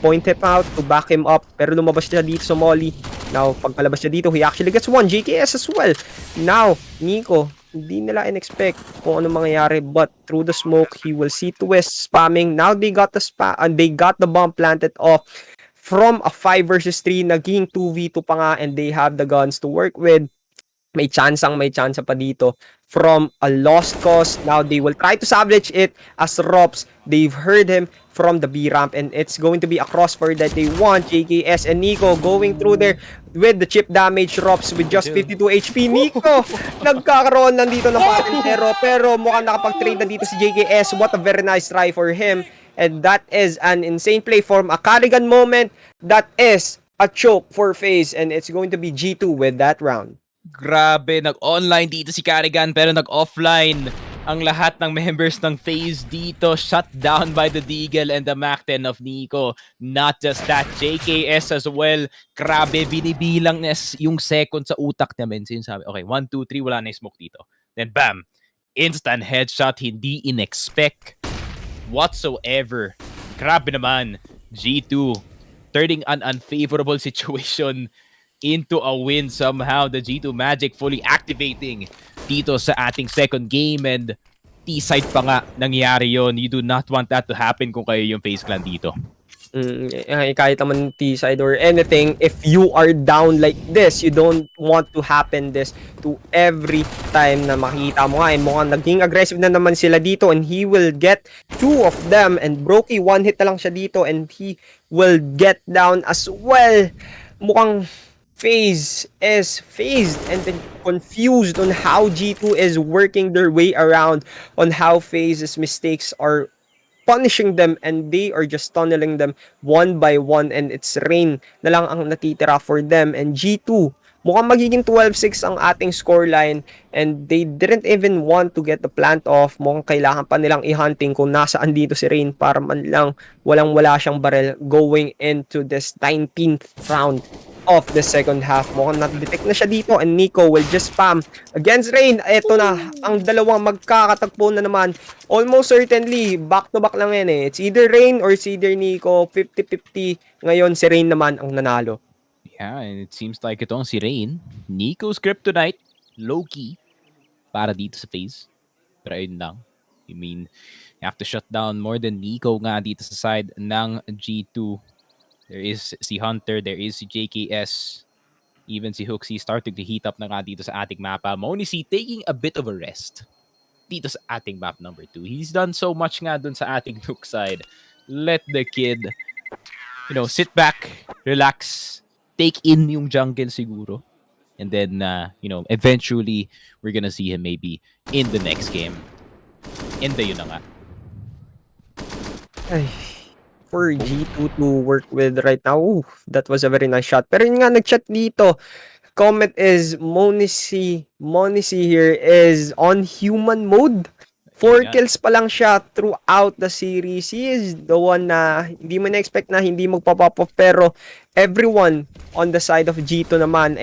point him out, to back him up, pero lumabas siya dito sa Molly. Now, pagpalabas niya dito, he actually gets one JKS as well. Now, Nico, hindi nila in-expect kung ano mangyayari, but through the smoke, he will see Twist spamming. Now, they got the bomb planted off from a 5 versus 3, naging 2v2 pa nga, and they have the guns to work with. May chance pa dito from a lost cause. Now they will try to salvage it as Rops. They've heard him from the B ramp, and it's going to be a crossfire that they want. JKS and Nico going through there with the chip damage. Rops with just 52 HP. Nico nagkakaroon lang dito ng patintero, pero mukhang nakapag-trade na dito si JKS. What a very nice try for him, and that is an insane play from a Carrigan moment. That is a choke for FaZe, and it's going to be G2 with that round. Grabe, nag-online dito si Carrigan pero nag-offline ang lahat ng members ng FaZe dito. Shut down by the Deagle and the Mac-10 of Nico. Not just that, JKS as well. Grabe, binibilang yung second sa utak namin. Sinasabi, okay, 1, 2, 3, wala na yung smoke dito. Then bam, instant headshot, hindi in-expect whatsoever. Grabe naman, G2 turning an unfavorable situation into a win somehow. The G2 Magic fully activating dito sa ating second game, and T-side pa nga nangyari yon. You do not want that to happen kung kayo yung FaZe clan dito. Kahit naman T-side or anything, if you are down like this, you don't want to happen this to every time na makita mo nga. And mukhang naging aggressive na naman sila dito, and he will get 2 of them, and Brokey 1 hit na lang siya dito, and he will get down as well. Mukhang FaZe is phased and then confused on how G2 is working their way around, on how FaZe's mistakes are punishing them, and they are just tunneling them one by one, and it's Rain na lang ang natitira for them. And G2, mukhang magiging 12-6 ang ating scoreline, and they didn't even want to get the plant off. Mukhang kailangan pa nilang i-hunting kung nasaan dito si Rain para man lang walang-wala siyang barrel going into this 19th round of the second half. Mukhang na-detect na siya dito and Nico will just spam against Rain. Ito na, ang dalawang magkakatagpo na naman. Almost certainly, back-to-back lang yan eh. It's either Rain or it's either Nico. 50-50. Ngayon, si Rain naman ang nanalo. Yeah, and it seems like itong si Rain, Nico's Kryptonite, low-key, para dito sa FaZe. Pero ayun lang. I mean, you have to shut down more than Nico nga dito sa side ng G2. There is si Hunter, there is si JKS, even si Hooksy starting to heat up na nga dito sa ating mapa. Monisi taking a bit of a rest dito sa ating map number 2. He's done so much nga dun sa ating Nuke side. Let the kid, sit back, relax, take in yung jungle siguro. And then, eventually, we're gonna see him maybe in the next game. And yun na nga. Ay, for G2 to work with right now, that was a very nice shot. Pero yun nga, nag-chat dito. Comment is, Monisi here is on human mode. 4 kills pa lang siya throughout the series. He is the one na hindi mo na-expect na hindi magpa-pop off. Pero everyone on the side of G2 naman,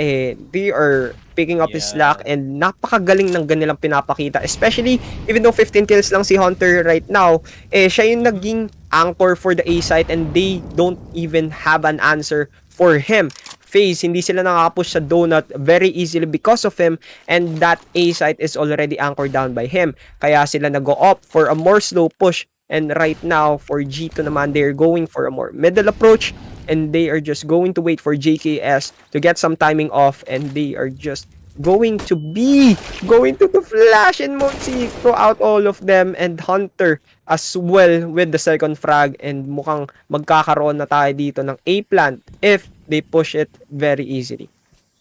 they are picking up his slack and napakagaling ng ganilang pinapakita. Especially, even though 15 kills lang si Hunter right now, siya yung naging anchor for the A site and they don't even have an answer for him. FaZe, hindi sila nakakapush sa donut very easily because of him, and that A site is already anchored down by him. Kaya sila nag-go-opt for a more slow push, and right now for G2 naman, they're going for a more middle approach, and they are just going to wait for JKS to get some timing off, and they are just going to the flash and Monsi throughout all of them, and Hunter as well with the second frag, and mukhang magkakaroon na tayo dito ng A plant if they push it very easily.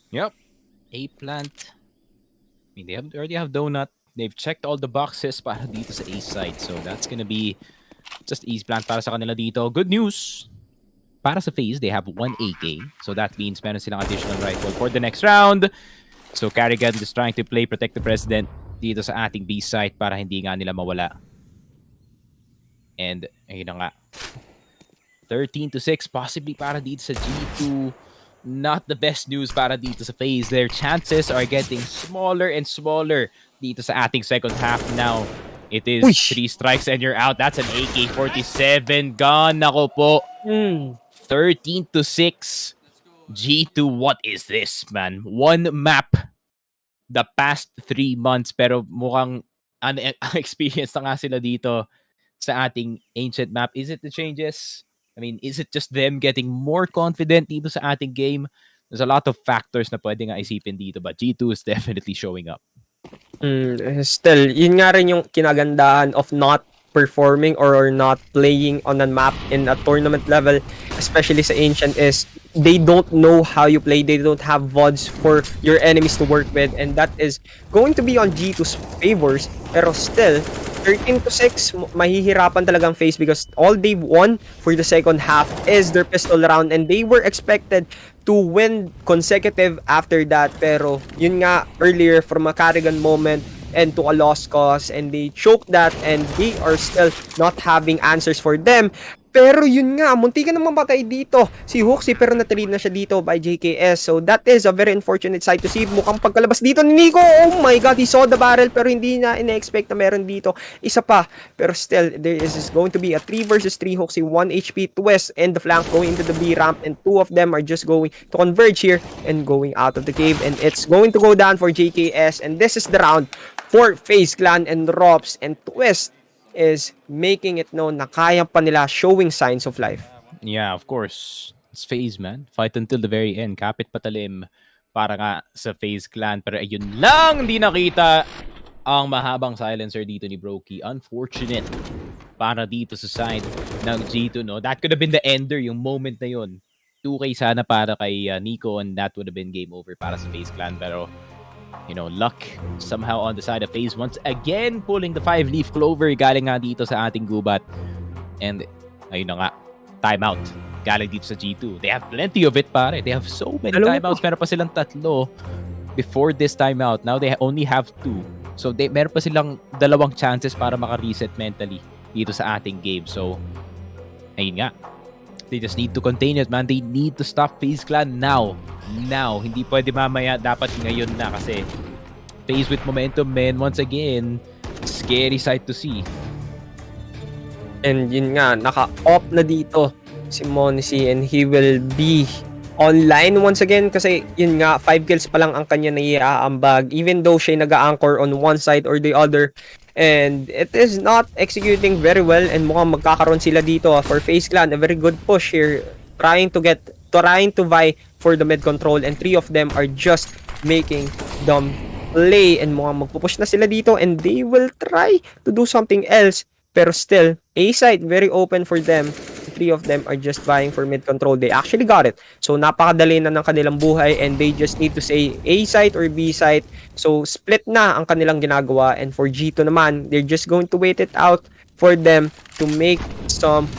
Yep. A plant. I mean, they already have donut. They've checked all the boxes para dito sa A side. So that's gonna be just easy plant para sa kanila dito. Good news. Para sa FaZe, they have 1 AK. So that means meron silang additional rifle for the next round. So Carrigan is trying to play Protect the President dito sa ating B site para hindi nga nila mawala. And ayun na nga. 13-6 possibly para dito sa G2. Not the best news para dito sa FaZe. Their chances are getting smaller and smaller dito sa ating second half now. It is 3 strikes and you're out. That's an AK-47 gun. Nako po. 13-6. G2, what is this, man? One map the past 3 months pero mukhang experience na nga sila dito sa ating ancient map. Is it the changes? I mean, is it just them getting more confident dito sa ating game? There's a lot of factors na pwede nga isipin dito, but G2 is definitely showing up. Still, yun nga rin yung kinagandahan of not performing or not playing on a map in a tournament level, especially sa Ancient, is they don't know how you play. They don't have VODs for your enemies to work with, and that is going to be on G2's favors. Pero still, 13-6, mahihirapan talagang FaZe because all they've won for the second half is their pistol round, and they were expected to win consecutive after that. Pero yun nga, earlier from a Carrigan moment and to a lost cause, and they choked that, and they are still not having answers for them. Pero yun nga, muntikan na mamatay dito si Hooksy, pero na-trade na siya dito by JKS. So that is a very unfortunate sight to see. Mukhang pagkalabas dito ni Nico, oh my god, he saw the barrel pero hindi na ina-expect na meron dito isa pa. Pero still, there is going to be a 3 versus 3 Hooksy, 1 HP twist and the flank going into the B ramp, and 2 of them are just going to converge here and going out of the cave, and it's going to go down for JKS, and this is the round for FaZe Clan and Rops, and Twist is making it known na kaya pa nila, showing signs of life. Yeah, of course. It's FaZe, man. Fight until the very end. Kapit patalim para nga sa FaZe Clan. Pero ayun lang, hindi nakita ang mahabang silencer dito ni Brokey. Unfortunate para dito sa side ng G2, no? That could have been the ender, yung moment na yun. 2K sana para kay Nico, and that would have been game over para sa FaZe Clan. Pero luck somehow on the side of FaZe once again, pulling the 5-leaf clover galing nga dito sa ating gubat. And ayun na nga, timeout galing dito sa G2. They have plenty of it, pare. They have so many timeouts. Meron pa silang 3 before this timeout. Now they only have 2. So meron pa silang 2 chances para maka-reset mentally dito sa ating game. So ayun nga, they just need to contain it, man. They need to stop FaZe Clan now. now. Hindi pwede mamaya, dapat ngayon na kasi FaZe with momentum, man. Once again, scary sight to see. And yun nga, naka-off na dito si Monisi and he will be online once again kasi yun nga, 5 kills pa lang ang kanya naiaambag even though siya nag-a-anchor on one side or the other. And it is not executing very well and mukhang magkakaroon sila dito for FaZe Clan. A very good push here, trying to vie for the mid control, and 3 of them are just making them play and mukhang magpupush na sila dito and they will try to do something else. Pero still, A side very open for them. 3 of them are just vying for mid control. They actually got it. So napakadali na ng kanilang buhay and they just need to say A side or B side. So split na ang kanilang ginagawa, and for G2 naman, they're just going to wait it out for them to make some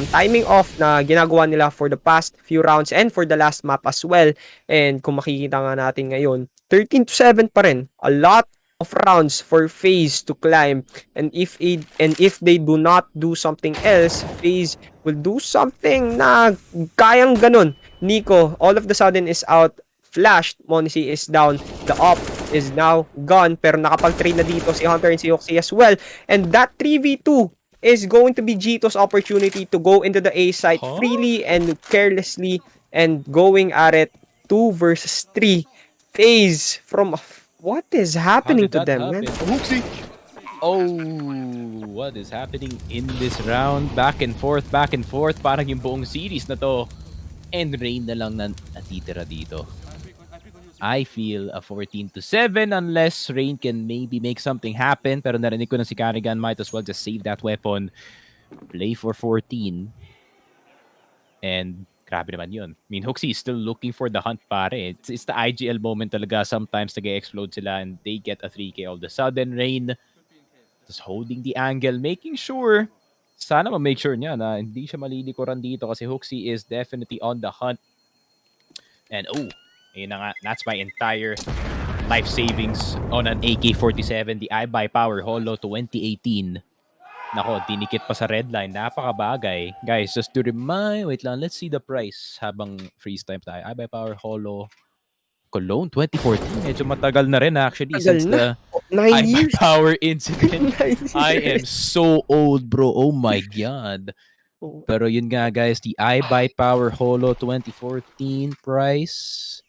timing off na ginagawa nila for the past few rounds and for the last map as well. And kung makikita nga natin ngayon, 13-7 pa rin. A lot of rounds for FaZe to climb, and if they do not do something else, FaZe will do something na kayang ganun. Nico all of the sudden is out, flashed, Monisi is down, the op is now gone, pero nakapag-trade na dito si Hunter and si Oxy as well, and that 3v2 is going to be G2's opportunity to go into the A site freely and carelessly and going at it 2 versus 3. FaZe from what is happening to them, man? Oh, what is happening in this round? Back and forth. Parang yung buong series na to. And Rain na lang na natitira dito. I feel a 14-7 unless Rain can maybe make something happen. Pero narinig ko na si Carrigan, might as well just save that weapon. Play for 14. And grabe naman yun. I mean, Hoxie is still looking for the hunt, pare. It's the IGL moment talaga. Sometimes nag-explode sila and they get a 3K all of a sudden. Rain just holding the angle, making sure, sana ma-make sure niya na hindi siya malilikuran dito kasi Hoxie is definitely on the hunt. And ayun na nga, that's my entire life savings on an AK-47, the iBuy Power Holo 2018. Nako, dinikit pa sa red line. Napakabagay. Guys, just to remind, wait lang, let's see the price habang freeze time tayo. iBuy Power Holo Cologne 2014. Medyo matagal na rin actually since the iBuy Power incident. I am so old, bro. Oh my God. Pero yun nga, guys, the iBuy Power Holo 2014 price.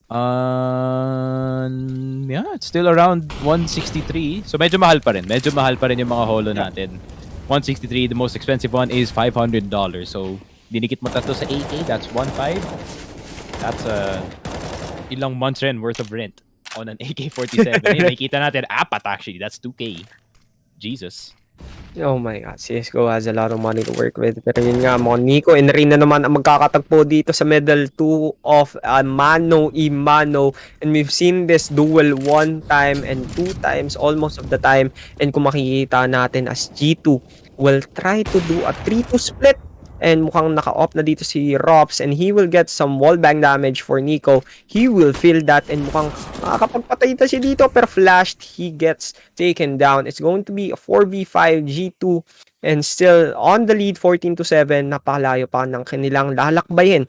Yeah, it's still around 163. So medyo mahal pa rin. Yung mga holo natin. 163, the most expensive one is $500. So dinikit mo tatlo sa 8K, that's 1.5. That's ilang months rin worth of rent on an AK-47. Nakikita natin, apat actually. That's 2K. Jesus. Oh my God, CSGO has a lot of money to work with. Pero yun nga, mga Nico and Rin na naman ang magkakatagpo dito sa middle 2 of mano y mano. And we've seen this duel 1 time and 2 times almost of the time. And kung makikita natin as G2 will try to do a 3-2 split. And mukhang naka-off na dito si Rops and he will get some wallbang damage for Nico. He will feel that and mukhang makakapagpatay na siya dito pero flashed, he gets taken down. It's going to be a 4v5 G2 and still on the lead 14-7. Napakalayo pa ng kanilang lalakbayin.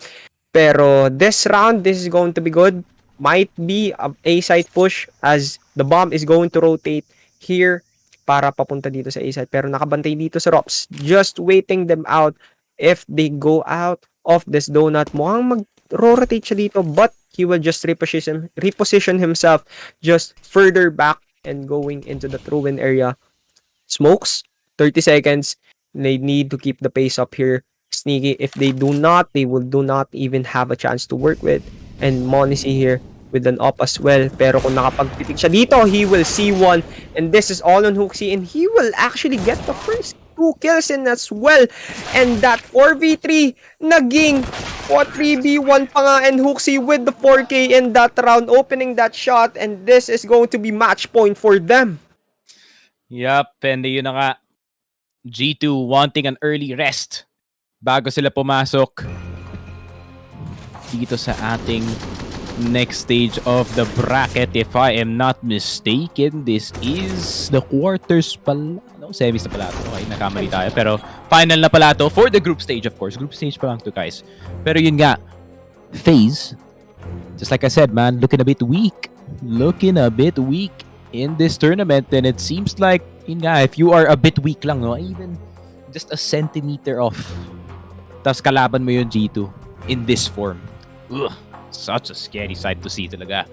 Pero this round, this is going to be good. Might be a side push as the bomb is going to rotate here para papunta dito sa A side. Pero nakabantay dito sa Rops. Just waiting them out. If they go out of this donut, mukhang mag-rotate siya dito, but he will just reposition himself just further back and going into the throw-in area. Smokes, 30 seconds. They need to keep the pace up here. Sneaky, if they do not, they will do not even have a chance to work with. And Monisi here with an up as well. Pero kung nakapagpitik siya dito, he will see one. And this is all on Hoxie, and he will actually get the first 2 kills in as well. And that 4v3 naging 3v1 pa nga, and Hoxie with the 4K in that round, opening that shot, and this is going to be match point for them. Yup, and yun na nga, G2 wanting an early rest bago sila pumasok dito sa ating next stage of the bracket. If I am not mistaken, this is the quarters pala. No, semis na pala ito. Okay, nakamali tayo. Pero final na pala ito for the group stage, of course. Group stage pa lang to, guys. Pero yun nga, FaZe just like I said, man, looking a bit weak. Looking a bit weak in this tournament. And it seems like, yun nga, if you are a bit weak lang, no, even just a centimeter off, tas kalaban mo yung G2 in this form. Ugh, such a scary sight to see talaga.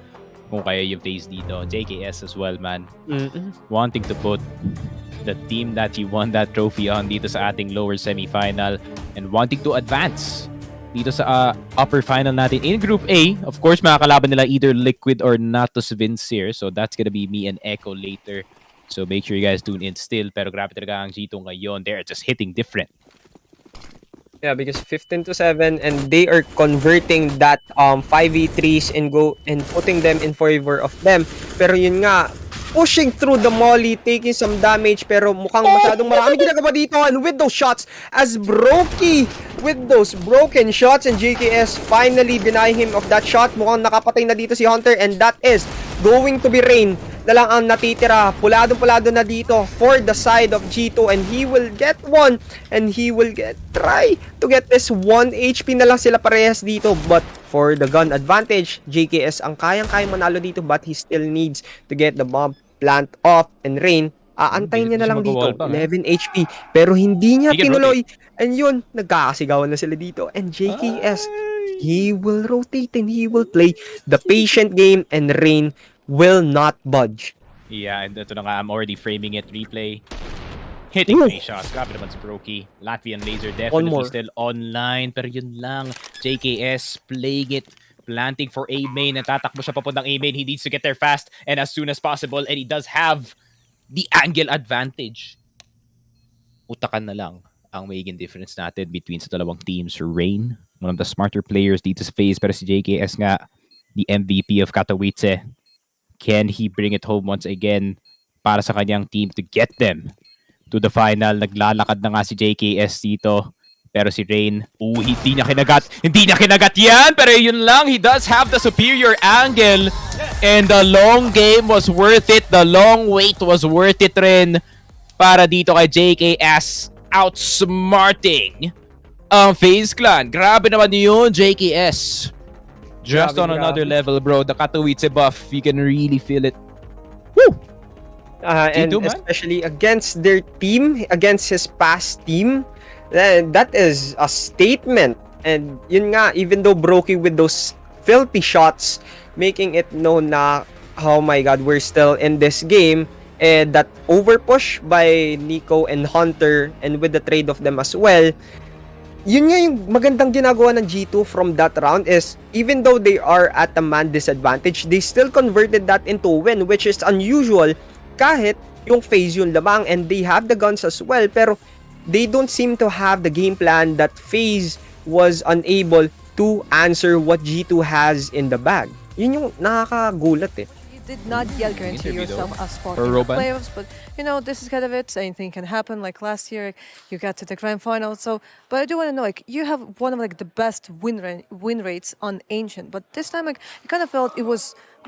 Kung kaya yung FaZe dito. JKS as well, man. Wanting to put the team that he won that trophy on dito sa ating lower semifinal and wanting to advance dito sa upper final natin in Group A. Of course, makakalaban nila either Liquid or Natus Vincere. So that's gonna be me and Echo later. So make sure you guys tune in still. Pero grabe talaga ang G2 ngayon. They're just hitting different. Yeah, because 15-7 and they are converting that 5v3s and putting them in favor of them. Pero yun nga, pushing through the molly, taking some damage, pero mukhang masyadong marami ginagawa dito. And with those shots, as Brokey with those broken shots, and JKS finally denying him of that shot. Mukhang nakapatay na dito si Hunter, and that is going to be Rain na lang ang natitira. Pulado na dito for the side of G2, and he will get one, and he will try to get this 1 HP na lang sila parehas dito. But for the gun advantage, JKS ang kayang-kayang manalo dito, but he still needs to get the bomb plant off, and Rain, aantayin niya na lang dito, 11 HP, pero hindi niya tinuloy, and yun, nagkakasigawan na sila dito, and JKS, he will rotate and he will play the patient game, and Rain will not budge. Yeah, and ito na nga, I'm already framing it. Replay. Hitting 3 shots. Grabe naman si Brokey. Latvian Laser definitely still online. Pero yun lang. JKS playing it. Planting for A main. Natatakbo siya papuntang A main. He needs to get there fast and as soon as possible. And he does have the angle advantage. Utakan na lang ang magiging difference natin between sa dalawang teams. Rain, one of the smarter players dito sa FaZe. Pero si JKS nga, the MVP of Katowice. Can he bring it home once again para sa kanyang team to get them to the final? Naglalakad na nga si JKS dito. Pero si Rain, hindi niya kinagat. Hindi niya kinagat yan! Pero yun lang, he does have the superior angle. And the long game was worth it. The long wait was worth it rin para dito kay JKS. Outsmarting ang FaZe Clan. Grabe naman yun, JKS. Just on another level, bro. The Katowice buff, you can really feel it. Woo! And G2, especially against their team, against his past team, that is a statement. And yun nga, even though Brokey with those filthy shots, making it known na, oh my god, we're still in this game. And that overpush by Nico and Hunter, and with the trade of them as well, yun nga yung magandang ginagawa ng G2 from that round is, even though they are at a man disadvantage, they still converted that into a win, which is unusual kahit yung FaZe yung lamang and they have the guns as well, pero they don't seem to have the game plan that FaZe was unable to answer what G2 has in the bag. Yun yung nakakagulat eh. Did not yet guarantee yourself a spot in the playoffs, but you know, this is kind of it. Anything can happen. Like last year, you got to the grand final. So, but I do want to know, like, you have one of like the best win rates on Ancient, but this time, like, you kind of felt they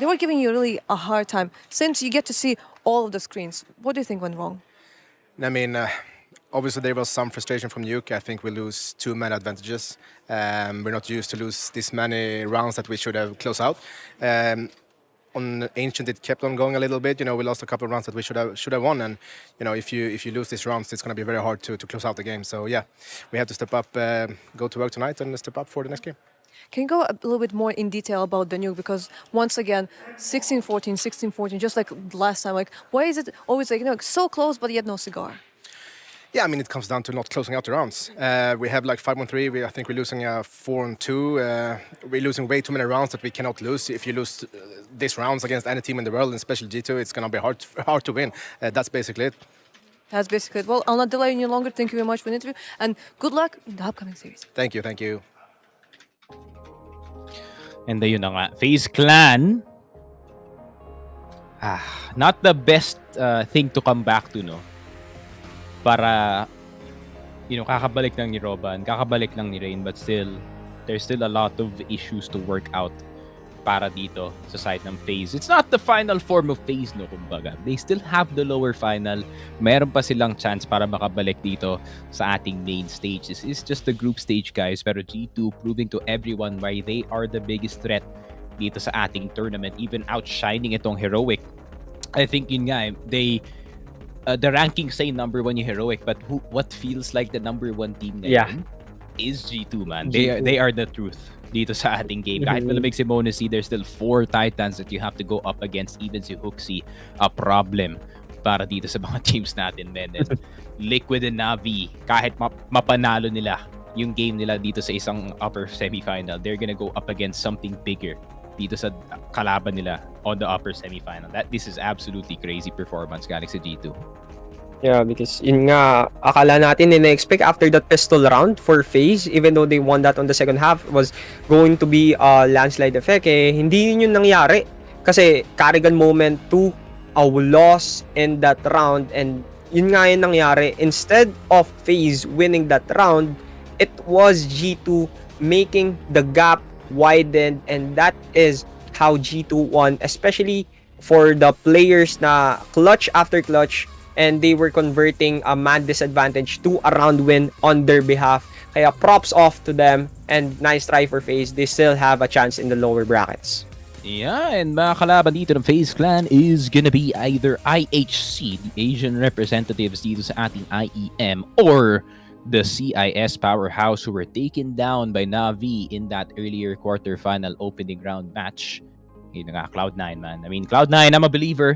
were giving you really a hard time since you get to see all of the screens. What do you think went wrong? I mean, obviously there was some frustration from Nuke. I think we lose 2 man advantages. We're not used to lose this many rounds that we should have closed out. On Ancient, it kept on going a little bit. You know, we lost a couple of rounds that we should have won, and you know, if you lose these rounds, it's going to be very hard to close out the game. So yeah, we have to step up, go to work tonight, and step up for the next game. Can you go a little bit more in detail about the Nuke? Because once again, 16-14, 16-14, just like last time. Like, why is it always like, you know, so close but yet no cigar? Yeah, I mean, it comes down to not closing out the rounds. We have like 5-on-3. I think we're losing 4-on-2. We're losing way too many rounds that we cannot lose. If you lose these rounds against any team in the world, and especially G2, it's going to be hard to win. That's basically it. That's basically it. Well, I'll not delay you any longer. Thank you very much for the interview, and good luck in the upcoming series. Thank you, thank you. And yun na nga, FaZe Clan. Not the best thing to come back to, no? Para, you know, kakabalik lang ni Roban, kakabalik lang ni Rain, but still, there's still a lot of issues to work out para dito sa side ng FaZe. It's not the final form of FaZe, no, kumbaga. They still have the lower final. Meron pa silang chance para makabalik dito sa ating main stage. This is just the group stage, guys. Pero G2 proving to everyone why they are the biggest threat dito sa ating tournament, even outshining itong Heroic. I think yun nga, the rankings say number 1 yung Heroic, but what feels like the number 1 team ngayon is G2, man. G2. They are the truth dito sa ating game. Kahit malamig si Monacy, there's still 4 Titans that you have to go up against. Even si Hooksy, a problem para dito sa mga teams natin, man. And Liquid and NaVi, kahit mapanalo nila yung game nila dito sa isang upper semifinal, they're gonna go up against something bigger dito sa kalaban nila on the upper semifinal. This is absolutely crazy performance galing sa G2. Yeah, because yun nga, akala natin in-expect after that pistol round for FaZe, even though they won that on the second half, was going to be a landslide effect. Hindi yun yung nangyari. Kasi Carrigan moment 2, a loss in that round, and yun nga yung nangyari. Instead of FaZe winning that round, it was G2 making the gap widened, and that is how G2 won, especially for the players na clutch after clutch, and they were converting a man disadvantage to a round win on their behalf. Kaya props off to them, and nice try for FaZe. They still have a chance in the lower brackets. Yeah, and mga kalaban dito ng FaZe Clan is gonna be either IHC, the Asian representatives dito sa ating IEM, or the CIS powerhouse who were taken down by NaVi in that earlier quarterfinal opening round match. Yun nga, Cloud9, man. I mean, Cloud9, I'm a believer,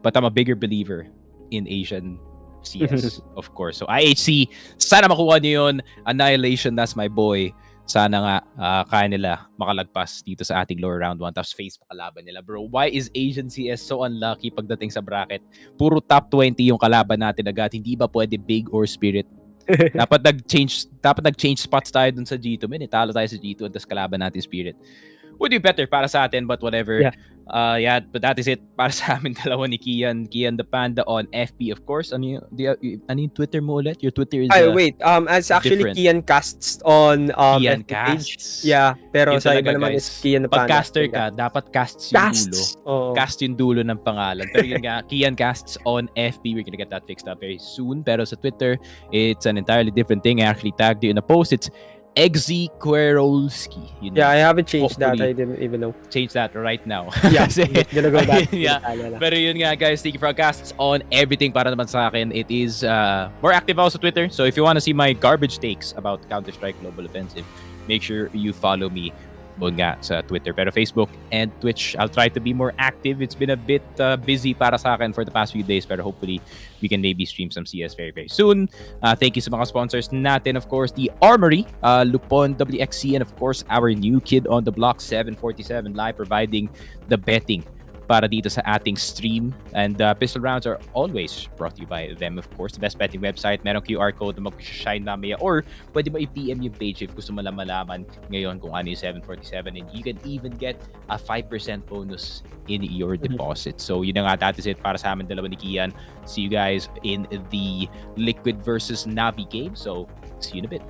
but I'm a bigger believer in Asian CS, of course. So IHC, sana makuha niyo yun. Annihilation, that's my boy. Sana nga kaya nila makalagpas dito sa ating lower round 1, tapos FaZe pakalaban nila. Bro, why is Asian CS so unlucky pagdating sa bracket? Puro top 20 yung kalaban natin agad. Hindi ba pwede Big or Spirit? dapat nag-change spots tayo dun sa G2. Talo tayo sa G2 at tas kalaban natin Spirit. Would be better para sa atin, but whatever. But that is it para sa amin dalawa ni Kian the Panda on FB, of course. Ano yung Twitter mo ulit? Your Twitter is it's actually different. Kian Casts on Kian Casts. Yeah, pero sa iba naman is Kian the Panda. Pag-caster ka, dapat casts yung dulo. Cast yung dulo ng pangalan. Pero yun nga, Kian Casts on FB. We're gonna get that fixed up very soon. Pero sa Twitter, it's an entirely different thing. I actually tagged you in a post. It's Egzy Kwerolski. I haven't changed that. I didn't even know. Change that right now. Yeah, gonna go back. Pero yun nga, guys, thank you for casts on everything para naman sa akin. It is more active also sa Twitter. So if you want to see my garbage takes about Counter-Strike Global Offensive, make sure you follow me doon nga sa Twitter. Pero Facebook and Twitch, I'll try to be more active. It's been a bit busy para sa akin for the past few days, pero hopefully we can maybe stream some CS very, very soon. Thank you sa mga sponsors natin. Of course, the Armory, Lupon, WXC, and of course, our new kid on the block, 747 Live, providing the betting para dito sa ating stream. And pistol rounds are always brought to you by them, of course. The best betting website. Merong QR code na mag-shine mamaya, or pwede mo i-PM yung page if gusto mo malaman ngayon kung ano yung 747, and you can even get a 5% bonus in your deposit. So yun na nga, that is it para sa amin dalawa ni Kian. See you guys in the Liquid versus NaVi game. So see you in a bit.